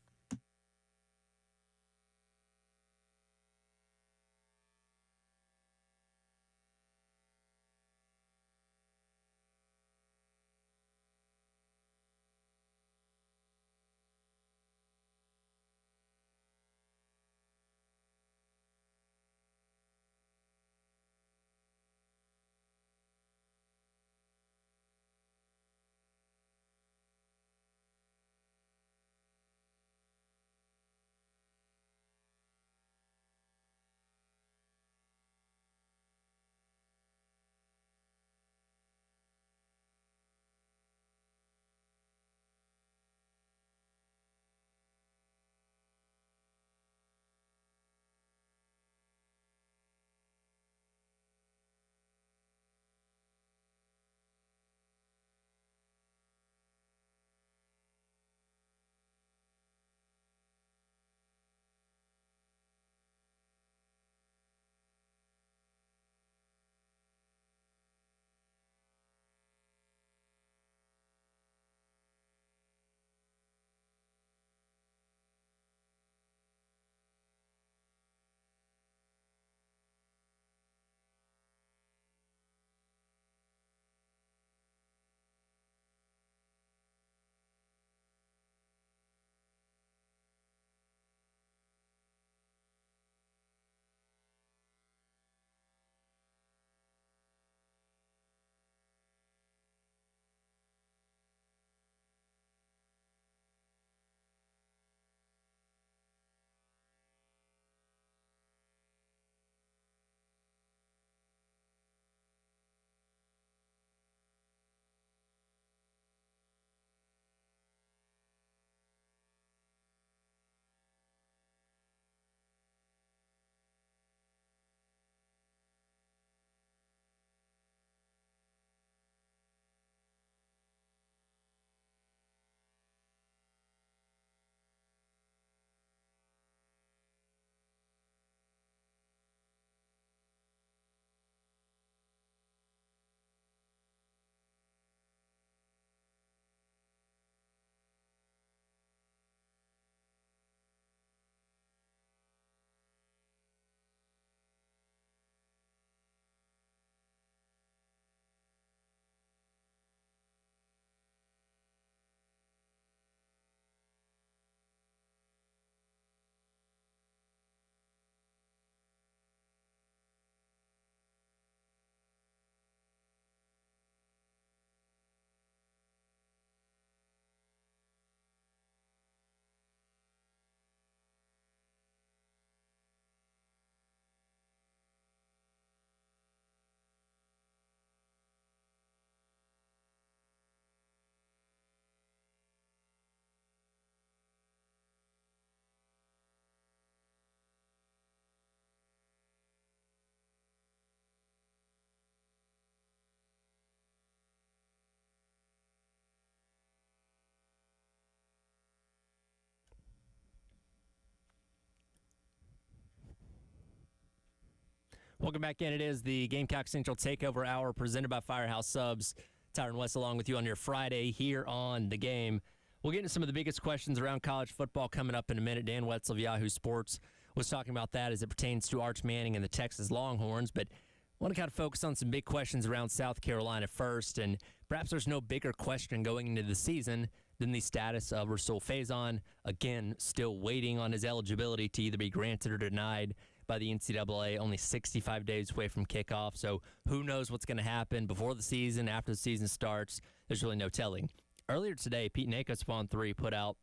Speaker 1: Welcome back in. It is the Gamecock Central Takeover Hour presented by Firehouse Subs. Tyron West along with you on your Friday here on The Game. We'll get into some of the biggest questions around college football coming up in a minute. Dan Wetzel of Yahoo Sports was talking about that as it pertains to Arch Manning and the Texas Longhorns, but I want to kind of focus on some big questions around South Carolina first, and perhaps there's no bigger question going into the season Then the status of Rasul Faison, again, still waiting on his eligibility to either be granted or denied by the NCAA, only 65 days away from kickoff. So who knows what's going to happen before the season, after the season starts. There's really no telling. Earlier today, Pete Nakos of On3 put out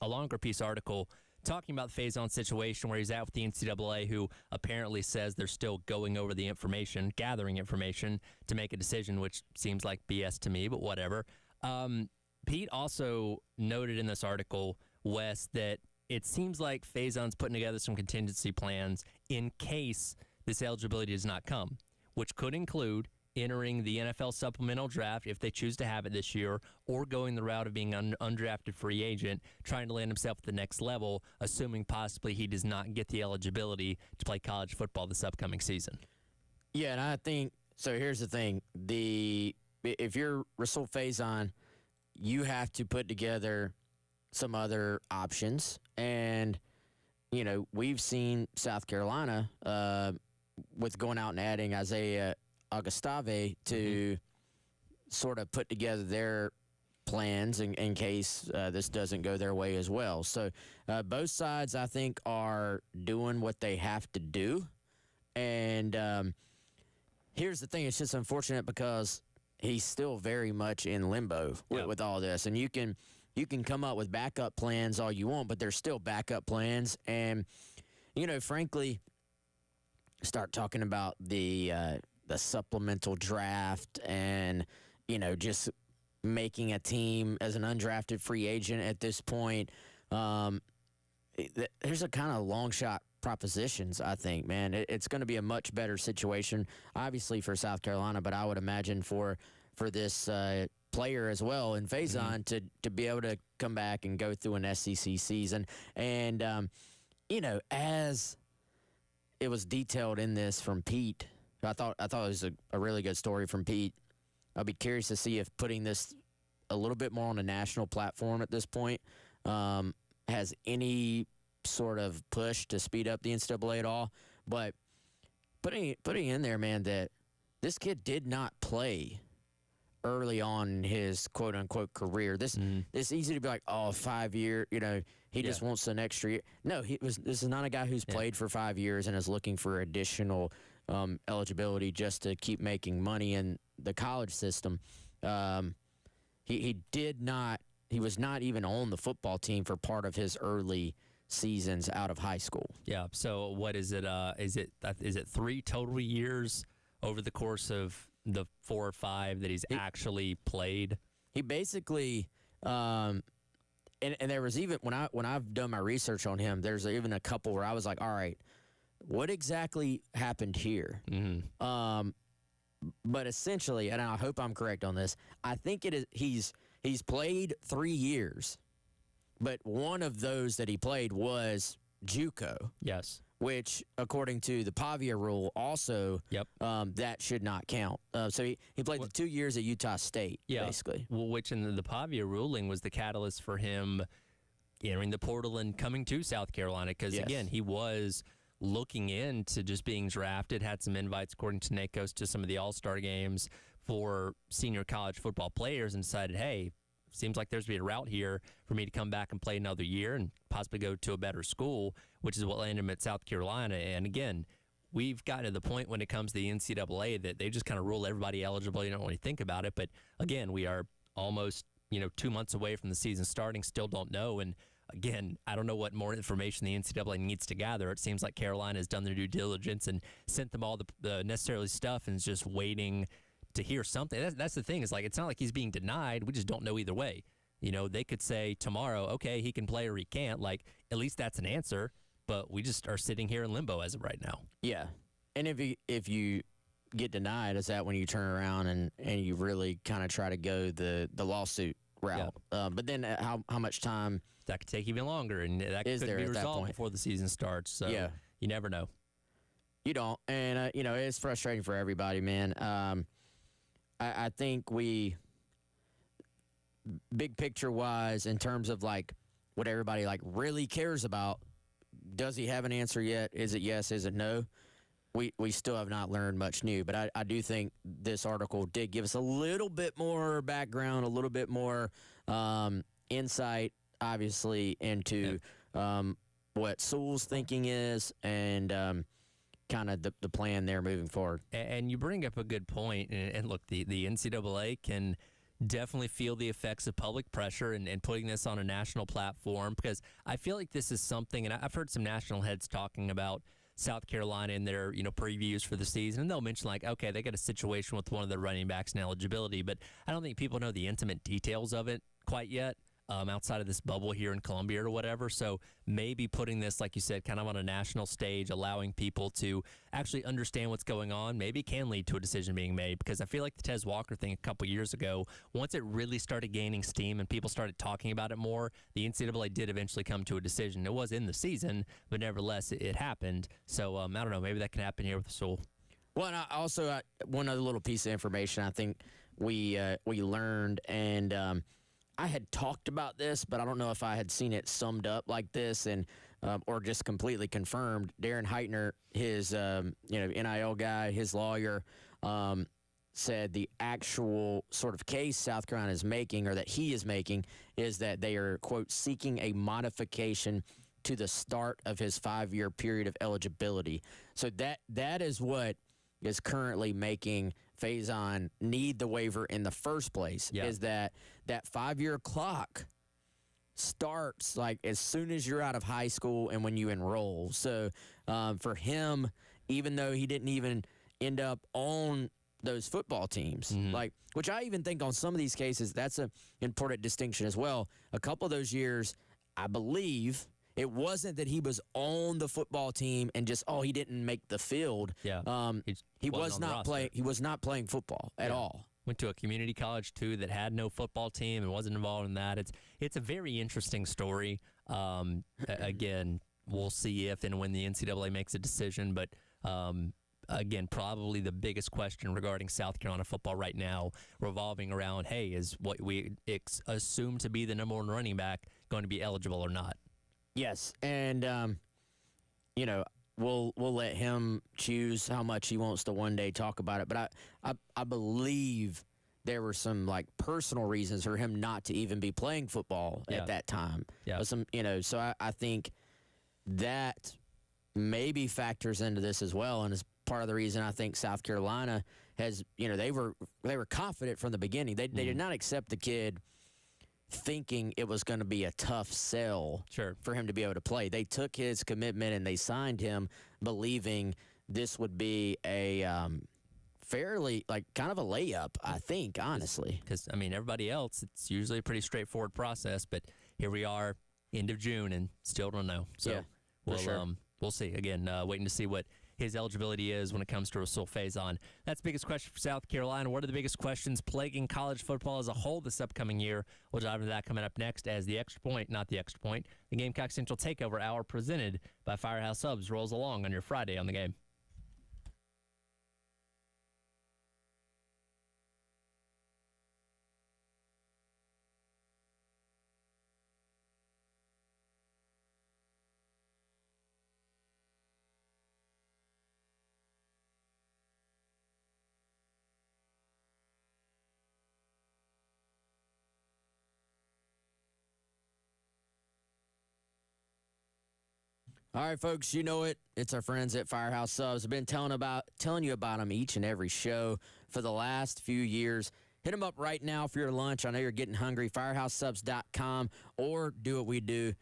Speaker 1: a longer piece article talking about the Faison situation, where he's at with the NCAA, who apparently says they're still going over the information, gathering information to make a decision, which seems like BS to me, but whatever. Pete also noted in this article, Wes, that it seems like Faison's putting together some contingency plans in case this eligibility does not come, which could include entering the NFL supplemental draft if they choose to have it this year, or going the route of being an undrafted free agent, trying to land himself at the next level, assuming possibly he does not get the eligibility to play college football this upcoming season.
Speaker 7: Yeah, and I think, so here's the thing. If you're Rasul Faison, you have to put together some other options. And, you know, we've seen South Carolina with going out and adding Isaiah Augustave to sort of put together their plans in case this doesn't go their way as well. So both sides, I think, are doing what they have to do. And here's the thing. It's just unfortunate because he's still very much in limbo with all this. And you can come up with backup plans all you want, but there's still backup plans. And, you know, frankly, start talking about the supplemental draft and, you know, just making a team as an undrafted free agent at this point. There's a kind of long shot propositions, I think, man. It's going to be a much better situation, obviously, for South Carolina, but I would imagine for this player as well in Faison to be able to come back and go through an SEC season. And, you know, as it was detailed in this from Pete, I thought it was a really good story from Pete. I'll be curious to see if putting this a little bit more on a national platform at this point has any sort of push to speed up the NCAA at all. But putting in there, man, that this kid did not play early on in his quote-unquote career. It's easy to be like, 5 year, you know, he just wants an extra year. No, this is not a guy who's played for 5 years and is looking for additional eligibility just to keep making money in the college system. He was not even on the football team for part of his early seasons out of high school. Yeah. So what is it? Is it 3 total years over the course of the 4 or 5 that he's actually played? He basically, and there was even when I've done my research on him, there's even a couple where I was like, all right, what exactly happened here? But essentially, and I hope I'm correct on this, I think it is he's played 3 years, but one of those that he played was JUCO. Yes. Which, according to the Pavia rule, also that should not count. So he played the 2 years at Utah State, basically. Well, which in the Pavia ruling was the catalyst for him entering the portal and coming to South Carolina because, again, he was looking into just being drafted, had some invites, according to Nakos, to some of the all-star games for senior college football players and decided, hey, seems like there's be a route here for me to come back and play another year and possibly go to a better school, which is what landed him at South Carolina. And again, we've gotten to the point when it comes to the NCAA that they just kind of rule everybody eligible. You don't really think about it. But again, we are almost, 2 months away from the season starting, still don't know. And again, I don't know what more information the NCAA needs to gather. It seems like Carolina has done their due diligence and sent them all the necessary stuff and is just waiting to hear something. That's the thing. Is like, it's not like he's being denied. We just don't know either way. They could say tomorrow, okay, he can play or he can't. Like, at least that's an answer. But we just are sitting here in limbo as of right now. Yeah. And if you get denied, is that when you turn around and you really kind of try to go the lawsuit route? Yeah. But then how much time? That could take even longer, and that could be resolved before the season starts. So you never know. You don't. And, it's frustrating for everybody, man. I think big picture-wise, in terms of, like, what everybody, like, really cares about, does he have an answer yet? Is it yes? Is it no? We still have not learned much new, but I do think this article did give us a little bit more background, a little bit more insight, obviously, into what Sewell's thinking is and kind of the plan there moving forward.
Speaker 1: And you bring up a good point. And look, the NCAA can definitely feel the effects of public pressure and putting this on a national platform, because I feel like this is something, and I've heard some national heads talking about South Carolina in their previews for the season, and they'll mention like, okay, they got a situation with one of their running backs and eligibility, but I don't think people know the intimate details of it quite yet. Outside of this bubble here in Columbia or whatever. So maybe putting this, like you said, kind of on a national stage, allowing people to actually understand what's going on, maybe can lead to a decision being made, because I feel like the Tez Walker thing a couple years ago, once it really started gaining steam and people started talking about it more, the NCAA did eventually come to a decision. It was in the season, but nevertheless, it happened. So I don't know, maybe that can happen here with Sewell.
Speaker 7: Well, and also one other little piece of information I think we learned, and I had talked about this, but I don't know if I had seen it summed up like this, and or just completely confirmed. Darren Heitner, his NIL guy, his lawyer, said the actual sort of case South Carolina is making, or that he is making, is that they are, quote, seeking a modification to the start of his 5-year period of eligibility. So that is what is currently making Faison need the waiver in the first place, is that 5-year clock starts like as soon as you're out of high school and when you enroll. So for him, even though he didn't even end up on those football teams, like, which I even think on some of these cases, that's an important distinction as well. A couple of those years, I believe, it wasn't that he was on the football team and just he didn't make the field.
Speaker 1: Yeah,
Speaker 7: he was not playing. He was not playing football at all.
Speaker 1: Went to a community college too that had no football team and wasn't involved in that. It's a very interesting story. Again, we'll see if and when the NCAA makes a decision, but again, probably the biggest question regarding South Carolina football right now revolving around, hey, is what we assume to be the number one running back going to be eligible or not?
Speaker 7: Yes, and we'll let him choose how much he wants to one day talk about it. But I believe there were some like personal reasons for him not to even be playing football at that time.
Speaker 1: Yeah.
Speaker 7: So I think that maybe factors into this as well, and is part of the reason I think South Carolina has, they were confident from the beginning. They did not accept the kid thinking it was going to be a tough sell for him to be able to play. They took his commitment and they signed him believing this would be a fairly, like, kind of a layup, I think, honestly.
Speaker 1: Because, I mean, everybody else, it's usually a pretty straightforward process, but here we are, end of June, and still don't know. So we'll see. Again, waiting to see what his eligibility is when it comes to Rasul Faison. That's the biggest question for South Carolina. What are the biggest questions plaguing college football as a whole this upcoming year? We'll dive into that coming up next as the Extra Point, not the Extra Point, the Gamecock Central Takeover Hour presented by Firehouse Subs rolls along on your Friday on the game.
Speaker 7: All right, folks, you know it. It's our friends at Firehouse Subs. I've been telling you about them each and every show for the last few years. Hit them up right now for your lunch. I know you're getting hungry. FirehouseSubs.com, or do what we do.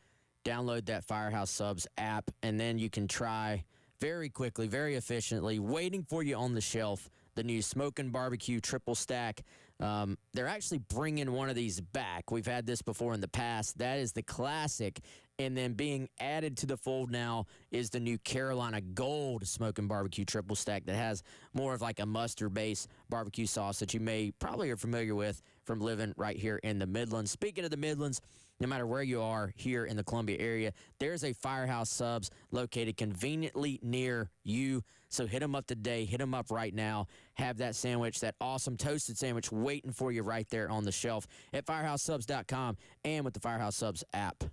Speaker 7: Download that Firehouse Subs app, and then you can try very quickly, very efficiently, waiting for you on the shelf, the new Smokin' Barbecue Triple Stack. They're actually bringing one of these back. We've had this before in the past. That is the classic. And then being added to the fold now is the new Carolina Gold Smokin' Barbecue Triple Stack that has more of like a mustard-based barbecue sauce that you may probably are familiar with from living right here in the Midlands. Speaking of the Midlands, no matter where you are here in the Columbia area, there's a Firehouse Subs located conveniently near you. So hit them up today. Hit them up right now. Have that sandwich, that awesome toasted sandwich waiting for you right there on the shelf at FirehouseSubs.com and with the Firehouse Subs app.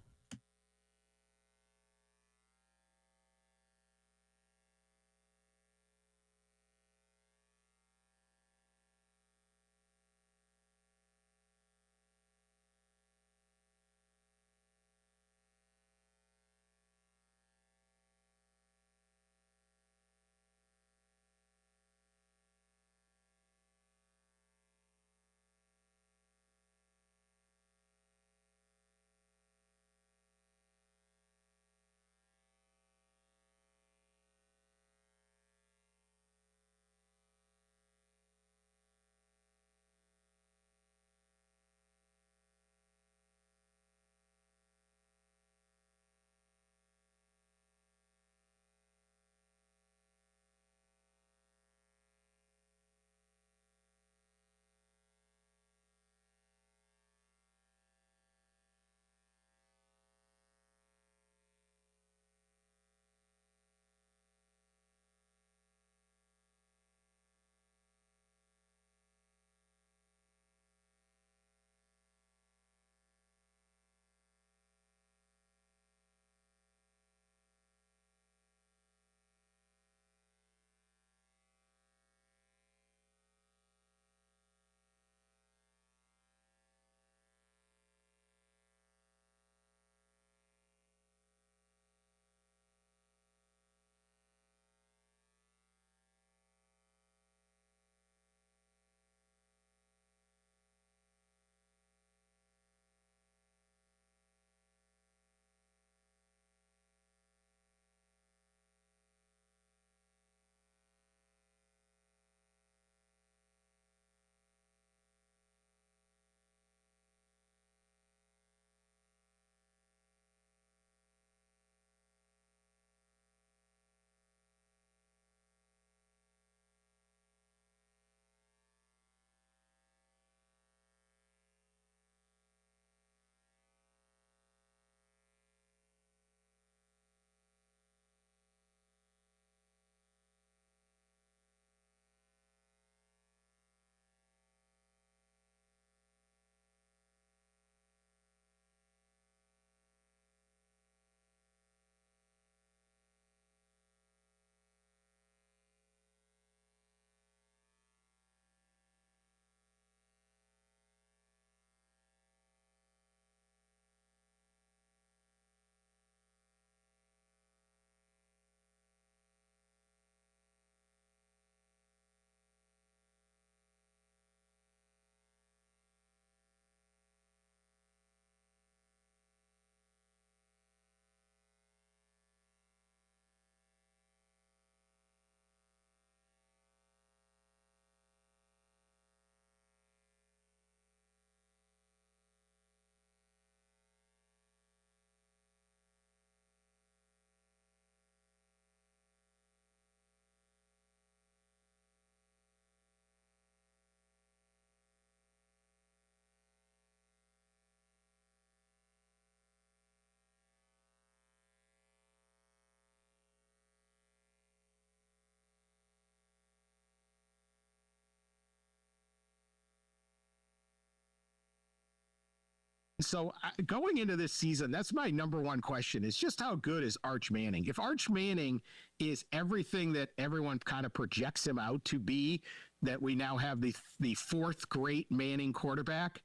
Speaker 8: So going into this season, that's my number one question is just how good is Arch Manning? If Arch Manning is everything that everyone kind of projects him out to be, that we now have the fourth great Manning quarterback,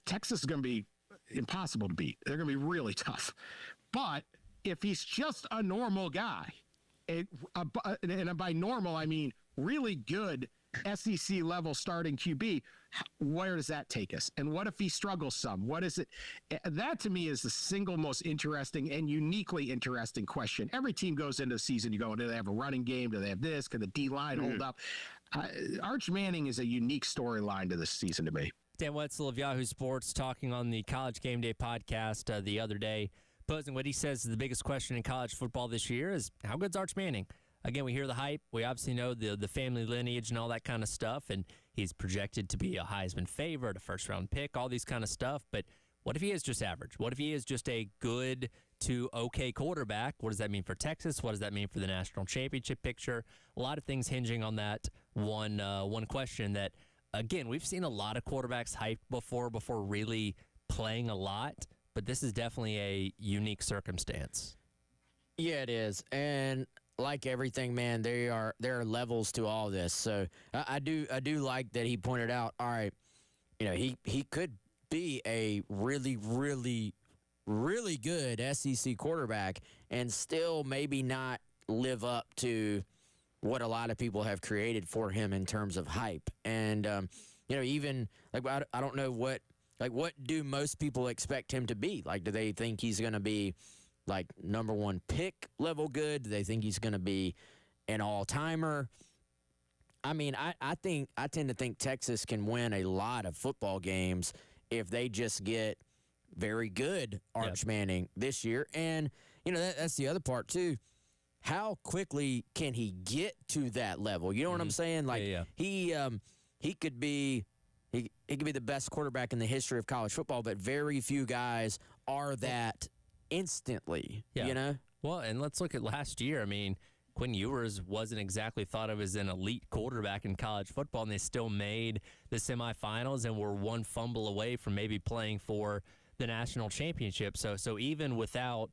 Speaker 8: Texas is going to be impossible to beat. They're going to be really tough. But if he's just a normal guy, and by normal, I mean really good SEC level starting QB, where does that take us? And what if he struggles some? What is it? That to me is the single most interesting and uniquely interesting question. Every team goes into the season, you go, do they have a running game? Do they have this? Can the D-line hold up? Arch Manning is a unique storyline to this season to me.
Speaker 1: Dan Wetzel of Yahoo Sports talking on the College Game Day podcast the other day, posing what he says is the biggest question in college football this year is, how good's Arch Manning? Again, we hear the hype. We obviously know the family lineage and all that kind of stuff, and he's projected to be a Heisman favorite, a first-round pick, all these kind of stuff. But what if he is just average? What if he is just a good to okay quarterback? What does that mean for Texas? What does that mean for the national championship picture? A lot of things hinging on that one question that, again, we've seen a lot of quarterbacks hyped before really playing a lot, but this is definitely a unique circumstance.
Speaker 7: Yeah, it is. And like everything, man, there are levels to all this. So I do like that he pointed out, all right, he could be a really, really, really good SEC quarterback and still maybe not live up to what a lot of people have created for him in terms of hype. And, even like, I don't know what do most people expect him to be? Like, do they think he's going to be like number one pick level good? Do they think he's going to be an all-timer? I mean, I tend to think Texas can win a lot of football games if they just get very good Arch Manning this year. And, that's the other part too. How quickly can he get to that level? You know what I'm saying? Like he could be the best quarterback in the history of college football, but very few guys are that instantly,
Speaker 1: Well, and let's look at last year. I mean, Quinn Ewers wasn't exactly thought of as an elite quarterback in college football, and they still made the semifinals and were one fumble away from maybe playing for the national championship. So even without,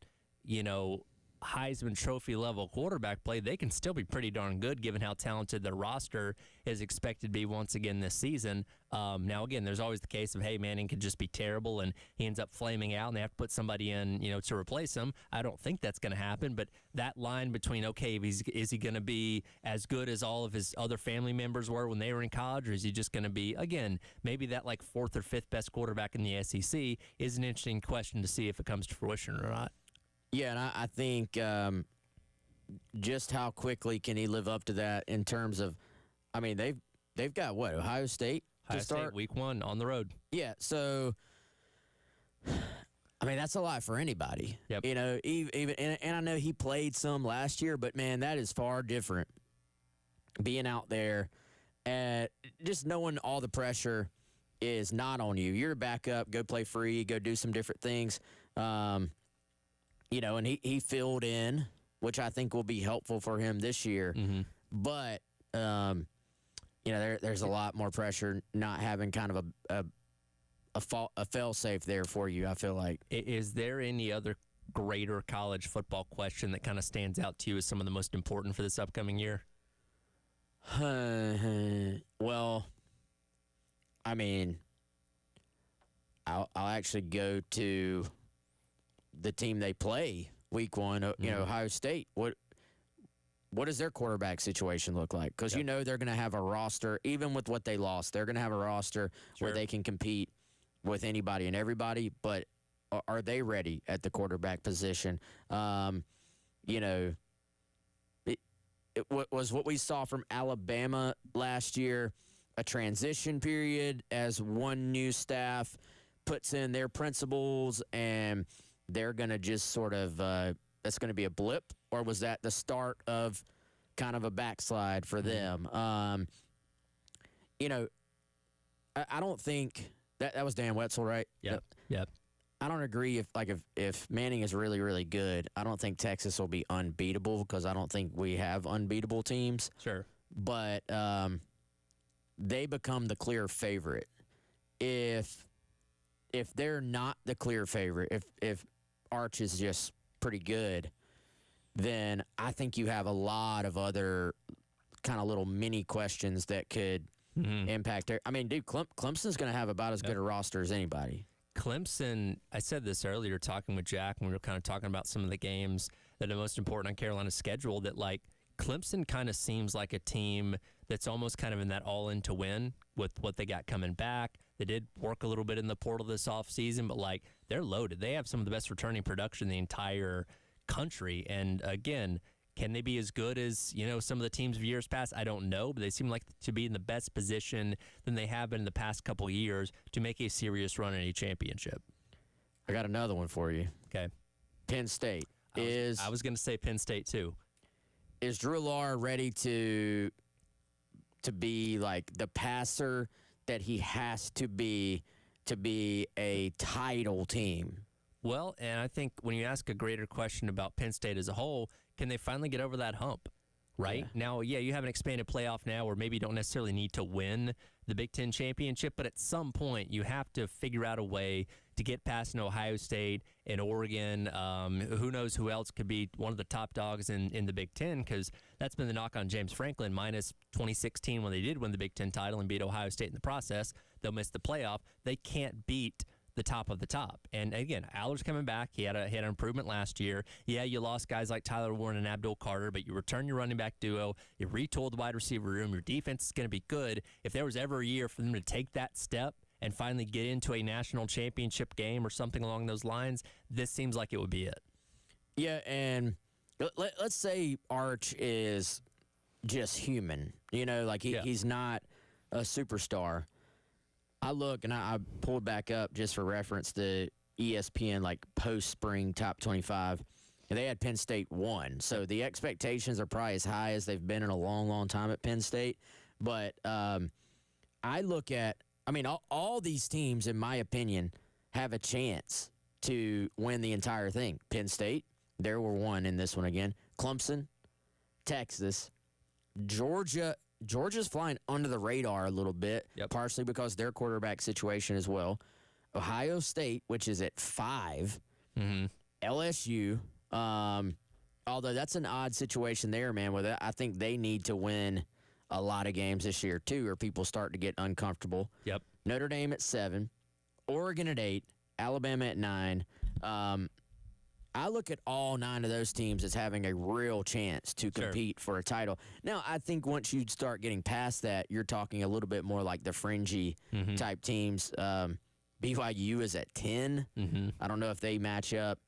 Speaker 1: Heisman Trophy level quarterback play, they can still be pretty darn good given how talented their roster is expected to be once again this season. Now, again, there's always the case of, hey, Manning could just be terrible and he ends up flaming out and they have to put somebody in, to replace him. I don't think that's going to happen, but that line between, okay, is he going to be as good as all of his other family members were when they were in college, or is he just going to be, again, maybe that like fourth or fifth best quarterback in the SEC is an interesting question to see if it comes to fruition or not.
Speaker 7: Yeah, and I think just how quickly can he live up to that in terms of, I mean, they've got what, Ohio State to start?
Speaker 1: State, week 1 on the road.
Speaker 7: Yeah, so I mean that's a lot for anybody.
Speaker 1: Yep.
Speaker 7: Even and I know he played some last year, but man, that is far different. Being out there and just knowing all the pressure is not on you. You're a backup, go play free, go do some different things. And he filled in, which I think will be helpful for him this year. Mm-hmm. But, there's a lot more pressure not having kind of a fail-safe there for you, I feel like.
Speaker 1: Is there any other greater college football question that kind of stands out to you as some of the most important for this upcoming year?
Speaker 7: Well, I mean, I'll actually go to the team they play week 1, Ohio State. What does their quarterback situation look like? Because they're going to have a roster, even with what they lost, they're going to have a roster where they can compete with anybody and everybody, but are they ready at the quarterback position? It was what we saw from Alabama last year, a transition period as one new staff puts in their principles and they're going to just sort of that's going to be a blip, or was that the start of kind of a backslide for them? I don't think that was Dan Wetzel, right?
Speaker 1: Yep.
Speaker 7: I don't agree if Manning is really, really good, I don't think Texas will be unbeatable because I don't think we have unbeatable teams.
Speaker 1: Sure.
Speaker 7: But they become the clear favorite. If if they're not the clear favorite, if Arch is just pretty good, then I think you have a lot of other kind of little mini questions that could impact their. I mean, dude, Clemson's going to have about as good a roster as anybody.
Speaker 1: Clemson, I said this earlier talking with Jack when we were kind of talking about some of the games that are most important on Carolina's schedule, that like Clemson kind of seems like a team that's almost kind of in that all-in to win with what they got coming back. They did work a little bit in the portal this offseason, but like they're loaded. They have some of the best returning production in the entire country. And again, can they be as good as, some of the teams of years past? I don't know, but they seem like to be in the best position than they have been in the past couple of years to make a serious run in a championship.
Speaker 7: I got another one for you.
Speaker 1: Okay.
Speaker 7: Penn State
Speaker 1: I was going to say Penn State too.
Speaker 7: Is Drew Lohr ready to be like the passer that he has to be a title team?
Speaker 1: Well, and I think when you ask a greater question about Penn State as a whole, can they finally get over that hump? Right? Yeah. Now, you have an expanded playoff now where maybe you don't necessarily need to win the Big Ten championship, but at some point you have to figure out a way to get past an Ohio State and Oregon. Who knows who else could be one of the top dogs in the Big Ten, because that's been the knock on James Franklin, minus 2016 when they did win the Big Ten title and beat Ohio State in the process. They'll miss the playoff. They can't beat the top of the top. And again, Aller's coming back. He had an improvement last year. Yeah, you lost guys like Tyler Warren and Abdul Carter, but you return your running back duo. You retooled the wide receiver room. Your defense is going to be good. If there was ever a year for them to take that step and finally get into a national championship game or something along those lines, this seems like it would be it.
Speaker 7: Yeah, and let's say Arch is just human. He's not a superstar. I look, and I pulled back up just for reference the ESPN post-spring top 25, and they had Penn State 1. So the expectations are probably as high as they've been in a long, long time at Penn State. But I look at, all these teams, in my opinion, have a chance to win the entire thing. Penn State, there were one in this one again. Clemson, Texas, Georgia. Georgia's flying under the radar a little bit, partially because their quarterback situation as well. Ohio State, which is at 5. LSU, although that's an odd situation there, man. With it, I think they need to win a lot of games this year, too, or people start to get uncomfortable.
Speaker 1: Yep.
Speaker 7: Notre Dame at 7. Oregon at 8. Alabama at 9. I look at all 9 of those teams as having a real chance to compete for a title. Now, I think once you start getting past that, you're talking a little bit more like the fringy type teams. BYU is at 10. I don't know if they match up.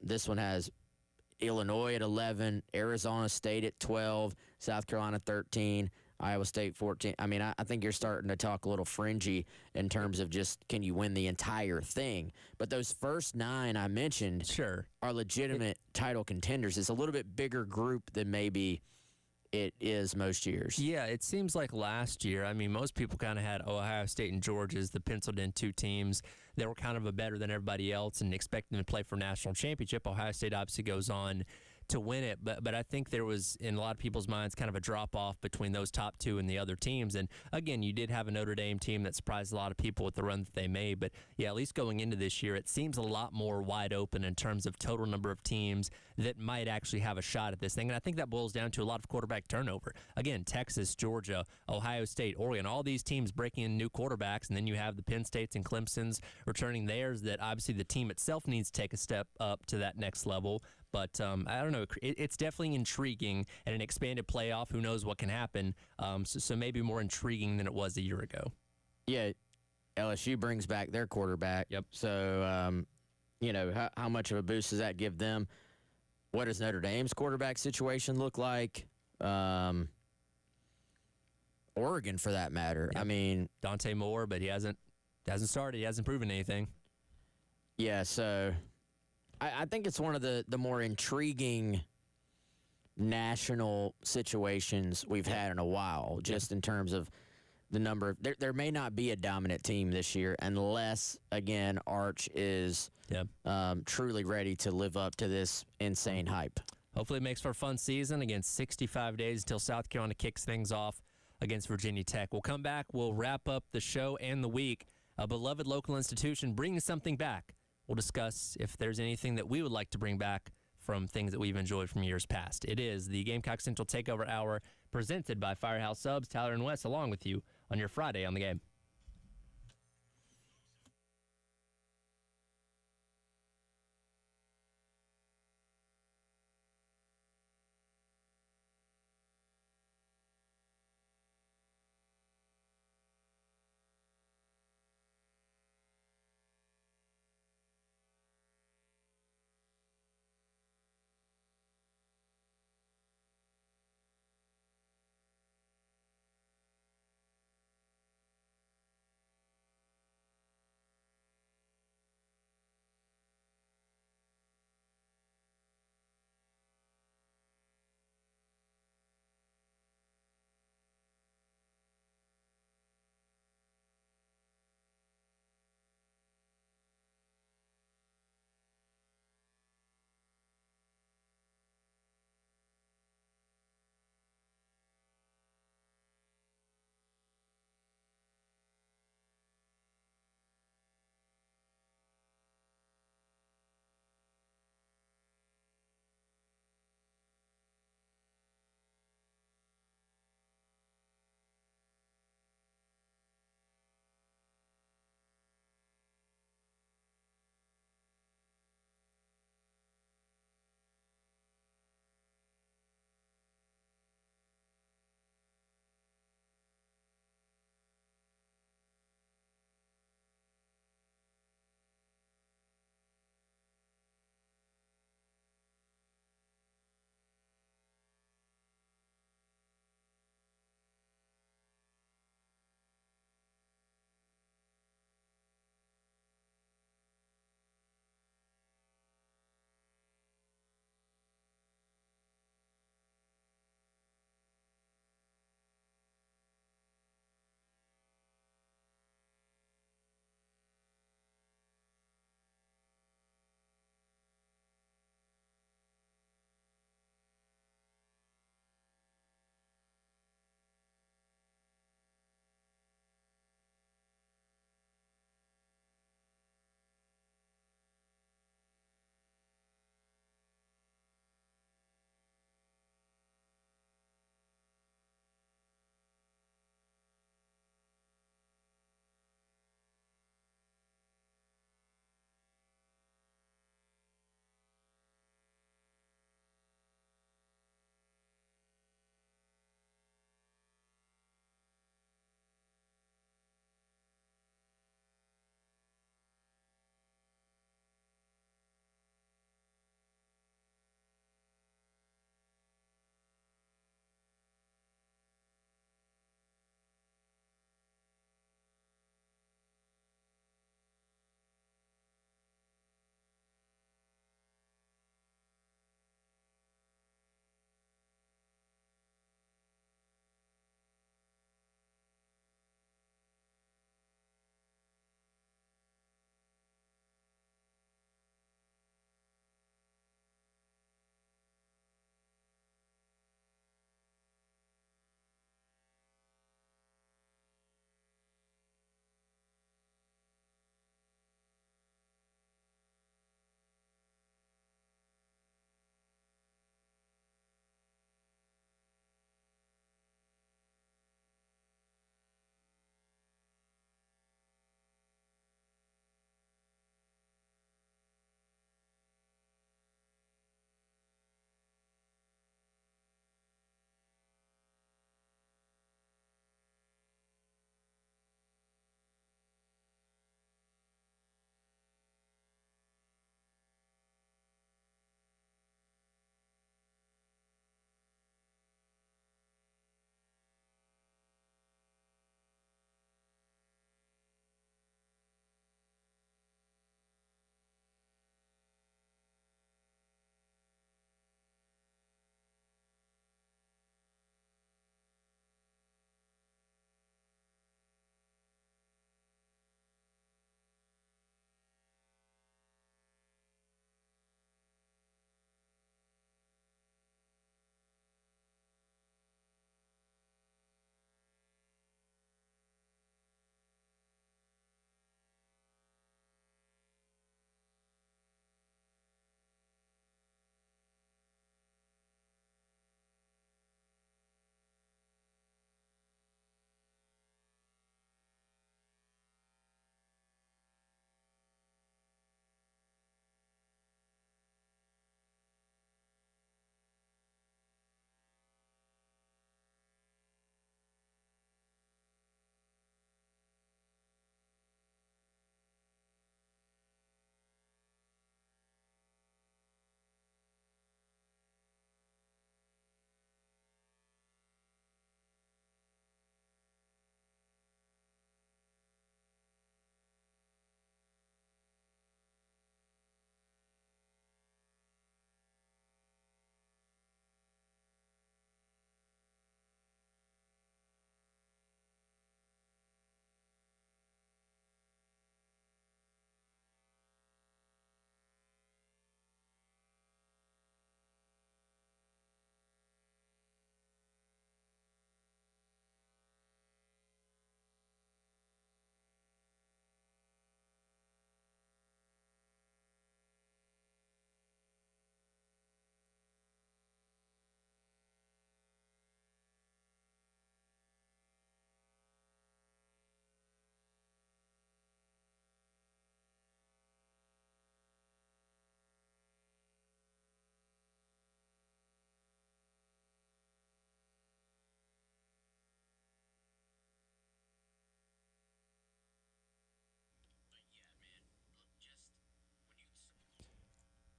Speaker 7: This one has Illinois at 11, Arizona State at 12, South Carolina 13, Iowa State 14. I think you're starting to talk a little fringy in terms of just can you win the entire thing. But those first 9 I mentioned are legitimate title contenders. It's a little bit bigger group than maybe it is most years.
Speaker 1: Yeah, it seems like last year, most people kind of had Ohio State and Georgia as the penciled-in 2 teams that were kind of better than everybody else and expecting them to play for national championship. Ohio State obviously goes on to win it, but I think there was, in a lot of people's minds, kind of a drop-off between those top 2 and the other teams. And again, you did have a Notre Dame team that surprised a lot of people with the run that they made, but yeah, at least going into this year, it seems a lot more wide open in terms of total number of teams that might actually have a shot at this thing. And I think that boils down to a lot of quarterback turnover. Again, Texas, Georgia, Ohio State, Oregon, all these teams breaking in new quarterbacks, and then you have the Penn States and Clemsons returning theirs, that obviously the team itself needs to take a step up to that next level. But I don't know. It's definitely intriguing, and an expanded playoff, who knows what can happen. So maybe more intriguing than it was a year ago.
Speaker 7: Yeah, LSU brings back their quarterback.
Speaker 1: Yep.
Speaker 7: So, how much of a boost does that give them? What does Notre Dame's quarterback situation look like? Oregon, for that matter.
Speaker 1: Yep. Dante Moore, but he hasn't started. He hasn't proven anything.
Speaker 7: Yeah, so I think it's one of the more intriguing national situations we've had in a while, just in terms of the number of there may not be a dominant team this year unless, again, Arch is truly ready to live up to this insane hype.
Speaker 1: Hopefully it makes for a fun season. Again, 65 days until South Carolina kicks things off against Virginia Tech. We'll come back. We'll wrap up the show and the week a beloved local institution bringing something back. We'll discuss if there's anything that we would like to bring back from things that we've enjoyed from years past. It is the Gamecock Central Takeover Hour presented by Firehouse Subs. Tyler and Wes along with you on your Friday on the Game.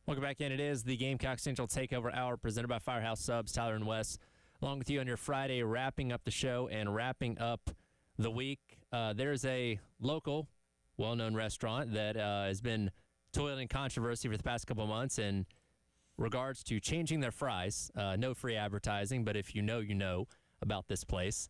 Speaker 1: Welcome back in. It is the Gamecock Central Takeover Hour presented by Firehouse Subs. Tyler and Wes, along with you on your Friday, wrapping up the show and wrapping up the week. There's a local, well-known restaurant that has been toiling in controversy for the past couple of months in regards to changing their fries. No free advertising, but if you know about this place.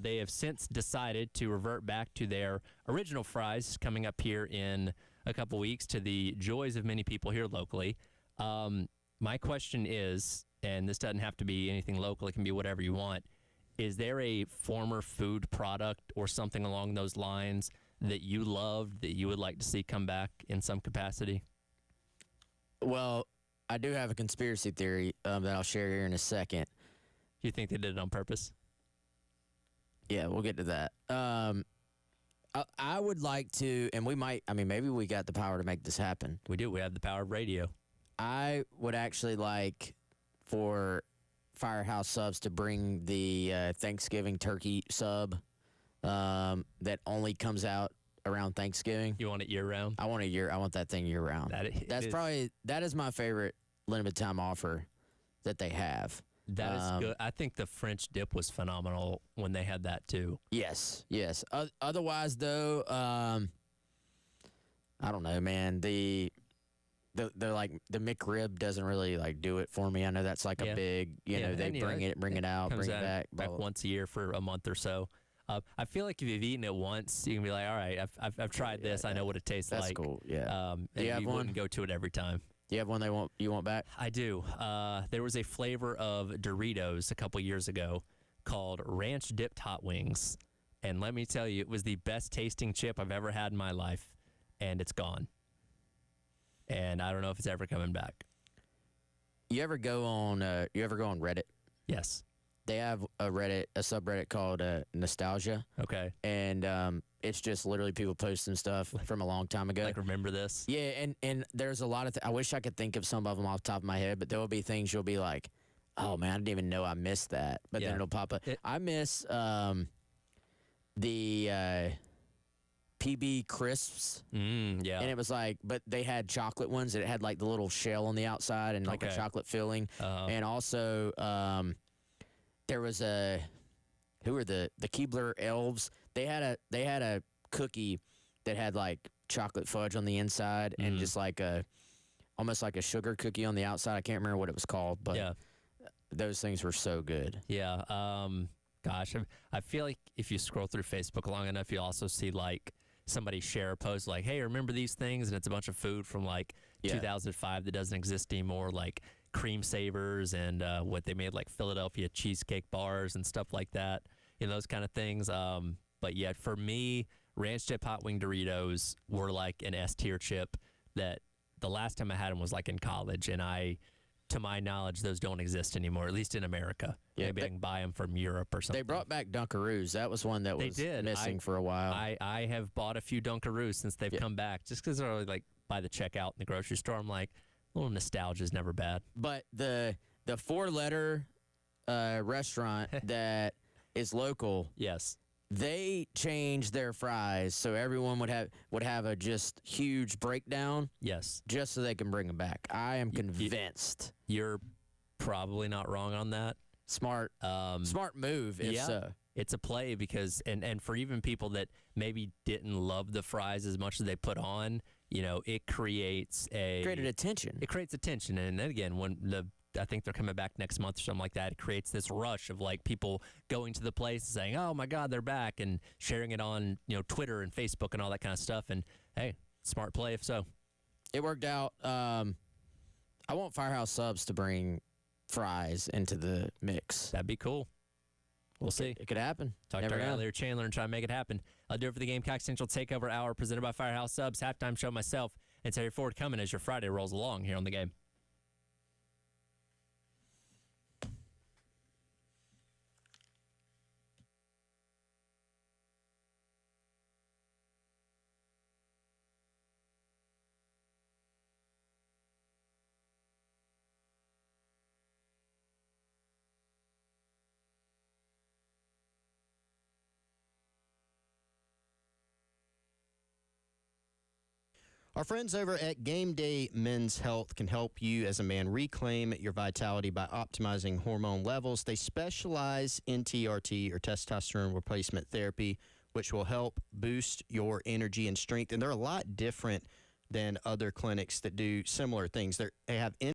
Speaker 1: They have since decided to revert back to their original fries coming up here in a couple weeks, to the joys of many people here locally. My question is, and this doesn't have to be anything local, it can be whatever you want, is there a former food product or something along those lines that you loved that you would like to see come back in some capacity?
Speaker 7: Well, I do have a conspiracy theory that I'll share here in a second.
Speaker 1: You think they did it on purpose?
Speaker 7: Yeah, we'll get to that. I would like to, and we might, maybe we got the power to make this happen.
Speaker 1: We do. We have the power of radio.
Speaker 7: I would actually like for Firehouse Subs to bring the Thanksgiving turkey sub that only comes out around Thanksgiving.
Speaker 1: You want it year-round?
Speaker 7: I want that thing year-round. That is my favorite limited time offer that they have.
Speaker 1: That is good. I think the French dip was phenomenal when they had that too.
Speaker 7: Yes. Otherwise, though, I don't know, man. The like the McRib doesn't really like do it for me. I know that's like a big, they bring it out, bring it back
Speaker 1: once a year for a month or so. I feel like if you've eaten it once, you can be like, all right, I've tried this. I know what it tastes like.
Speaker 7: That's cool. Yeah.
Speaker 1: Do you have one? Wouldn't go to it every time.
Speaker 7: Do you have one you want back?
Speaker 1: I do. There was a flavor of Doritos a couple years ago called Ranch Dipped Hot Wings. And let me tell you, it was the best tasting chip I've ever had in my life. And it's gone. And I don't know if it's ever coming back.
Speaker 7: You ever go on Reddit?
Speaker 1: Yes.
Speaker 7: They have a subreddit called Nostalgia.
Speaker 1: Okay.
Speaker 7: And it's just literally people posting stuff from a long time ago.
Speaker 1: Like, remember this?
Speaker 7: Yeah, and there's a lot of I wish I could think of some of them off the top of my head, but there will be things you'll be like, oh, man, I didn't even know I missed that. But then it'll pop up. I miss the PB Crisps.
Speaker 1: Yeah.
Speaker 7: And it was like, but they had chocolate ones. It had like the little shell on the outside and like a chocolate filling. And also there was who were the Keebler Elves? They had a cookie that had like chocolate fudge on the inside and just like almost like a sugar cookie on the outside. I can't remember what it was called, but those things were so good.
Speaker 1: Yeah. Gosh, I feel like if you scroll through Facebook long enough, you also see like somebody share a post like, hey, remember these things? And it's a bunch of food from like 2005 that doesn't exist anymore, like cream savers and what they made like Philadelphia cheesecake bars and stuff like that, those kind of things. But yeah, for me, Ranch Dip Hot Wing Doritos were like an S tier chip that the last time I had them was like in college. And to my knowledge, those don't exist anymore, at least in America. Yeah, maybe I can buy them from Europe or something.
Speaker 7: They brought back Dunkaroos. That was one that was missing for a while.
Speaker 1: I have bought a few Dunkaroos since they've come back, just because they're like by the checkout in the grocery store. I'm like, a little nostalgia is never bad.
Speaker 7: But the 4-letter restaurant that is local,
Speaker 1: yes,
Speaker 7: they changed their fries so everyone would have a just huge breakdown.
Speaker 1: Yes,
Speaker 7: just so they can bring them back. I am convinced.
Speaker 1: You're probably not wrong on that.
Speaker 7: Smart move. If so,
Speaker 1: it's a play because and for even people that maybe didn't love the fries as much as they put on, it created
Speaker 7: attention.
Speaker 1: It creates attention, and then again, when I think they're coming back next month or something like that, it creates this rush of like people going to the place and saying, "Oh my God, they're back," and sharing it on Twitter and Facebook and all that kind of stuff. And hey, smart play if so.
Speaker 7: It worked out. I want Firehouse Subs to bring fries into the mix.
Speaker 1: That'd be cool. We'll see.
Speaker 7: It could happen.
Speaker 1: Talk to our guy Larry Chandler and try to make it happen. I'll do it for the Gamecock Central Takeover Hour presented by Firehouse Subs. Halftime show myself and Terry Ford coming as your Friday rolls along here on the game.
Speaker 9: Our friends over at Game Day Men's Health can help you as a man reclaim your vitality by optimizing hormone levels. They specialize in TRT, or testosterone replacement therapy, which will help boost your energy and strength. And they're a lot different than other clinics that do similar things. They have